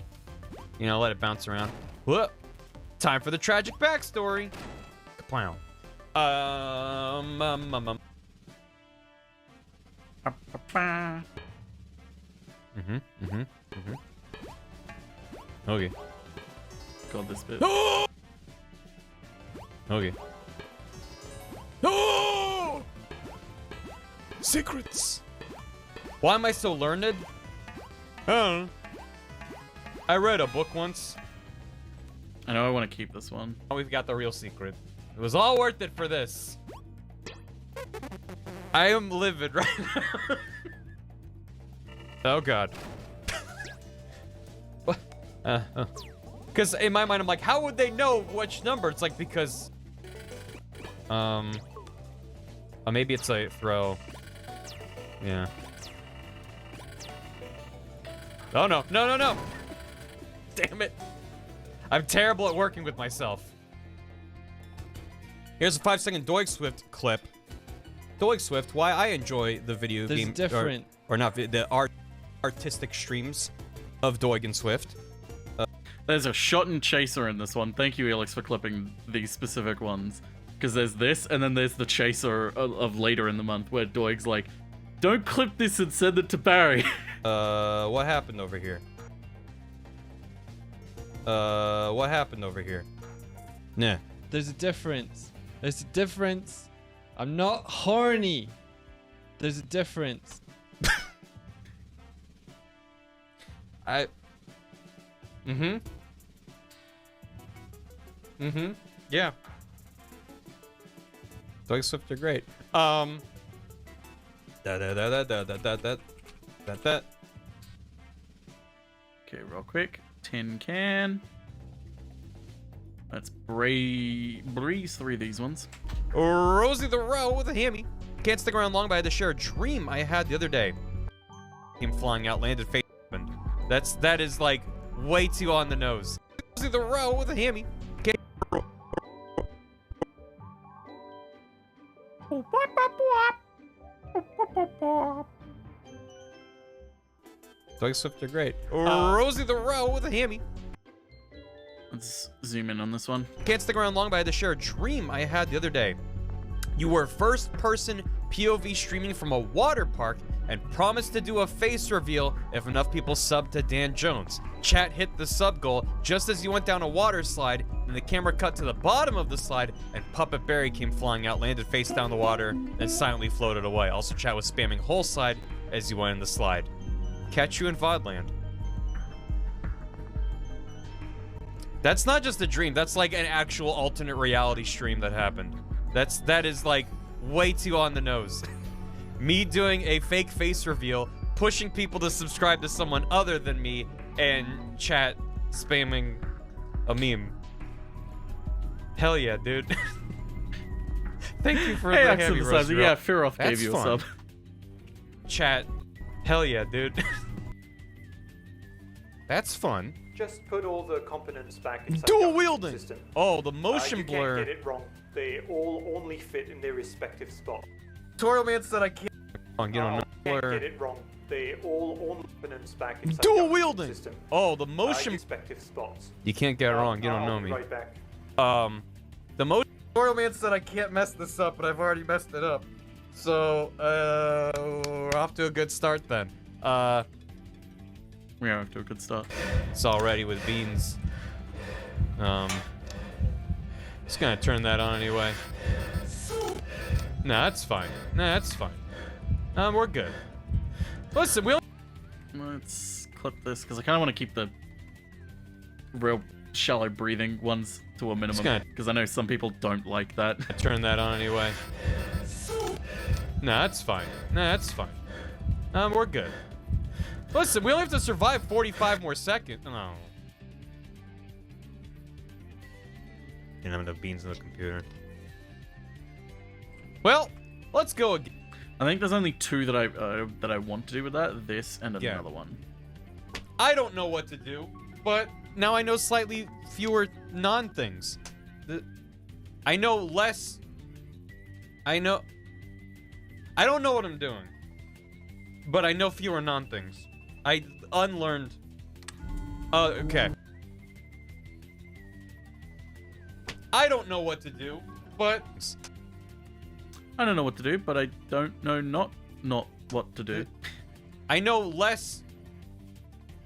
You know, let it bounce around. Whoop. Time for the tragic backstory. Kaplow. Okay. God, this bit. Okay. No! Secrets. Why am I so learned? I don't know. I read a book once. I know I want to keep this one. Oh, we've got the real secret. It was all worth it for this. I am livid right now. Oh god. Because in my mind, I'm like, how would they know which number? It's like, because... oh, maybe it's a throw. Yeah. Oh, no. No, no, no! Damn it. I'm terrible at working with myself. Here's a 5-second Doig Swift clip. Doig Swift, why I enjoy the video There's game... different... Or not, the artistic streams of Doig and Swift. There's a shot and chaser in this one. Thank you, Alex, for clipping these specific ones. Because there's this, and then there's the chaser of later in the month, where Doig's like, don't clip this and send it to Barry. What happened over here? What happened over here? Nah. There's a difference. There's a difference. I'm not horny. There's a difference. Yeah. Doig Swift are great. Okay, real quick. Tin can. Let's breeze through these ones. Rosie the Row with a hammy. Can't stick around long, but I had to share a dream I had the other day. Came flying out, landed face opened. That is like way too on the nose. Rosie the Row with a hammy. Doig Swift are great. Rosie the Row with a hammy. Let's zoom in on this one. Can't stick around long, but I had to share a dream I had the other day. You were first-person POV streaming from a water park and promised to do a face reveal if enough people subbed to Dan Jones. Chat hit the sub goal just as you went down a water slide, and the camera cut to the bottom of the slide, and Puppet Barry came flying out, landed face down the water, and silently floated away. Also, chat was spamming whole slide as you went in the slide. Catch you in Vodland. That's not just a dream. That's like an actual alternate reality stream that happened. That is like way too on the nose. Me doing a fake face reveal, pushing people to subscribe to someone other than me, and chat spamming a meme. Hell yeah, dude. Thank you for the heavy roast. Yeah, Firoth gave you a sub. Chat. Hell yeah, dude. That's fun. Just put all the components back inside Dual the wielding! system. Oh, the motion you blur. You can't get it wrong. They all only fit in their respective spot. Tutorial man said I can't. Get on can't get it wrong. They all only components back inside Dual the wielding! system. Oh, the motion. Respective spots. You can't get it wrong. You don't know me. Right back. The motion. Tutorial man said I can't mess this up, but I've already messed it up. So, we're off to a good start then. We are off to a good start. It's all ready with beans. Just gonna turn that on anyway. Nah, that's fine. Nah, that's fine. We're good. Listen, let's clip this because I kind of want to keep the real shallow breathing ones to a minimum because I know some people don't like that. Turn that on anyway. Nah, that's fine. Nah, that's fine. We're good. Listen, we only have to survive 45 more seconds. No. Didn't have enough beans in the computer. Well, let's go again. I think there's only two that I want to do with that. This and another one. I don't know what to do, but now I know slightly fewer non-things. I know less. I don't know what I'm doing, but I know fewer non-things. I unlearned. Okay. I don't know what to do, but I don't know what to do, but I don't know not what to do. I know less.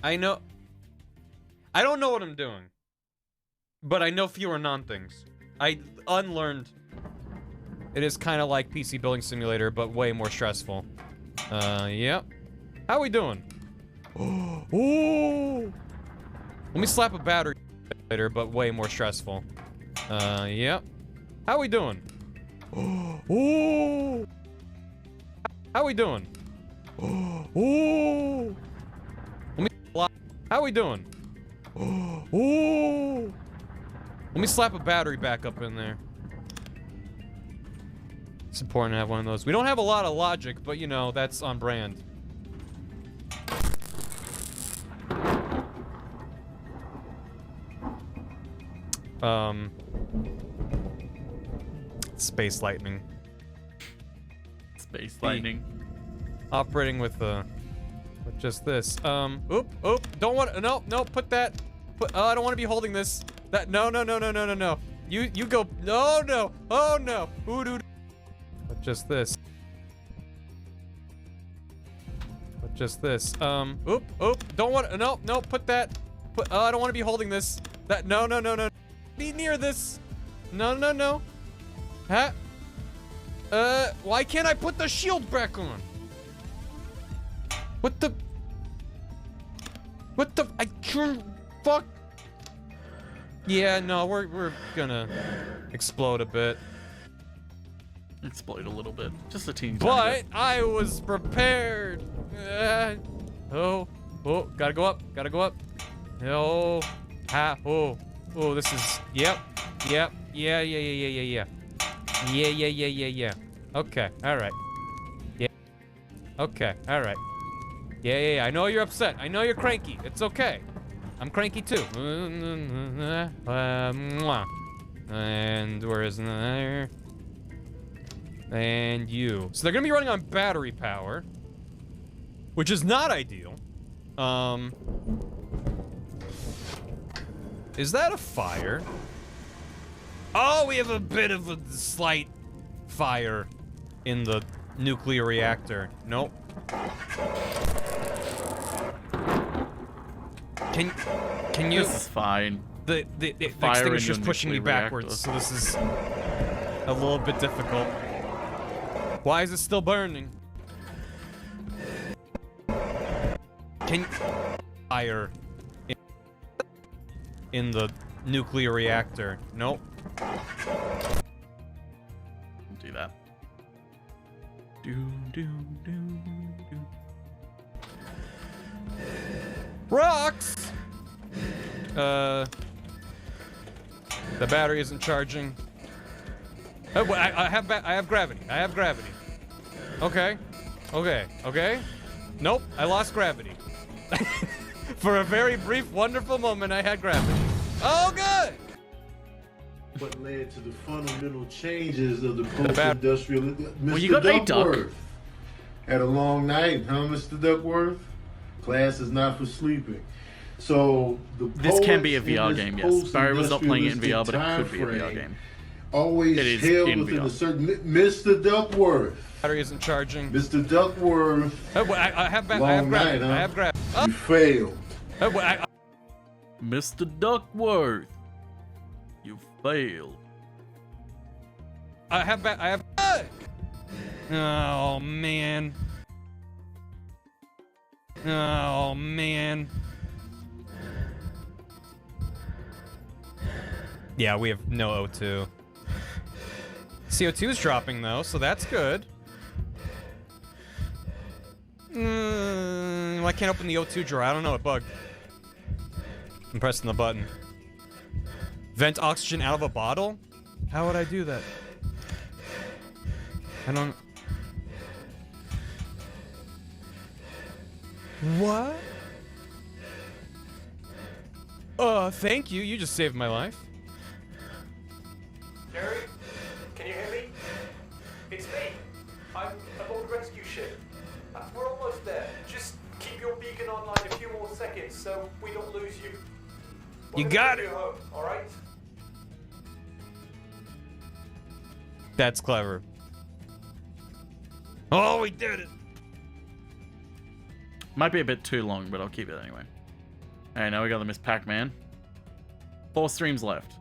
I don't know what I'm doing, but I know fewer non-things. I unlearned. It is kind of like PC Building Simulator, but way more stressful. Yep. How we doing? Oh! Let me slap a battery later, but way more stressful. Yep. How we doing? Oh! How we doing? Oh! Let me. How we doing? Oh! Let me slap a battery back up in there. It's important to have one of those. We don't have a lot of logic, but you know, that's on brand. Space lightning. Space lightning. Operating with just this. Oop, don't want, no, put that, I don't want to be holding this. No. You go, no, oh no, ooh. Just this. Just this. Oop, don't want, no, put that, I don't want to be holding this. No. Be near this. No. Huh? Why can't I put the shield back on? What the, I can't, fuck. Yeah, no, we're gonna explode a bit. Explode a little bit. Just a teeny But bit. I was prepared. Oh, gotta go up. Oh, this is, yep. Yeah. Okay, alright. Yeah. Okay, alright. Yeah, I know you're upset. I know you're cranky. It's okay. I'm cranky too. And where is there? And you. So they're gonna be running on battery power, which is not ideal. Is that a fire? Oh, we have a bit of a slight fire in the nuclear reactor. Nope. Can you? This is fine. The extinguisher's pushing me backwards, so this is a little bit difficult. Why is it still burning? Fire in the nuclear reactor. Nope. Do that. Rocks! The battery isn't charging. Oh, I have gravity. Okay. Nope, I lost gravity. For a very brief, wonderful moment, I had gravity. Oh, good! What led to the fundamental changes of the post-industrial... Well, you got a duck. Had a long night, huh, Mr. Duckworth? Class is not for sleeping. So, this can be a VR game, yes. Barry was not playing it in VR, but it could be a VR game. Always it is held in within VR. a certain... Mr. Duckworth. Battery isn't charging. Mr. Duckworth. Oh, I have gravity. I have gravity. Oh. You failed. Oh, Mr. Duckworth. You failed. I have. Oh man. Yeah, we have no O2. CO2 is dropping though, so that's good. Well, I can't open the O2 drawer. I don't know, it bugged. I'm pressing the button. Vent oxygen out of a bottle? How would I do that? I don't... What? Thank you. You just saved my life. Jerry, can you hear me? It's me. I'm aboard the rescue ship. We're almost there. Just keep your beacon on like seconds so we don't lose you. You got it. All right. That's clever. Oh, we did it. Might be a bit too long, but I'll keep it anyway. Alright, now we got the Miss Pac-Man. 4 streams left.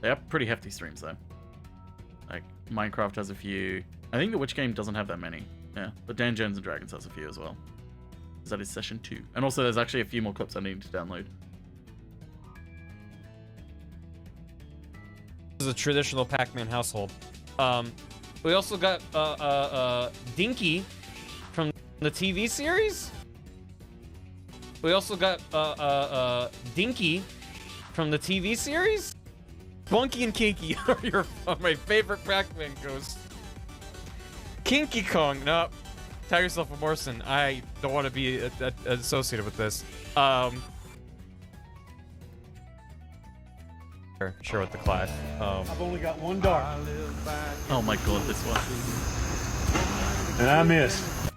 They are pretty hefty streams, though. Like, Minecraft has a few. I think the Witch Game doesn't have that many. Yeah, but Dungeons and Dragons has a few as well. That is session 2. And also, there's actually a few more clips I need to download. This is a traditional Pac-Man household. We also got Dinky from the TV series. We also got Dinky from the TV series. Bunky and Kinky are my favorite Pac-Man ghosts. Kinky Kong, no. Tell yourself a Morrison. I don't want to be associated with this. Sure with the class. I've only got one dart. Oh my god, this one. And I missed.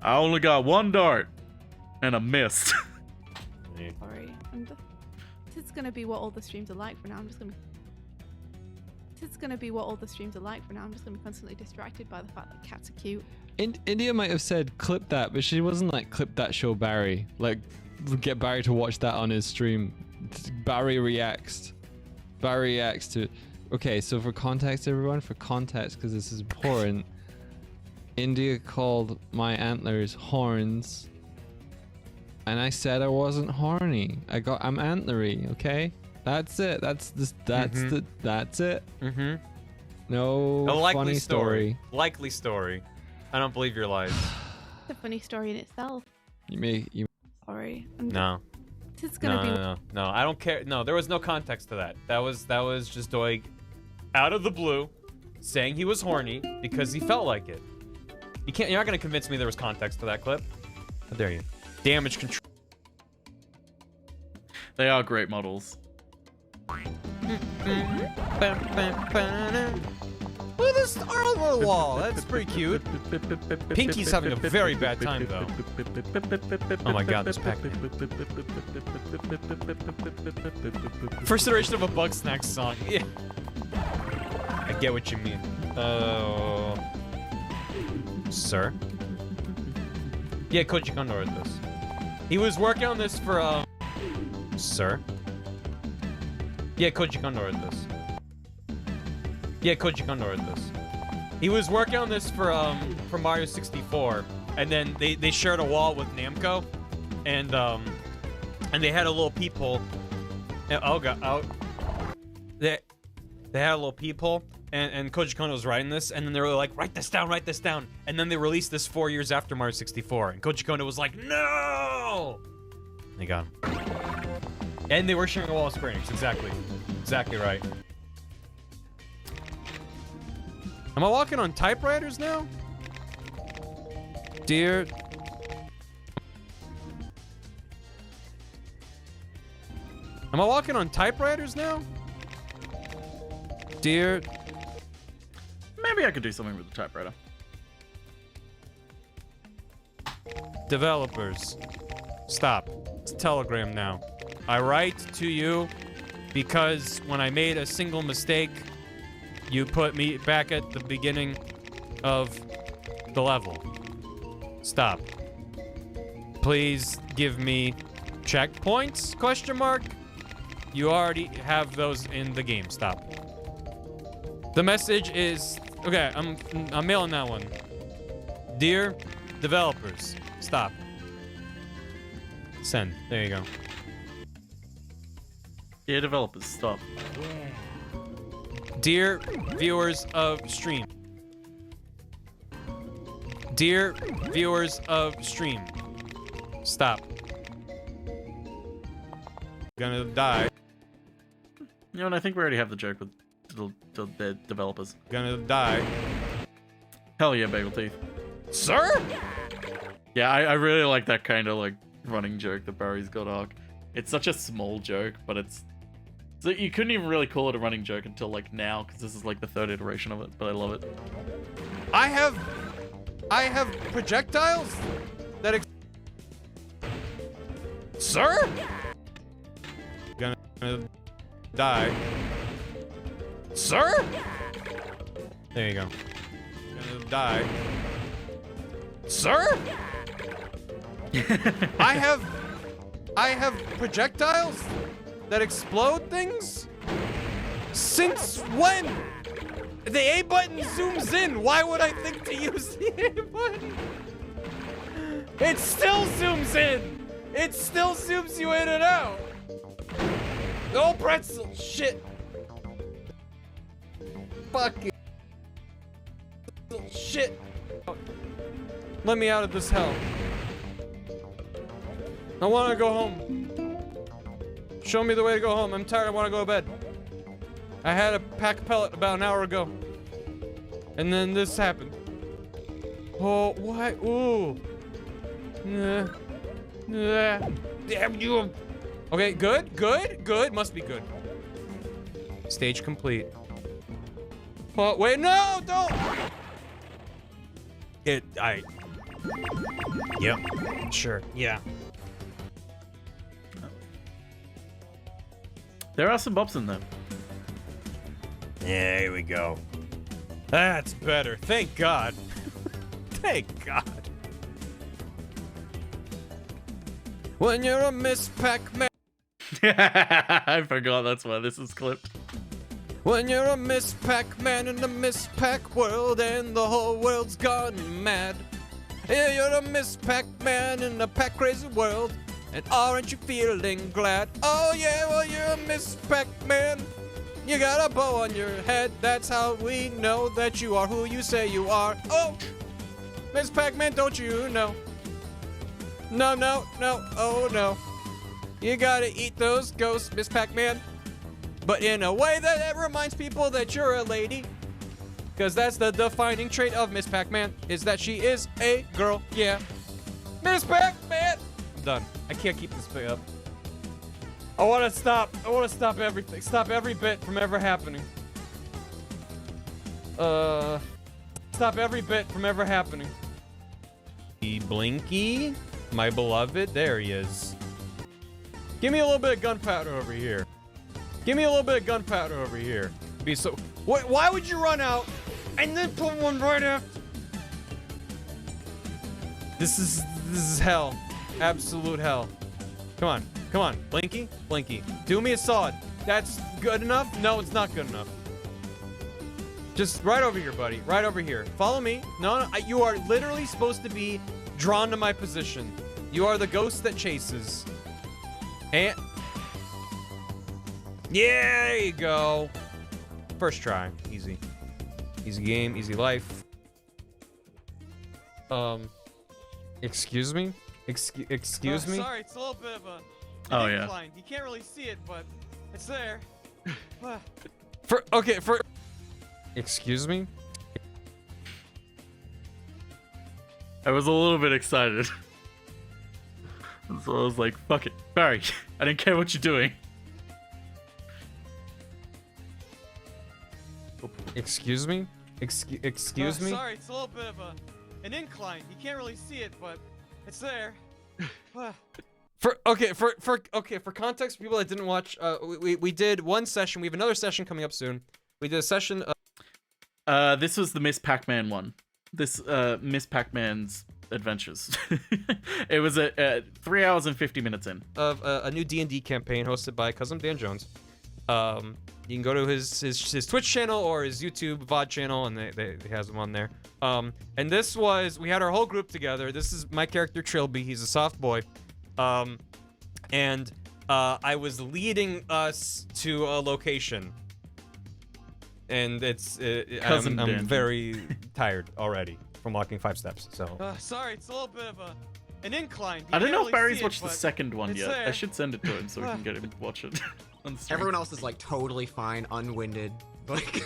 I only got one dart. And I missed. Sorry. This is gonna be what all the streams are like for now. This is gonna be what all the streams are like for now. I'm just gonna be constantly distracted by the fact that cats are cute. India might have said clip that, but she wasn't like clip that, show Barry. Like get Barry to watch that on his stream. Barry reacts. Barry reacts to. Okay, so for context, everyone, because this is important. India called my antlers horns, and I said I wasn't horny. I'm antlery. Okay, that's it. That's it. Mm-hmm. No A likely funny story. Likely story. I don't believe your lies. It's a funny story in itself. You. Sorry. No. This is gonna be. No. I don't care. No, there was no context to that. That was just Doig, out of the blue, saying he was horny because he felt like it. You're not gonna convince me there was context to that clip. How dare you? Damage control. They are great models. Look at this arm on the wall. That's pretty cute. Pinky's having a very bad time, though. Oh my god, this Pac-Man. First iteration of a Bug Snacks song. Yeah. I get what you mean. Sir? Yeah, Koji Kondo wrote this. He was working on this for, Sir? Yeah, Koji Kondo wrote this. Yeah, Koji Kondo wrote this. He was working on this for Mario 64, and then they shared a wall with Namco, and they had a little peephole. They had a little peephole, and Koji Kondo was writing this, and then they were like, write this down, and then they released this 4 years after Mario 64, and Koji Kondo was like, no! And they got him. And they were sharing a wall with Square Enix, exactly right. Am I walking on typewriters now? Dear... Am I walking on typewriters now? Dear... Maybe I could do something with the typewriter. Developers. Stop. It's a telegram now. I write to you because when I made a single mistake, you put me back at the beginning of the level. Stop. Please give me checkpoints? Question mark? You already have those in the game. Stop. The message is... Okay, I'm mailing that one. Dear developers, stop. Send. There you go. Dear developers, stop. Dear viewers of stream. Dear viewers of stream. Stop. Gonna die. You know, and I think we already have the joke with the developers. Gonna die. Hell yeah, Bagel Teeth. Sir? Yeah, I really like that kind of like running joke that Barry's got arc. It's such a small joke, but it's... So you couldn't even really call it a running joke until like now, because this is like the 3rd iteration of it, but I love it. I have I have projectiles that Sir? Gonna die. Sir? There you go. Gonna die. Sir? I have projectiles that explode things? Since when? The A button zooms in. Why would I think to use the A button? It still zooms in. It still zooms you in and out. No pretzel. Shit. Fucking shit. Let me out of this hell. I want to go home. Show me the way to go home. I'm tired. I want to go to bed. I had a pack pellet about an hour ago. And then this happened. Oh, what? Ooh. Damn you. Okay, good. Must be good. Stage complete. Oh, wait, no, don't. Yep, sure, yeah. There are some bops in there. Yeah, here we go. That's better. Thank God. Thank God. When you're a Miss Pac-Man. I forgot that's why this is clipped. When you're a Miss Pac-Man in the Miss Pac world and the whole world's gone mad. Yeah, you're a Miss Pac-Man in the Pac-crazy world. And aren't you feeling glad? Oh yeah, well you're a Miss Pac-Man. You got a bow on your head. That's how we know that you are who you say you are. Oh, Miss Pac-Man, don't you know? No, oh no. You gotta eat those ghosts, Miss Pac-Man. But in a way that reminds people that you're a lady. Because that's the defining trait of Miss Pac-Man, is that she is a girl, yeah. Miss Pac-Man! I'm done. I can't keep this thing up. I want to stop everything. Stop every bit from ever happening. Stop every bit from ever happening. Blinky, my beloved, there he is. Give me a little bit of gunpowder over here. Give me a little bit of gunpowder over here. Be so. Why would you run out and then put one right after? This is hell. Absolute hell. Come on, Blinky. Do me a solid. That's good enough? No, it's not good enough. Just right over here, buddy. Right over here. Follow me. No, you are literally supposed to be drawn to my position. You are the ghost that chases. And yeah, there you go. First try, easy. Easy game, easy life. Excuse me? Excuse me? Sorry, it's a little bit of a Oh yeah. incline. You can't really see it, but it's there. Excuse me? I was a little bit excited. So I was like, fuck it. Barry, I didn't care what you're doing. Excuse me? Excuse me? Sorry, it's a little bit of an incline. You can't really see it, but it's there. For context, people that didn't watch, we did one session. We have another session coming up soon. We did a session. This was the Miss Pac-Man one. This Miss Pac-Man's adventures. It was 3 hours and 50 minutes in of a new D&D campaign hosted by Cousin Dan Jones. You can go to his Twitch channel or his YouTube VOD channel, and they has them on there. And this was, we had our whole group together. This is my character Trilby. He's a soft boy. And I was leading us to a location. And it's I'm very tired already from walking 5 steps. So Sorry, it's a little bit of an incline. You I don't can't know really if Barry's see watched it, the second one it's yet. there. I should send it to him so we can get him to watch it on the stream. Everyone else is like totally fine, unwinded. Like,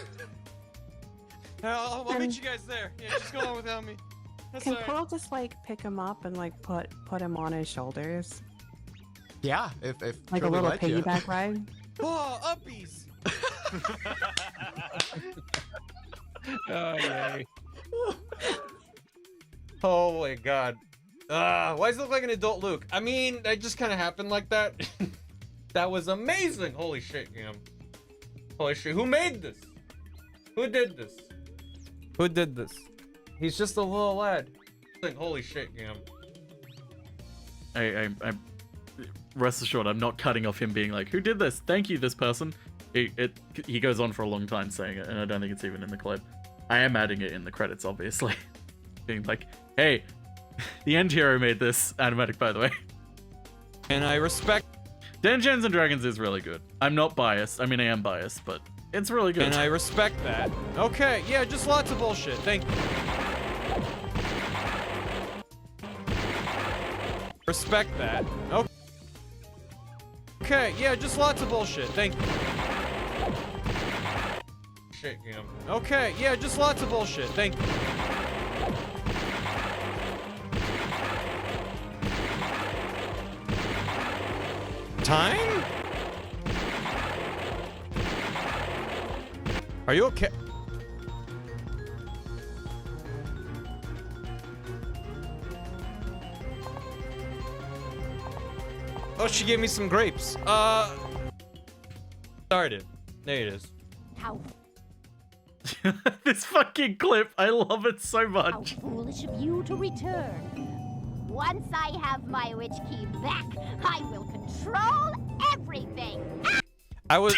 I'll meet you guys there. Yeah, just go on without me. That's Can all right. Pearl just like pick him up and like put him on his shoulders? yeah, if Like a Trilby little lets you. piggyback ride? Oh, uppies. Oh, yay. Oh my god. Why does it look like an adult Luke? I mean, that just kind of happened like that. That was amazing. Holy shit, Gam. Holy shit. Who made this? Who did this? Who did this? He's just a little lad. Holy shit, Gam. I rest assured, I'm not cutting off him being like, who did this? Thank you, this person. He goes on for a long time saying it, and I don't think it's even in the clip. I am adding it in the credits, obviously. Being like, hey, the end hero made this animatic, by the way. And I respect... Dungeons and Dragons is really good. I'm not biased. I mean, I am biased, but it's really good. And I respect that. Okay, yeah, just lots of bullshit. Thank you. Respect that. Okay, yeah, just lots of bullshit. Thank you. Shit, Gam. Okay, yeah, just lots of bullshit. Thank you. Time? Are you okay? Oh, she gave me some grapes. Started. There it is. How This fucking clip, I love it so much. foolish of you to return. Once I have my witch key back, I will control everything. I was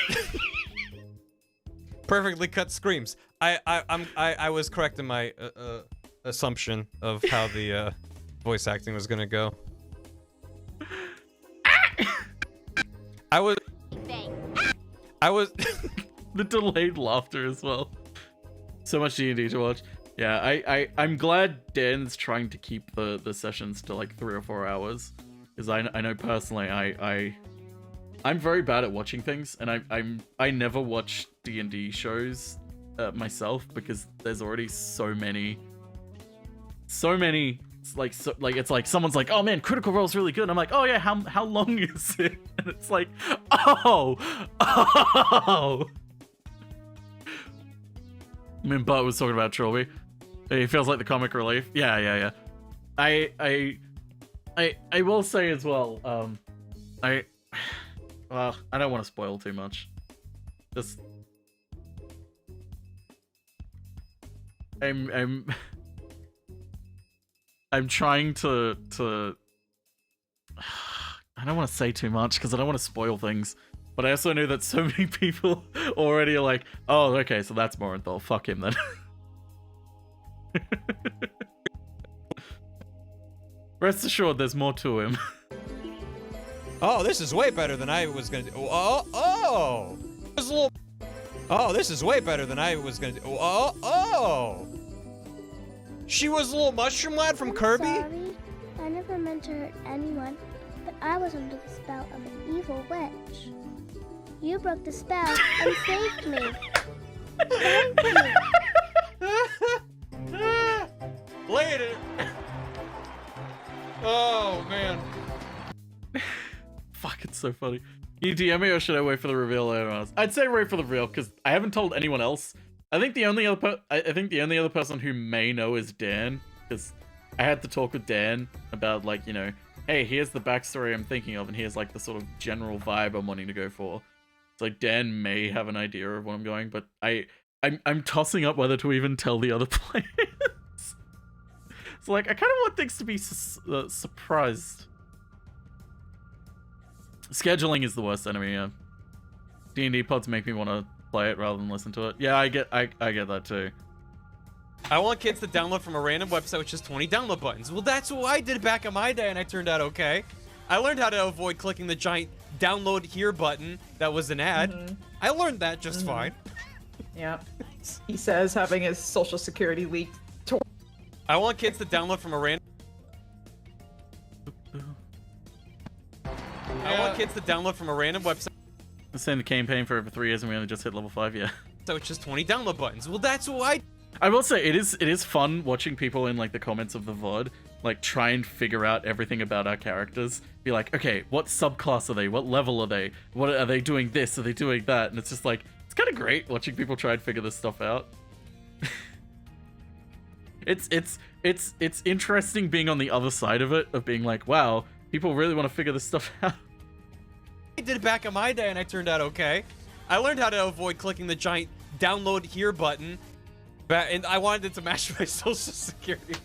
perfectly cut screams. I was correct in my assumption of how the voice acting was gonna go. I was the delayed laughter as well. So much D&D to watch. Yeah, I'm glad Dan's trying to keep the sessions to like 3 or 4 hours, because I know personally I'm very bad at watching things, and I never watch D&D shows myself because there's already so many. It's like someone's like, oh man, Critical Role's really good. And I'm like, oh yeah, how long is it? And it's like, oh. I mean, Bart was talking about Trilby. He feels like the comic relief. Yeah. I will say as well, I don't want to spoil too much. Just I'm trying to I don't want to say too much because I don't want to spoil things. But I also know that so many people already are like, oh, okay, so that's Morenthal. Fuck him then. Rest assured, there's more to him. Oh, this is way better than I was gonna do. Oh! This is way better than I was gonna do. Oh! She was a little mushroom lad from Kirby? Sorry. I never meant to hurt anyone, but I was under the spell of an evil witch. You broke the spell and saved me. Thank you. Later. Oh, man. Fuck, it's so funny. You DM me or should I wait for the reveal later? I'd say wait for the reveal because I haven't told anyone else. I think the only other person who may know is Dan, because I had to talk with Dan about, like, you know, hey, here's the backstory I'm thinking of, and here's like the sort of general vibe I'm wanting to go for. It's like Dan may have an idea of what I'm going, but I'm tossing up whether to even tell the other players. So like, I kind of want things to be surprised. Scheduling is the worst enemy. Yeah, D&D pods make me want to play it rather than listen to it. Yeah, I get that too. I want kids to download from a random website with just 20 download buttons. Well, that's what I did back in my day, and I turned out okay. I learned how to avoid clicking the giant download here button that was an ad. I learned that just fine. Yeah. He says having his social security leaked. I want kids to download from a random... I want kids to download from a random website. Let's end the campaign for over 3 years and we only just hit level 5, yeah. So it's just 20 download buttons. Well, that's what I will say, it is fun watching people in, like, the comments of the VOD, like, try and figure out everything about our characters. Be like, okay, what subclass are they? What level are they? What are they doing this? Are they doing that? And it's just like, it's kind of great watching people try and figure this stuff out. it's interesting being on the other side of it, of being like, wow, people really want to figure this stuff out. I did it back in my day, and I turned out okay. I learned how to avoid clicking the giant download here button, and I wanted it to match my social security.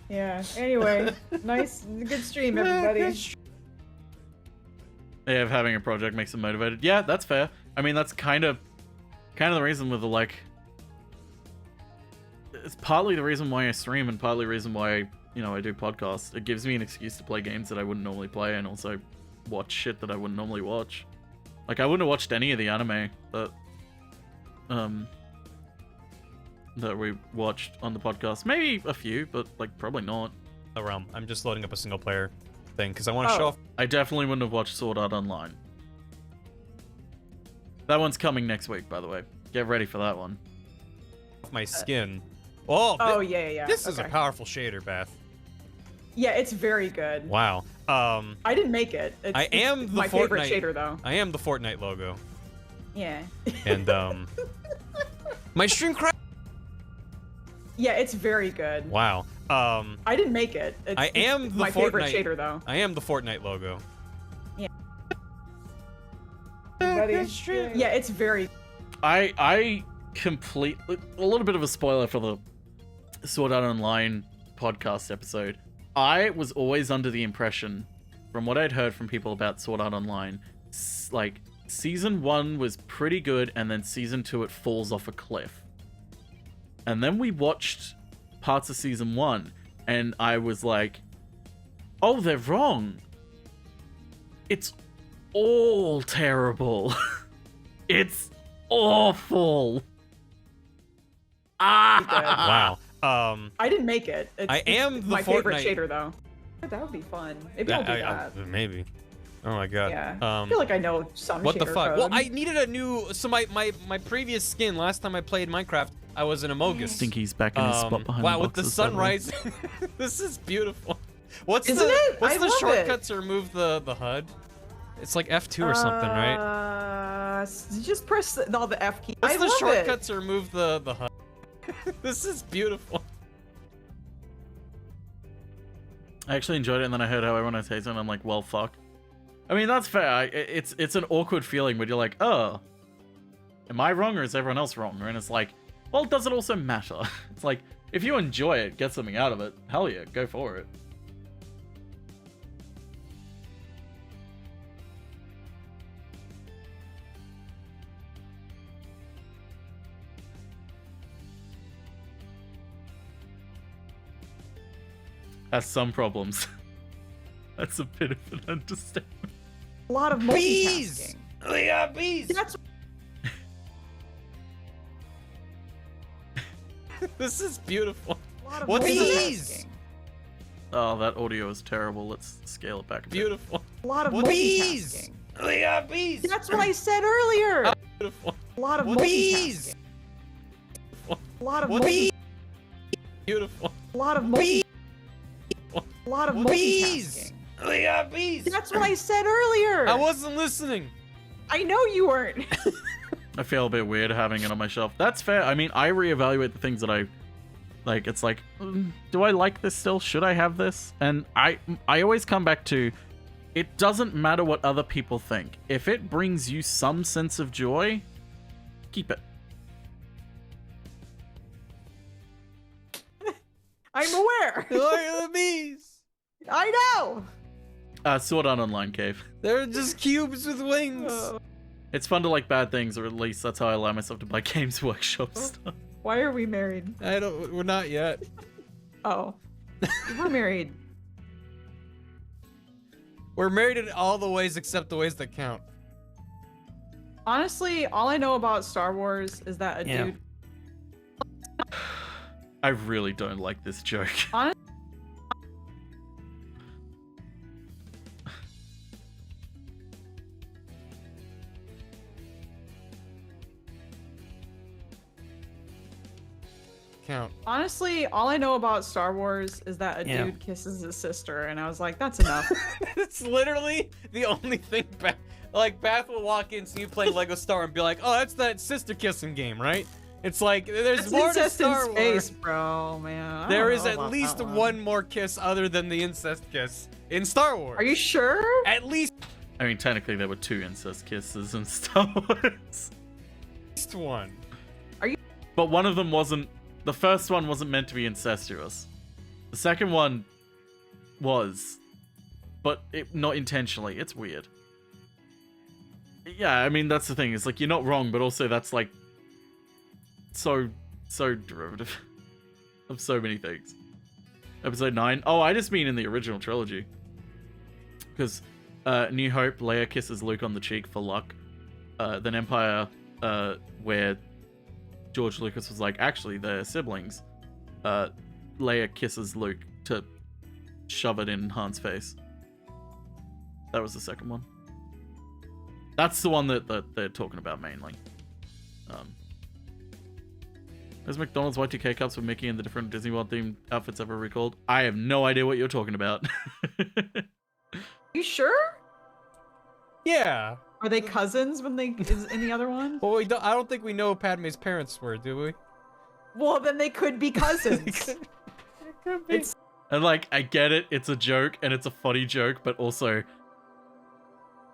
Yeah. Anyway, nice, good stream, everybody. Yeah, if having a project makes them motivated. Yeah, that's fair. I mean, that's kind of the reason with the, like... It's partly the reason why I stream and partly the reason why, you know, I do podcasts. It gives me an excuse to play games that I wouldn't normally play and also watch shit that I wouldn't normally watch. Like, I wouldn't have watched any of the anime that we watched on the podcast. Maybe a few, but, like, probably not. The realm. I'm just loading up a single player thing because I want to show off. I definitely wouldn't have watched Sword Art Online. That one's coming next week, by the way. Get ready for that one. My skin. Oh, oh yeah. This is a powerful shader, Beth. Yeah, it's very good. Wow. I didn't make it. I am it's the my Fortnite, favorite shader, though. I am the Fortnite logo. Yeah. And my stream crash. Yeah, it's very good. Wow. I didn't make it. I am the my Fortnite, favorite shader, though. I am the Fortnite logo. Yeah. Yeah, it's very. I complete a little bit of a spoiler for the Sword Art Online podcast episode. I was always under the impression, from what I'd heard from people about Sword Art Online, like season 1 was pretty good, and then season 2 it falls off a cliff. And then we watched parts of season 1, and I was like, oh, they're wrong. It's all terrible. It's awful. Wow. I didn't make it. I am the my Fortnite favorite shader, though. That would be fun. Maybe I'll do that. Maybe. Oh my god. Yeah. I feel like I know some. What the shader fuck? code. Well, I needed a new. So my previous skin last time I played Minecraft, I was an Amogus. Stinky's back in his spot behind wow, the with the boxes, sun by the way. rising. This is beautiful. What's Isn't it? What's I the love shortcut to remove the HUD? It's like F2 or something, right? Just press the F key. What's I the love shortcut it. to remove the HUD? This is beautiful. I actually enjoyed it, and then I heard how everyone has hates it, and I'm like, well, fuck. I mean, that's fair. It's an awkward feeling when you're like, oh, am I wrong or is everyone else wrong? And it's like, well, does it also matter? It's like, if you enjoy it, get something out of it, hell yeah, go for it. Has some problems. That's a bit of an understatement. A lot of bees. multitasking. They got bees. That's. This is beautiful. A lot of What's multitasking. Oh, that audio is terrible. Let's scale it back a bit. Beautiful. A lot of What multitasking. They got bees. That's what I said earlier. Beautiful. A lot of What multitasking. A lot of What multitasking. Beautiful. A lot of multitasking. A lot of multitasking. They got bees. That's what I said earlier. I wasn't listening. I know you weren't. I feel a bit weird having it on my shelf. That's fair. I mean, I reevaluate the things that I like. It's like, do I like this still? Should I have this? And I always come back to, it doesn't matter what other people think. If it brings you some sense of joy, keep it. I'm aware. Look at the bees. I know. Sword Art Online Cave. They're just cubes with wings. It's fun to like bad things, or at least that's how I allow myself to buy Games Workshop stuff. Why are we married? We're not yet. Oh. We're married. We're married in all the ways except the ways that count. Honestly, all I know about Star Wars is that a dude. I really don't like this joke. Count. Honestly, all I know about Star Wars is that a dude kisses his sister, and I was like, that's enough. It's literally the only thing. Like, Bath will walk in, see you playing Lego Star, and be like, "Oh, that's that sister kissing game, right?" It's like there's That's more to incest in Star space, Wars. bro, man. I There don't is know at about least that one more kiss other than the incest kiss in Star Wars. Are you sure? At least I mean, technically there were 2 incest kisses in Star Wars. one. But one of them wasn't. The first one wasn't meant to be incestuous. The second one was, but not intentionally. It's weird. Yeah, I mean that's the thing. It's like you're not wrong, but also that's like so derivative of so many things. Episode 9. Oh, I just mean in the original trilogy. Because New Hope, Leia kisses Luke on the cheek for luck. Then Empire, where George Lucas was like, actually, they're siblings. Leia kisses Luke to shove it in Han's face. That was the second one. That's the one that they're talking about mainly. Is McDonald's Y2K cups with Mickey and the different Disney World themed outfits ever recalled? I have no idea what you're talking about. You sure? Yeah. Are they cousins when they is in the other one? Well, I don't think we know who Padme's parents were, do we? Well, then they could be cousins. It's And like, I get it, it's a joke, and it's a funny joke, but also,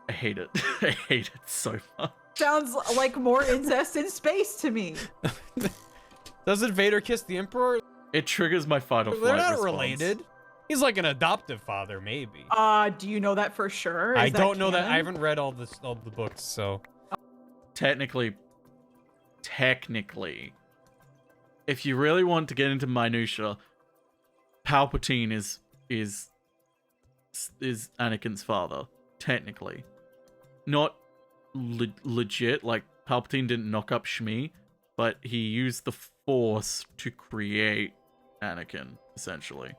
I hate it. I hate it so much. sounds like more incest in space to me. Doesn't Vader kiss the Emperor? It triggers my fight or flight They're not response. related. He's like an adoptive father, maybe. Do you know that for sure? I Is don't know that. canon? I haven't read all the books, so. Technically, if you really want to get into minutia, Palpatine is Anakin's father. Technically, not legit. Like Palpatine didn't knock up Shmi, but he used the Force to create Anakin, essentially.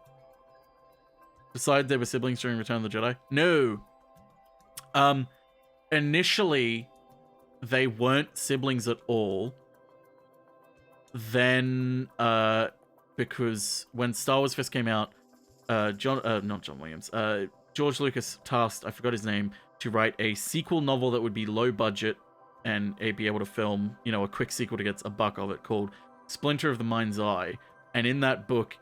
Besides, they were siblings during Return of the Jedi. No. Initially, they weren't siblings at all. Then, because when Star Wars first came out, George Lucas tasked, I forgot his name, to write a sequel novel that would be low budget and be able to film, a quick sequel to get a buck of it, called Splinter of the Mind's Eye. And in that book,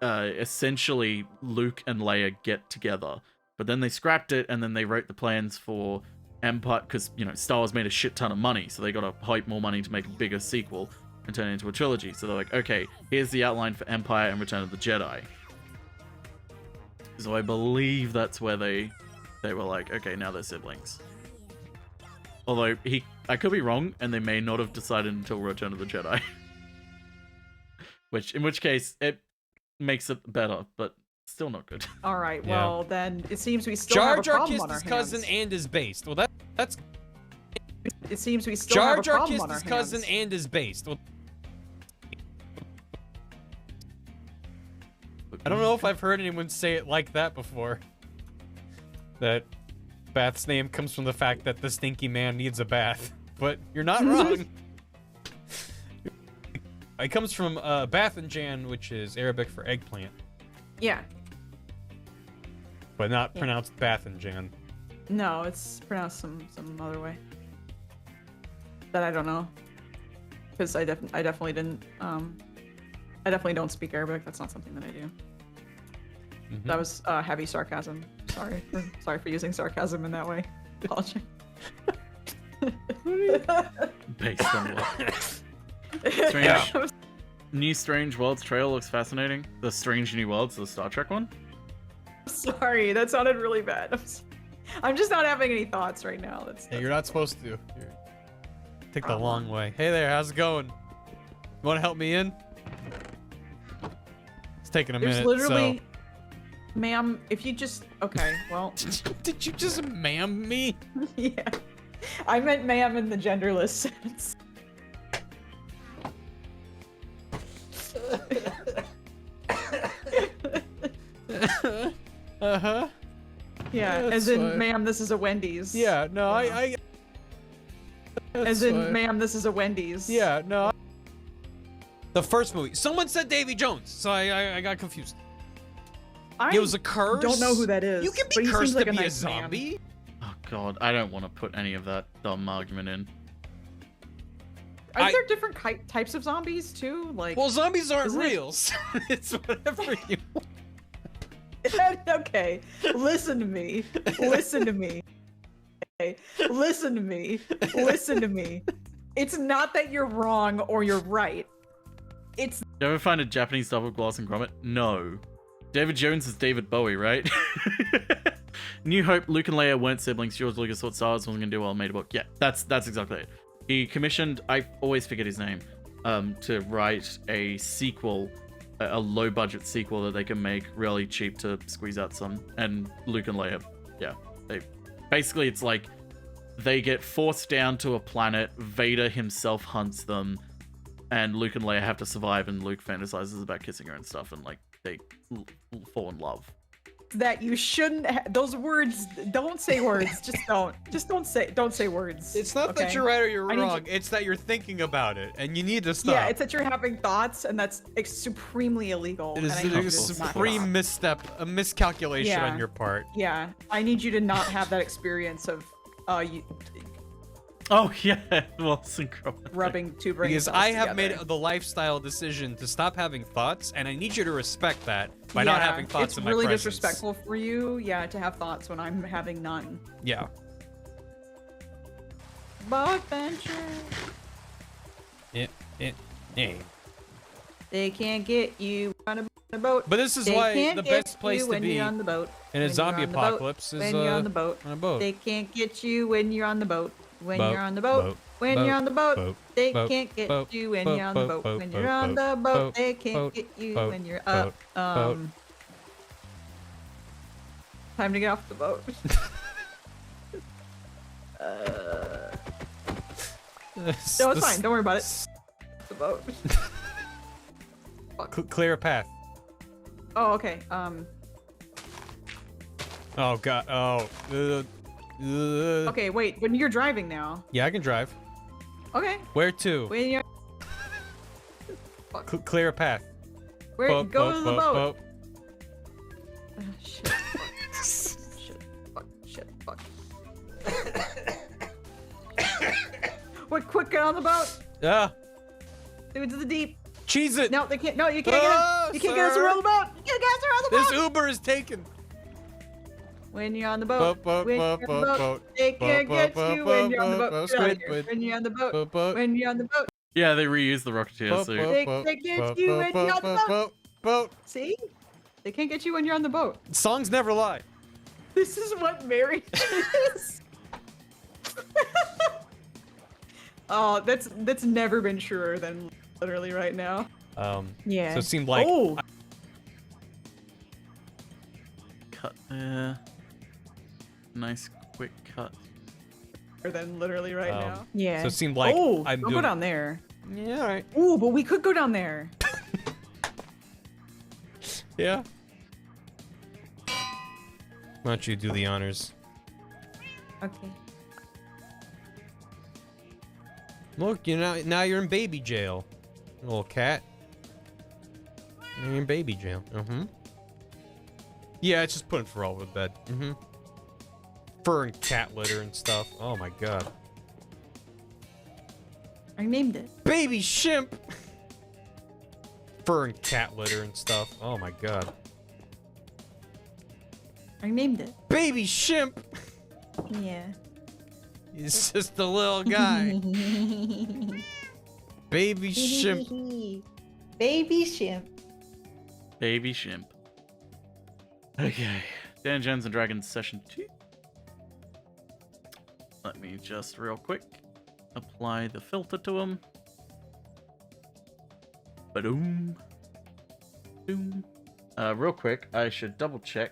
essentially Luke and Leia get together, but then they scrapped it, and then they wrote the plans for Empire, because Star Wars made a shit ton of money, so they got to hype more money to make a bigger sequel and turn it into a trilogy. So they're like, okay, here's the outline for Empire and Return of the Jedi. So I believe that's where they were like, okay, now they're siblings. Although I could be wrong, and they may not have decided until Return of the Jedi. In which case it makes it better, but still not good. All right, Yeah. well then it seems we still Jar have a Jar problem kissed on our his cousin hands. and is based. Well, that's. It seems we still Jar have a Jar problem kissed on our his cousin hands. and is based. Well, I don't know if I've heard anyone say it like that before. That Bath's name comes from the fact that the stinky man needs a bath. But you're not wrong. It comes from Bathanjan, which is Arabic for eggplant, Yeah. but not Yeah. pronounced Bathanjan. No, it's pronounced some other way. That I don't know. Because I definitely didn't. I definitely don't speak Arabic. That's not something that I do. Mm-hmm. That was heavy sarcasm. Sorry for using sarcasm in that way. Apologize. Based on what? New Strange Worlds trailer looks fascinating. The Strange New Worlds, the Star Trek one? Sorry, that sounded really bad. I'm just not having any thoughts right now. Hey, you're not supposed to. Take the long way. Hey there, how's it going? You want to help me in? It's taking a There's minute. literally, ma'am, if you just okay, well. Did you just ma'am me? Yeah, I meant ma'am in the genderless sense. Uh-huh. Yeah, That's as in, fine. ma'am, this is a Wendy's. Yeah, no, I As in, ma'am, this is a Wendy's. Yeah, no. The first movie. Someone said Davy Jones, so I got confused. It was a curse? Don't know who that is. You can but be he cursed seems like to be a nice man. zombie. Oh god, I don't want to put any of that dumb argument in. Are there different types of zombies too? Like, Well, zombies aren't isn't it- real, so it's whatever you want. Okay, listen to me. Listen to me. Okay, listen to me. Listen to me. It's not that you're wrong or you're right. It's You ever find a Japanese double gloss and grommet? No. David Jones is David Bowie, right? New Hope, Luke and Leia weren't siblings. George Lucas thought Star Wars wasn't gonna do well and made a book. Yeah, that's exactly it. He commissioned, I always forget his name, to write a sequel, a low budget sequel that they can make really cheap to squeeze out some. And Luke and Leia, yeah, basically it's like they get forced down to a planet. Vader himself hunts them, and Luke and Leia have to survive. And Luke fantasizes about kissing her and stuff, and like they fall in love. that you shouldn't. Those words. Don't say words. Just don't. Just don't say words. It's not that okay? you're right or you're I need wrong. you- It's that you're thinking about it, and you need to stop. Yeah, it's that you're having thoughts, and that's supremely illegal. It is and I need a you to not supreme stop. misstep, a miscalculation Yeah. on your part. Yeah, I need you to not have that experience of Oh yeah, well, synchro. rubbing two brain Because cells I have together. made the lifestyle decision to stop having thoughts, and I need you to respect that by not Yeah, having thoughts it's in my really presence. disrespectful for you, yeah, to have thoughts when I'm having none. Yeah. Boat venture. Yeah. They can't get you on a boat. But this is They why can't the get best place you to when be you're on the boat. in a When zombie you're on the boat. apocalypse is When you're on the boat. on a boat. They can't get you when you're on the boat. When Boat, you're on the boat. boat, When boat, you're on the boat. boat, They boat, can't get boat, you when boat, you're on the boat, boat. boat, When boat, you're on boat, the boat, boat. They boat, can't get you boat, when you're boat, up. boat. Time to get off the boat. No, it's fine. Don't worry about it. The boat. Clear a path. Oh, okay. Oh god. Oh. Okay, wait. When you're driving now. Yeah, I can drive. Okay. Where to? When you're Clear a path. where Boat, go boat, to the boat, boat. boat. Shit. Fuck. Shit. Fuck. Quick, get on the boat. Yeah. Into the deep. Cheese it. No, they can't. No, you can't get us. You can't get us around the boat. You can't get us around the boat. This Uber is taken. When you're on the boat. Boat, when boat, you're boat, on the boat. They can't Boat, get boat, you boat, when you're on the boat, boat. boat, Get out of squid, here. squid. When you're on the boat. Boat, boat. When you're on the boat. Yeah, they reused the Rocketeer Boat, suit. boat, They can't get you when you're on the boat. Boat. See? They can't get you when you're on the boat. Songs never lie. This is what marriage is. Oh, that's never been truer than literally right now. Yeah. So it seemed like. Oh. Cut there. Nice quick cut. Than literally right now. Yeah. So it seemed like Oh, I'm don't doing. go down there. Yeah, all right. Ooh, but we could go down there. Yeah. Why don't you do the honors? Okay. Look, now you're in baby jail, little cat. You're in baby jail. Yeah, it's just putting Pharrell to bed. Fur and cat litter and stuff. Oh my god. I named it. Baby shimp. Fur and cat litter and stuff. Oh my god. I named it. Baby shimp. Yeah. He's just a little guy. Baby shimp. Baby shimp. Baby shimp. Okay. Dungeons and Dragons session 2. Let me just real quick apply the filter to them. Ba-doom. Doom. Real quick, I should double check.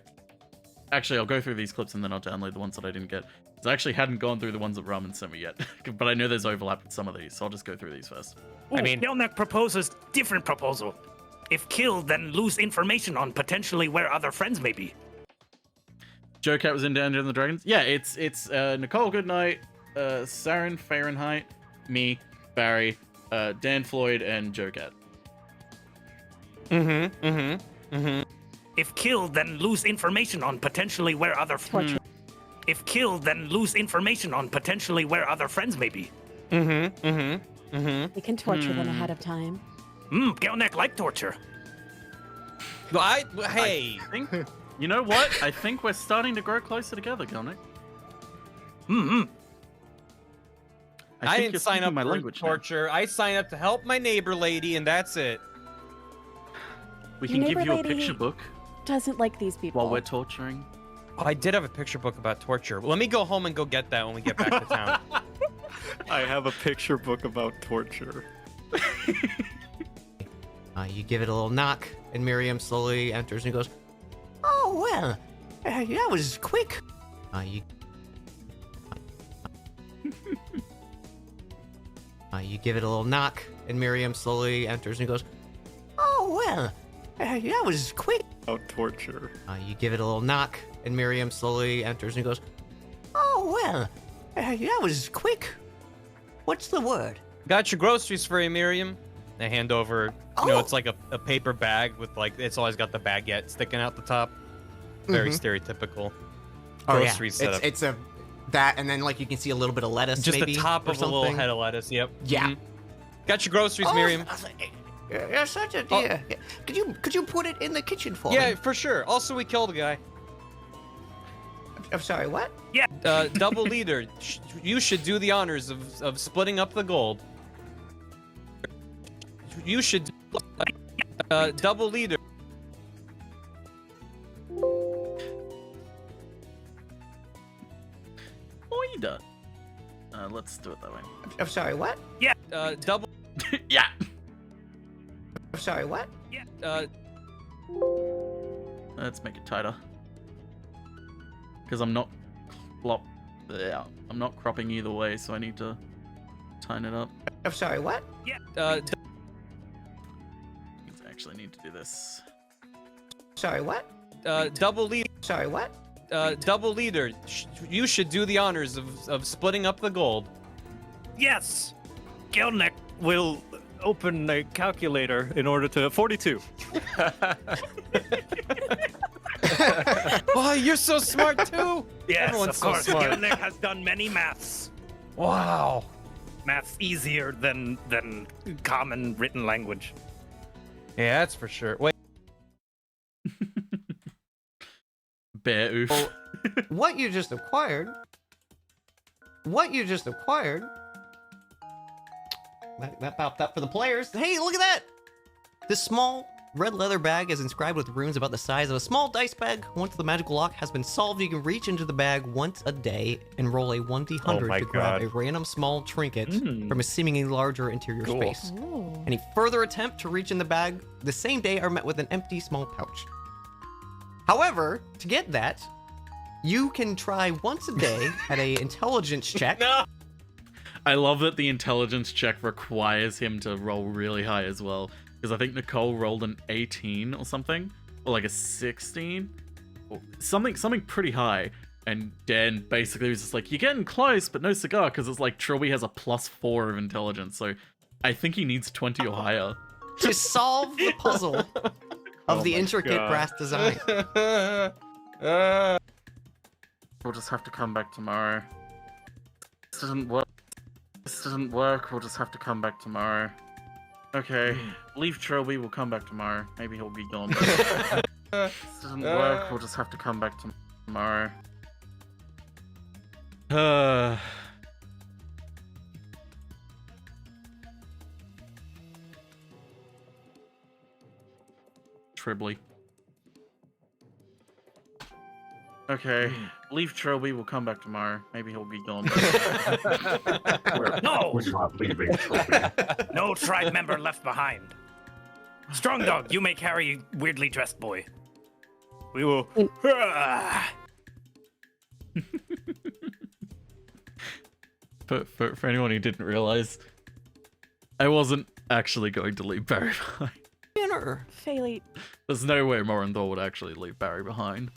Actually, I'll go through these clips and then I'll download the ones that I didn't get. 'Cause I actually hadn't gone through the ones that Ramen sent me yet. But I know there's overlap with some of these, so I'll just go through these first. I mean, Delnek proposes different proposal. If killed, then lose information on potentially where other friends may be. Joe Cat was in Dungeons and Dragons. Yeah, it's Nicole Goodnight, Saren Fahrenheit, me, Barry, Dan Floyd, and Joe Cat. If killed, then lose information on potentially where other If killed, then lose information on potentially where other friends may be. Mm-hmm. We can torture them ahead of time. Gelnek like torture. Hey. I think, you know what? I think we're starting to grow closer together, Gelnick. I didn't you're sign speaking up my for language now. torture. I signed up to help my neighbor lady, and that's it. We Your can give neighbor you a lady picture book Doesn't like these people. while we're torturing. Oh, I did have a picture book about torture. Let me go home and go get that when we get back to town. I have a picture book about torture. You give it a little knock, and Miriam slowly enters and goes, "Oh, well, that was quick." You give it a little knock, and Miriam slowly enters and goes, "Oh, well, that was quick." About torture. You give it a little knock, and Miriam slowly enters and goes, "Oh, well, that was quick. What's the word?" Got your groceries for you, Miriam. I hand over, it's like a paper bag with like, it's always got the baguette sticking out the top. Very stereotypical. Grocery setup. It's a that, and then like you can see a little bit of lettuce, Just maybe, the top or of a little something. head of lettuce. Yep. Yeah. Mhm. Got your groceries, Miriam. You're such a dear. Could you put it in the kitchen for me? Yeah, for sure. Also, we killed a guy. I'm sorry, what? Yeah. Double leader, you should do the honors of splitting up the gold. You should. Double leader. Oida. Let's do it that way. I'm sorry, what? Yeah. Double. Yeah. I'm sorry, what? Yeah. Let's make it tighter. Because I'm not I'm not cropping either way, so I need to tighten it up. I'm sorry, what? Yeah. I actually need to do this. Sorry, what? Double leader. Sorry, what? Double leader, you should do the honors of splitting up the gold. Yes. Gelnek will open a calculator in order to 42. Oh, you're so smart too. Yes, Everyone's of so course. smart. Gelnek has done many maths. Wow. Maths easier than common written language. Yeah, that's for sure. Wait. Bear oof. Well, what you just acquired. That popped up for the players. Hey, look at that! This small red leather bag is inscribed with runes about the size of a small dice bag. Once the magical lock has been solved, you can reach into the bag once a day and roll a 1d100 to grab a random small trinket from a seemingly larger interior space. Any further attempt to reach in the bag the same day are met with an empty small pouch. However, to get that, you can try once a day at a intelligence check. No! I love that the intelligence check requires him to roll really high as well. Because I think Nicole rolled an 18 or something. Or like a 16. Or something pretty high. And Dan basically was just like, you're getting close, but no cigar. Because it's like Trilby has a +4 of intelligence. So I think he needs 20 or higher. To solve the puzzle of the intricate brass design. We'll just have to come back tomorrow. This doesn't work. We'll just have to come back tomorrow. Okay, leave Trilby, we'll come back tomorrow. Maybe he'll be gone. This doesn't work, we'll just have to come back tomorrow. Tribly. Okay, leave Trilby, we'll come back tomorrow. Maybe he'll be gone. No! We're not leaving Trilby. No tribe member left behind. Strong Dog, you may carry weirdly dressed boy. We will. For anyone who didn't realize, I wasn't actually going to leave Barry behind. Dinner. Faylee There's no way Morinthor would actually leave Barry behind.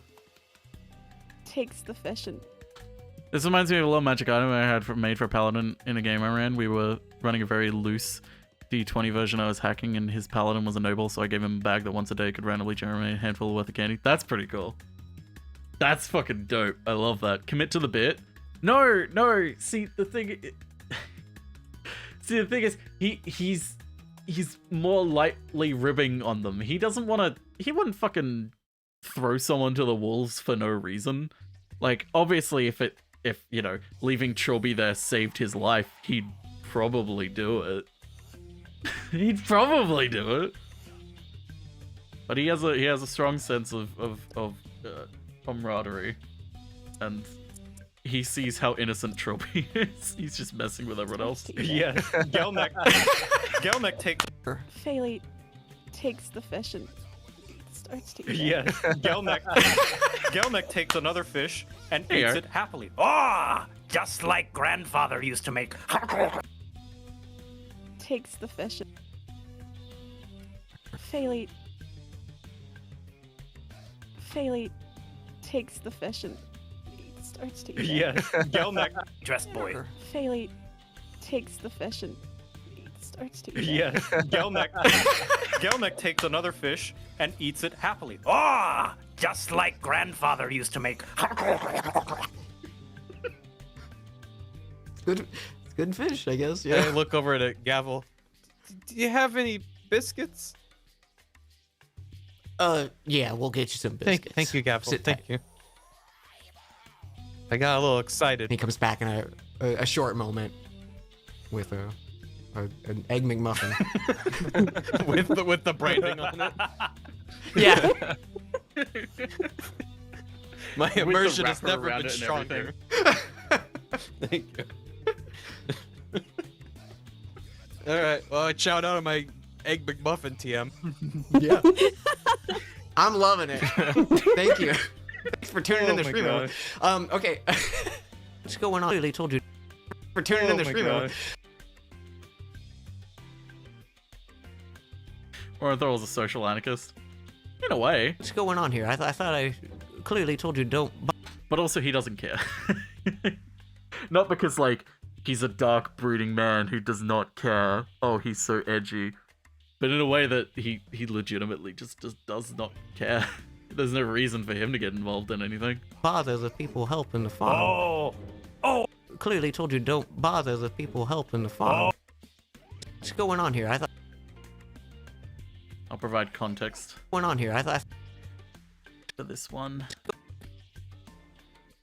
takes the fish and This reminds me of a little magic item I had made for Paladin in a game I ran. We were running a very loose D20 version I was hacking, and his Paladin was a noble, so I gave him a bag that once a day could randomly generate a handful worth of candy. That's pretty cool. That's fucking dope. I love that. Commit to the bit. No. See, the thing... See, the thing is, he's more lightly ribbing on them. He doesn't want to. He wouldn't fucking throw someone to the wolves for no reason. Like, obviously, if you know, leaving Trilby there saved his life, he'd probably do it. He'd probably do it. But he has a strong sense of camaraderie, and he sees how innocent Trilby is. He's just messing with everyone else. Yeah, Gelmek takes. Faylee takes the fish and starts to eat Yeah, it. Gelmek takes another fish and eats it happily. Ah, just like grandfather used to make. Takes the fish and... Faylee takes the fish and starts to eat it. Yeah, Gelmek. Dressed boy. Faylee takes the fish and starts to eat Yeah, it. Gelmek takes another fish and eats it happily. Ah, just like grandfather used to make. It's good fish, I guess. Yeah, I Yeah. look over at Gavel. Do you have any biscuits? Yeah, we'll get you some biscuits. Thank you, Gavel. Sit Thank tight. you. I got a little excited. He comes back in a short moment with an egg McMuffin. with the branding on it. Yeah. My the immersion has wrapper never around been it and stronger. Thank you. All right. Well, I shout out on my egg McMuffin, TM. Yeah. I'm loving it. Thank you. Thanks for tuning in Oh the my stream. gosh. Okay. What's going on? They told you for tuning in the my stream. gosh. Or I thought I was a social anarchist. In a way. What's going on here? I thought I clearly told you don't. But also, he doesn't care. Not because, like, he's a dark, brooding man who does not care. Oh, he's so edgy. But in a way that he legitimately just does not care. There's no reason for him to get involved in anything. Bother the people helping the farm. Oh, Clearly told you don't bother the people helping the farm. What's going on here? I thought. I'll provide context What's going on here? I thought. for this one.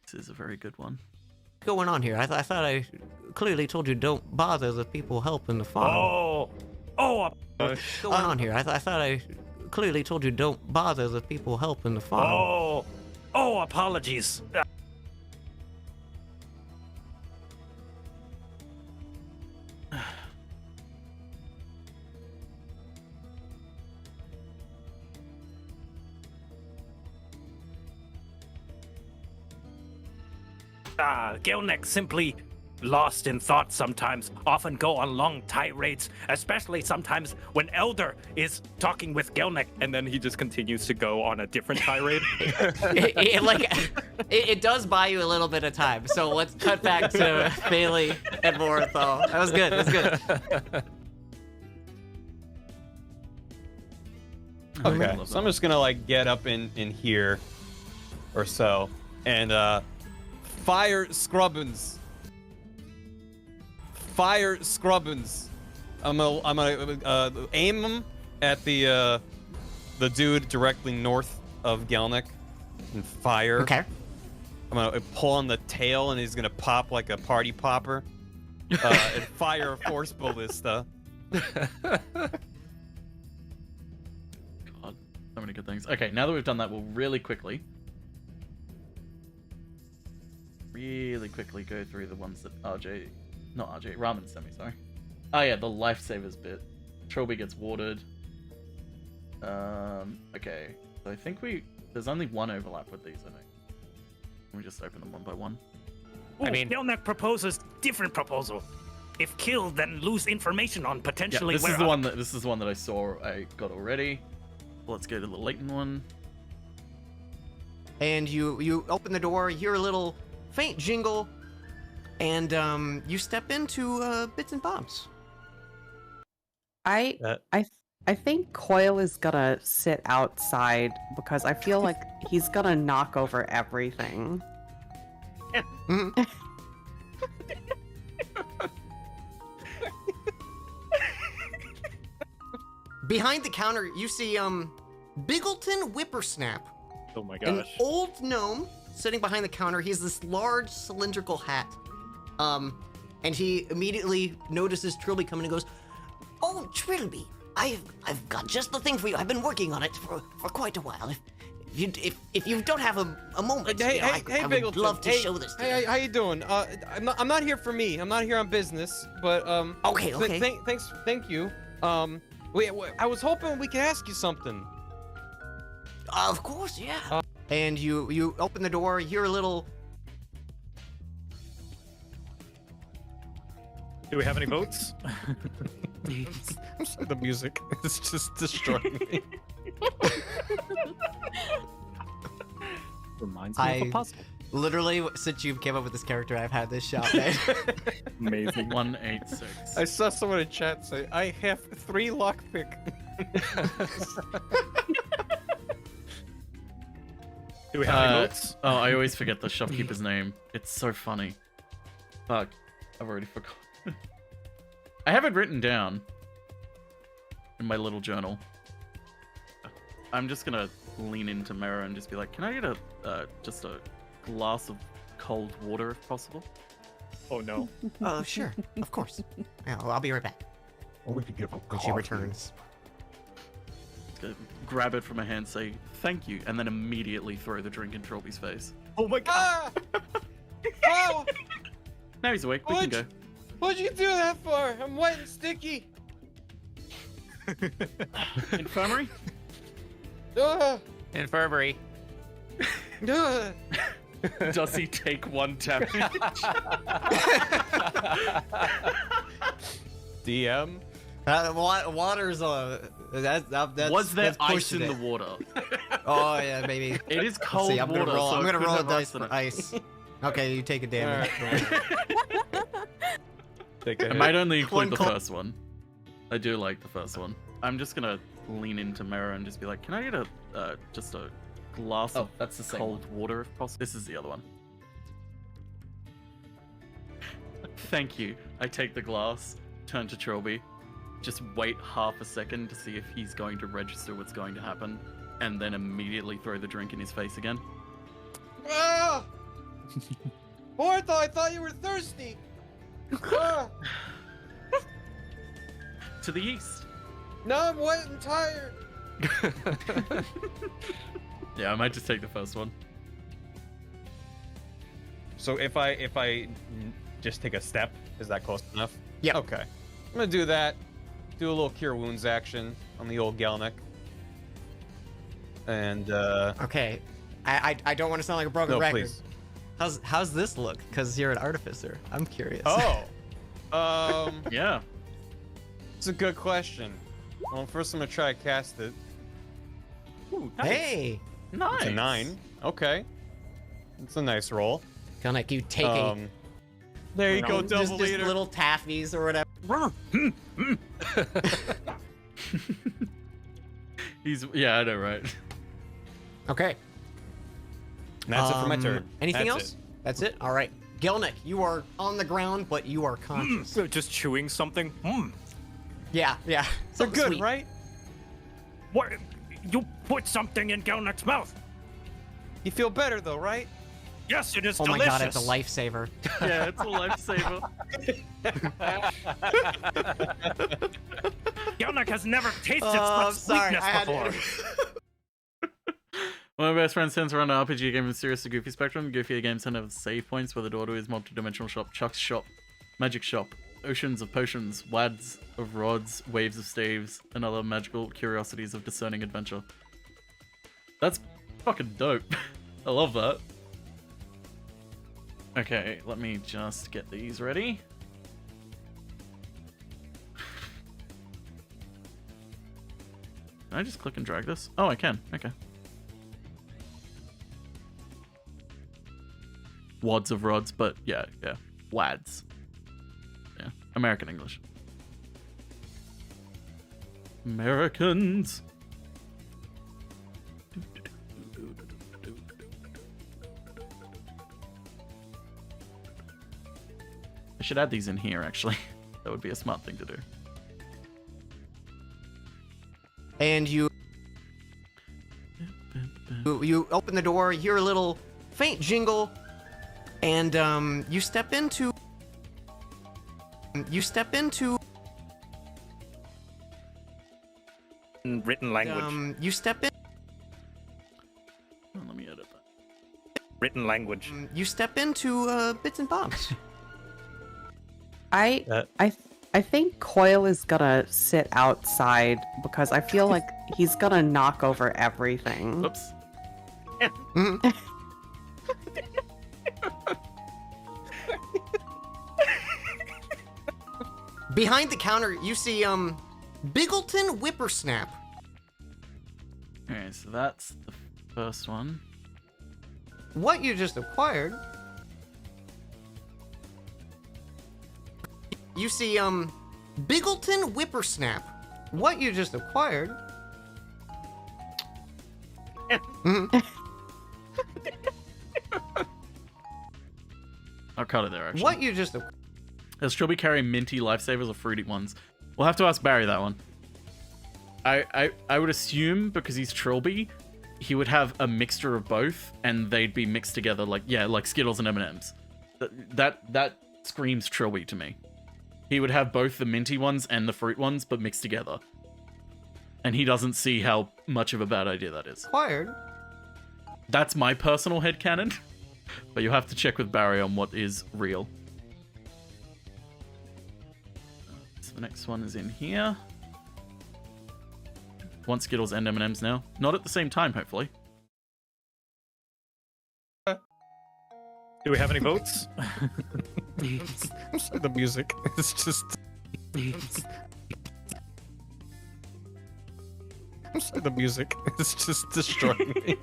This is a very good one. Going on here? I thought I clearly told you don't bother the people helping the farm. What's going on here? I thought I clearly told you don't bother the people helping the farm. Apologies. Gelnek simply lost in thought sometimes, often go on long tirades, especially sometimes when Elder is talking with Gelnek. And then he just continues to go on a different tirade. It does buy you a little bit of time. So let's cut back to Bailey and Morathal. That was good. That's good. Okay, so I'm just gonna like get up in here, or so, and fire Scrubbins. Fire Scrubbins. I'm gonna aim them at the dude directly north of Gelnek and fire. Okay. I'm gonna pull on the tail and he's gonna pop like a party popper. And fire a force ballista. God, so many good things. Okay, now that we've done that, we'll really quickly go through the ones that Ramen sent me, sorry. Oh yeah, the lifesavers bit. Trilby gets watered. Okay. So I think there's only one overlap with these, I think. Let me just open them one by one. I mean, Gelnek proposes different proposal. If killed, then lose information on potentially this is the one that I saw I got already. Let's go to the Leighton one. And you open the door, you hear a little faint jingle, and you step into Bits and Bobs. I think Coil is gonna sit outside because I feel like he's gonna knock over everything. Behind the counter, you see Biggleton Whippersnap. Oh my An gosh. old gnome sitting behind the counter. He has this large cylindrical hat. And he immediately notices Trilby coming and goes, Oh, Trilby, I've got just the thing for you. I've been working on it for quite a while. If you don't have a moment, Hey, you know, hey, I Biggleton. would love to show this to you. Hey, how you doing? I'm not here for me. I'm not here on business. But Okay. Thank you. Wait, I was hoping we could ask you something. Of course, yeah. and you open the door. You hear a little. Do we have any votes? The music is just destroying me. Reminds me of a puzzle. Literally, since you came up with this character, I've had this shot made. Amazing. 186. I saw someone in chat say, I have 3 lockpick. Do we have any votes? Oh, I always forget the shopkeeper's name. It's so funny. Fuck. I've already forgotten. I have it written down in my little journal. I'm just gonna lean into Mera and just be like, can I get just a glass of cold water if possible? Oh no. Oh, sure. Of course. Yeah, I'll be right back. Or we could give a When she returns. Grab it from her hand, say thank you, and then immediately throw the drink in Trilby's face. Oh my god! Oh! Now he's awake. We can go. What'd you do that for? I'm wet and sticky. Infirmary? Infirmary. Does he take 1 damage? DM? Water's that's Was there that's ice pushing in it. the water? Oh yeah, maybe. It is cold Let's see, I'm water. gonna roll. so I'm it gonna could roll a have dice ice in for it. ice. Okay, you take a damage. It might only include the cold- first one. I do like the first one. I'm just gonna lean into Mera and just be like, can I get a just a glass of that's the same cold water if possible? This is the other one. Thank you. I take the glass, turn to Trilby, just wait half a second to see if he's going to register what's going to happen, and then immediately throw the drink in his face again. Ah! Portho, I thought you were thirsty. Ah! To the east. Now I'm wet and tired. Yeah, I might just take the first one. So if I just take a step, is that close enough? Yeah. Okay. I'm gonna do that. Do a little cure wounds action on the old Galnick. And Okay. I don't want to sound like a broken no, record. please. How's this look? Because you're an artificer. I'm curious. Oh. Yeah. It's a good question. Well, first I'm gonna try to cast it. Ooh, Hey, nice. It's a 9. Okay. It's a nice roll. Gonna you taking There you go, double just leader. little taffies or whatever. Yeah, I know, right? Okay. And that's it for my turn. Anything That's else? it. That's it. All right. Gelnick, you are on the ground, but you are conscious. Just chewing something. Yeah. So good, sweet. right? What? You put something in Gelnick's mouth. You feel better though, right? Yes, it is Oh my delicious. god, it's a lifesaver. Yeah, it's a lifesaver. Gelnick has never tasted I'm such sorry, sweetness I had before. One of my best friends sends around an RPG game from serious to goofy spectrum. Goofy games tend to have save points where the door to his multi-dimensional shop, Chuck's shop, magic shop, oceans of potions, wads of rods, waves of staves, and other magical curiosities of discerning adventure. That's fucking dope. I love that. Okay, let me just get these ready. Can I just click and drag this? Oh, I can. Okay. Wads of rods, but yeah. Wads. Yeah. American English. Americans. I should add these in here, actually. That would be a smart thing to do. and you open the door, you hear a little faint jingle, and you step into Written language. you step in Oh, let me edit that. Written language. you step into Bits and Bobs. I think Coil is gonna sit outside because I feel like he's gonna knock over everything. Whoops. Behind the counter, you see Biggleton Whippersnap. Okay, so that's the first one. What you just acquired. You see Biggleton Whippersnap. What you just acquired. I'll cut it there, actually. What you just acquired. Does Trilby carry minty lifesavers or fruity ones? We'll have to ask Barry that one. I would assume, because he's Trilby, he would have a mixture of both, and they'd be mixed together like Skittles and M&Ms. That screams Trilby to me. He would have both the minty ones and the fruit ones, but mixed together. And he doesn't see how much of a bad idea that is. Acquired. That's my personal headcanon, but you'll have to check with Barry on what is real. So the next one is in here. Want Skittles and M&Ms now. Not at the same time, hopefully. Do we have any votes? The music is just... The music is just destroying me.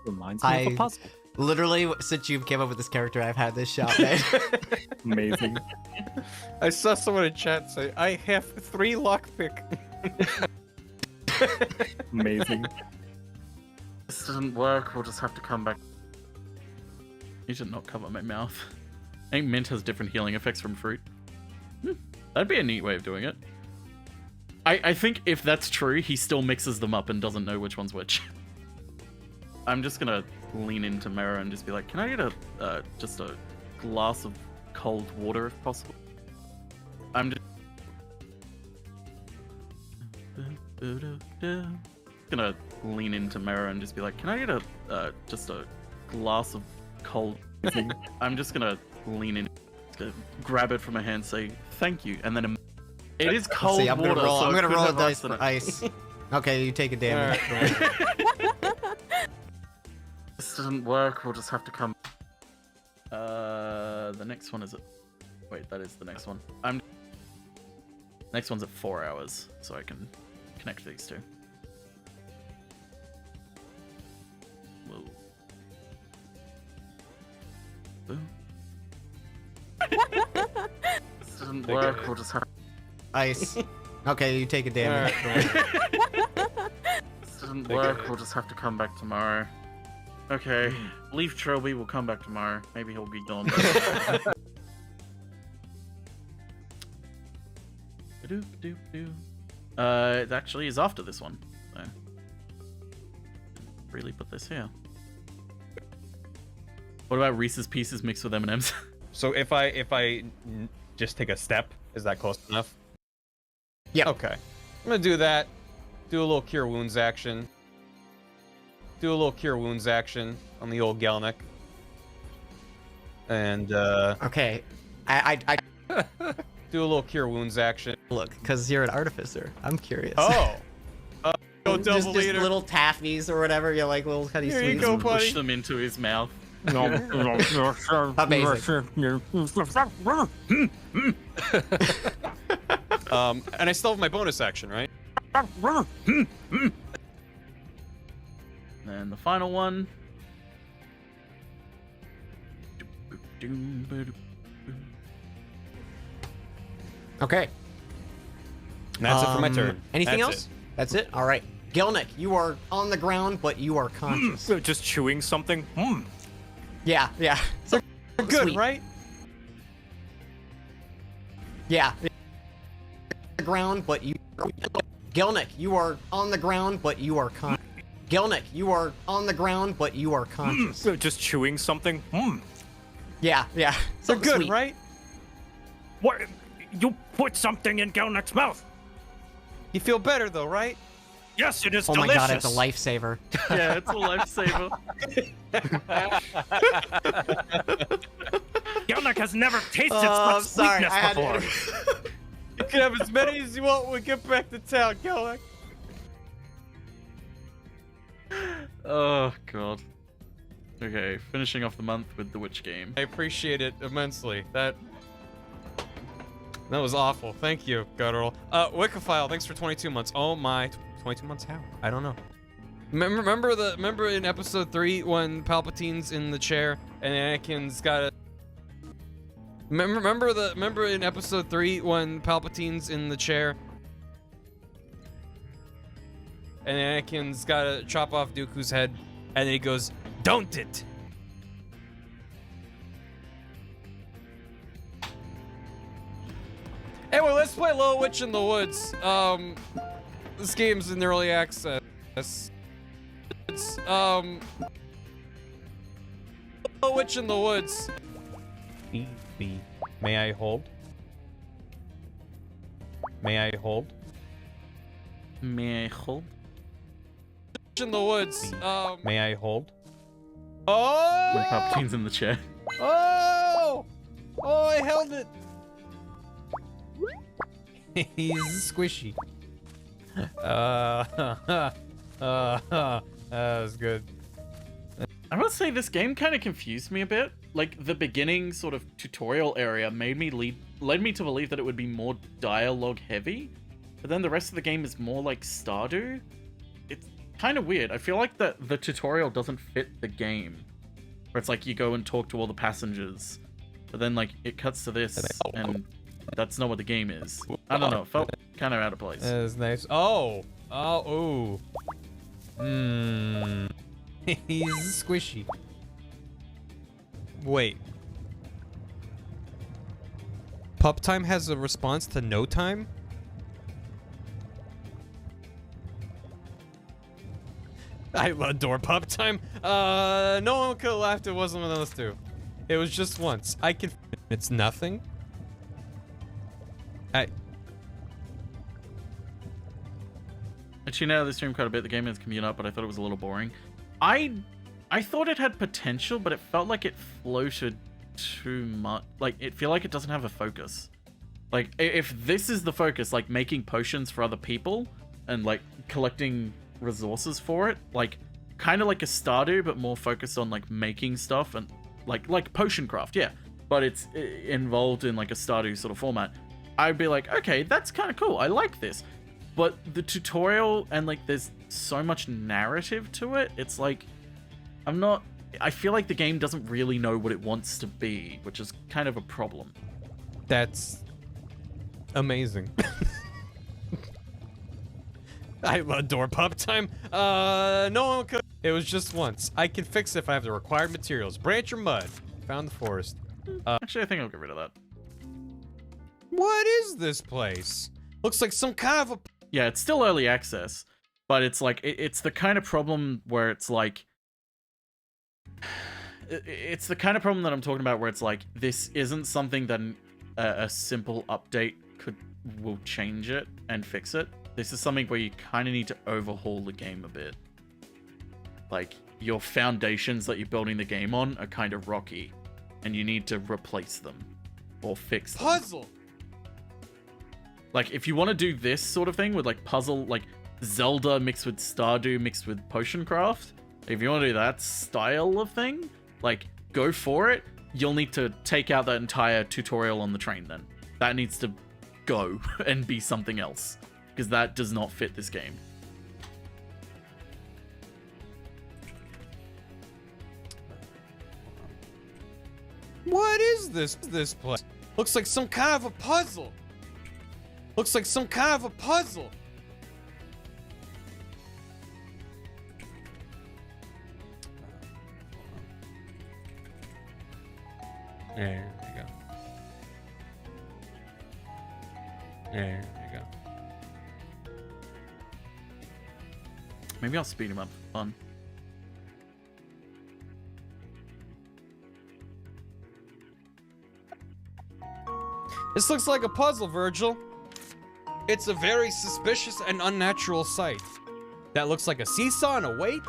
Reminds me of a puzzle. Literally, since you came up with this character, I've had this shot made. Amazing. I saw someone in chat say, I have 3 lockpick. Amazing. This doesn't work, we'll just have to come back. You should not cover my mouth. I think mint has different healing effects from fruit. That'd be a neat way of doing it. I think if that's true, he still mixes them up and doesn't know which one's which. I'm just gonna lean into Mera and just be like, can I get just a glass of cold water if possible? I'm just gonna lean into Mera and just be like, can I get just a glass of cold? I'm just gonna lean in, grab it from her hand, say thank you, and then it is cold See, I'm water. I'm gonna roll a dice for for ice. Okay, you take a damage. This doesn't work. We'll just have to come. The next one is wait, that is the next one. Next one's at 4 hours, so I can connect these two. Whoa. Boom. This doesn't work. We'll just have Ice. Okay, you take a damage. This doesn't work. We'll just have to come back tomorrow. Okay, leave Trilby. We'll come back tomorrow. Maybe he'll be gone. It actually is after this one. So really put this here. What about Reese's Pieces mixed with M&Ms? So if I just take a step, is that close enough? Yeah. Okay. I'm gonna do that. Do a little Cure Wounds action. Do a little Cure Wounds action on the old Gelnick. And Okay. I do a little Cure Wounds action. Look, because you're an artificer. I'm curious. Oh. Go just double leader. little taffies or whatever. You're like little cutty Here you sweets. go, buddy. Push them into his mouth. Amazing. And I still have my bonus action, right? And the final one. Okay. And that's it for my turn. Anything That's else? it. That's it? All right. Gelnick, you are on the ground, but you are conscious. Just chewing something. Yeah, yeah. So Good, sweet. right? Yeah. the ground, but you... Gelnick, you are on the ground, but you are Gelnick, you are on the ground, but you are conscious. Just chewing something? Yeah. They're Something good, sweet. right? What? You put something in Gelnick's mouth? You feel better though, right? Yes, it is Oh delicious. my god, it's a lifesaver. Yeah, it's a lifesaver. Gelnick has never tasted I'm such sorry, sweetness I had before. You can have as many as you want when we get back to town, Gelnick. Oh god. Okay, finishing off the month with the witch game. I appreciate it immensely. That was awful. Thank you, Guttural. Wiccaphile, thanks for 22 months. Oh my, 22 months how? I don't know. Remember in episode 3 when Palpatine's in the chair and Anakin's got a... Remember in episode 3 when Palpatine's in the chair and Anakin's got to chop off Dooku's head and then he goes, "Don't it!" Anyway, let's play Little Witch in the Woods. This game's in early access. It's, Little Witch in the Woods. May I hold? May I hold? May I hold? Witch in the Woods. May I hold? Oh! When Palpatine's in the chair. Oh! Oh, I held it. He's squishy. That was good. I must say this game kind of confused me a bit. Like the beginning sort of tutorial area led me to believe that it would be more dialogue heavy, but then the rest of the game is more like Stardew. It's kind of weird. I feel like the tutorial doesn't fit the game, where it's like you go and talk to all the passengers, but then like it cuts to this and that's not what the game is. I don't know. It felt kind of out of place. That was nice. Oh. Ooh. He's squishy. Wait. Pup Time has a response to No Time? I adore Pup Time. No one could have laughed. It wasn't one of those two. It was just once. I can... It's nothing. Actually, now this stream quite a bit. The game is coming up, but I thought it was a little boring. I thought it had potential, but it felt like it floated too much. Like, it feel like it doesn't have a focus. Like, if this is the focus, like making potions for other people and like collecting resources for it, like kind of like a Stardew, but more focused on like making stuff and like potion craft, yeah. But it's involved in like a Stardew sort of format. I'd be like, okay, that's kind of cool. I like this. But the tutorial and like there's so much narrative to it. It's like, I feel like the game doesn't really know what it wants to be, which is kind of a problem. That's amazing. I adore Pup Time. No one could. It was just once. I can fix it if I have the required materials. Branch or mud. Found the forest. Actually, I think I'll get rid of that. What is this place? Looks like some kind of a... Yeah, it's still early access, but it's like, it's the kind of problem where it's like... It's the kind of problem that I'm talking about where it's like, this isn't something that a simple update will change it and fix it. This is something where you kind of need to overhaul the game a bit. Like, your foundations that you're building the game on are kind of rocky, and you need to replace them or fix them. Puzzle! Like, if you want to do this sort of thing with, like, puzzle, like, Zelda mixed with Stardew mixed with potion craft, if you want to do that style of thing, like, go for it. You'll need to take out that entire tutorial on the train then. That needs to go and be something else, because that does not fit this game. What is this place? Looks like some kind of a puzzle. Looks like some kind of a puzzle. There we go. There you go. Maybe I'll speed him up for fun. This looks like a puzzle, Virgil. It's a very suspicious and unnatural sight. That looks like a seesaw and a weight?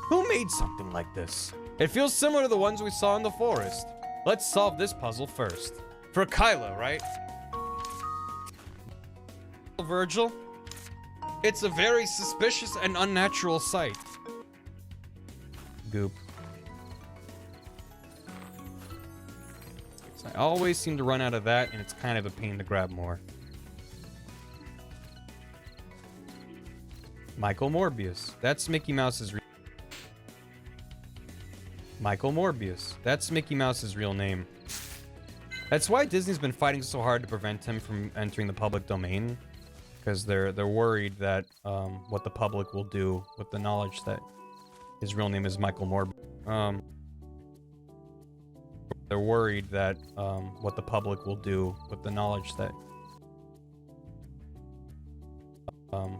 Who made something like this? It feels similar to the ones we saw in the forest. Let's solve this puzzle first. For Kylo, right? Virgil? It's a very suspicious and unnatural sight. Goop. I always seem to run out of that, and it's kind of a pain to grab more. Michael Morbius. That's Mickey Mouse's Michael Morbius. That's Mickey Mouse's real name. That's why Disney's been fighting so hard to prevent him from entering the public domain, because they're worried that what the public will do with the knowledge that his real name is Michael Morbius. They're worried that what the public will do with the knowledge that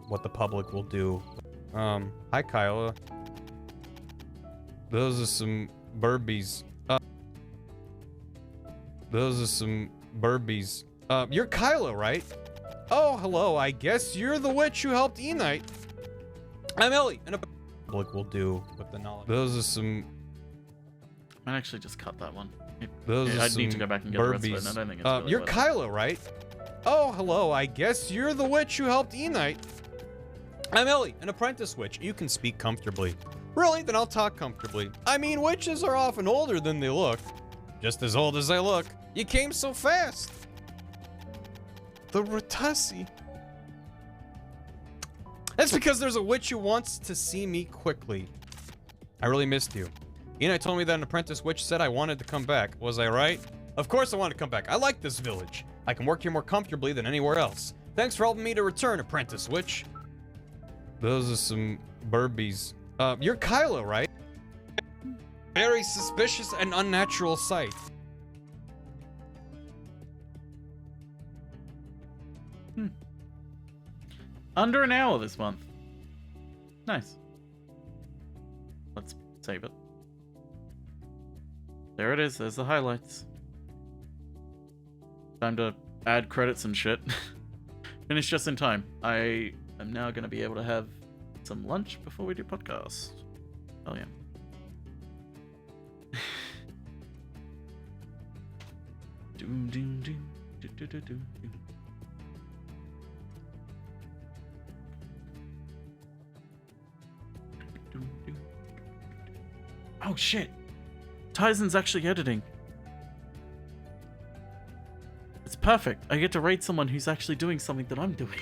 what the public will do. Hi Kyla. Those are some burbies. Those are some burbies. You're Kyla, right? Oh, hello. I guess you're the witch who helped E-Knight. I'm Ellie, and the public will do with the knowledge. Those are some. I might actually just cut that one. I'd need to go back and get the rest of it, and I don't think it's really you're worth it. Kyla, right? Oh, hello. I guess you're the witch who helped E-Knight. I'm Ellie, an apprentice witch. You can speak comfortably. Really? Then I'll talk comfortably. I mean, witches are often older than they look. Just as old as I look. You came so fast. The Ratussi. That's because there's a witch who wants to see me quickly. I really missed you. E-Knight told me that an apprentice witch said I wanted to come back. Was I right? Of course I want to come back. I like this village. I can work here more comfortably than anywhere else. Thanks for helping me to return, apprentice witch. Those are some burbies. You're Kyla, right? Very suspicious and unnatural sight. Under an hour this month. Nice. Let's save it. There it is. There's the highlights. Time to add credits and shit. Finish just in time. I am now going to be able to have some lunch before we do podcast. Oh yeah. Doom doom doom do do do do. Oh shit! Tizen's actually editing. It's perfect. I get to rate someone who's actually doing something that I'm doing.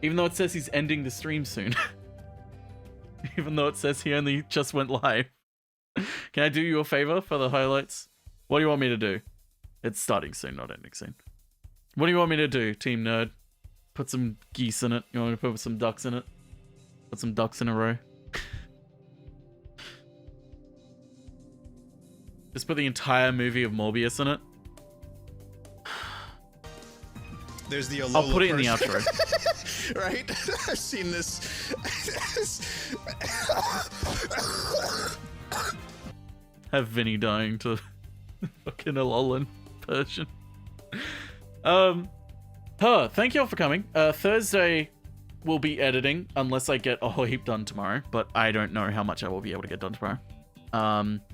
Even though it says he's ending the stream soon. Even though it says he only just went live. Can I do you a favor for the highlights? What do you want me to do? It's starting soon, not ending soon. What do you want me to do, Team Nerd? Put some geese in it. You want me to put some ducks in it? Put some ducks in a row. Just put the entire movie of Morbius in it. There's the I'll put it in the outro. Right? I've seen this. Have Vinny dying to fucking Alolan Persian. Thank you all for coming. Thursday will be editing unless I get a whole heap done tomorrow, but I don't know how much I will be able to get done tomorrow.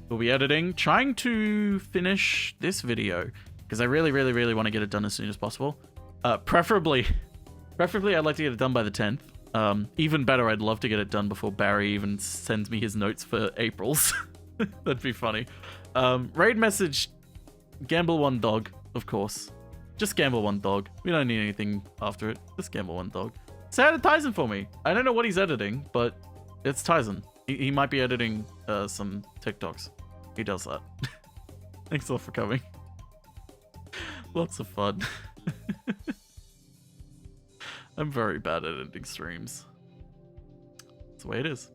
We'll be editing, trying to finish this video because I really want to get it done as soon as possible. Preferably I'd like to get it done by the 10th. Even better, I'd love to get it done before Barry even sends me his notes for April's. That'd be funny. Raid message, gamble one dog, of course. Just gamble one dog. We don't need anything after it. Just gamble one dog. Say hi to Tyson for me. I don't know what he's editing, but it's Tyson. He might be editing some TikToks. He does that. Thanks all for coming. Lots of fun. I'm very bad at ending streams. That's the way it is.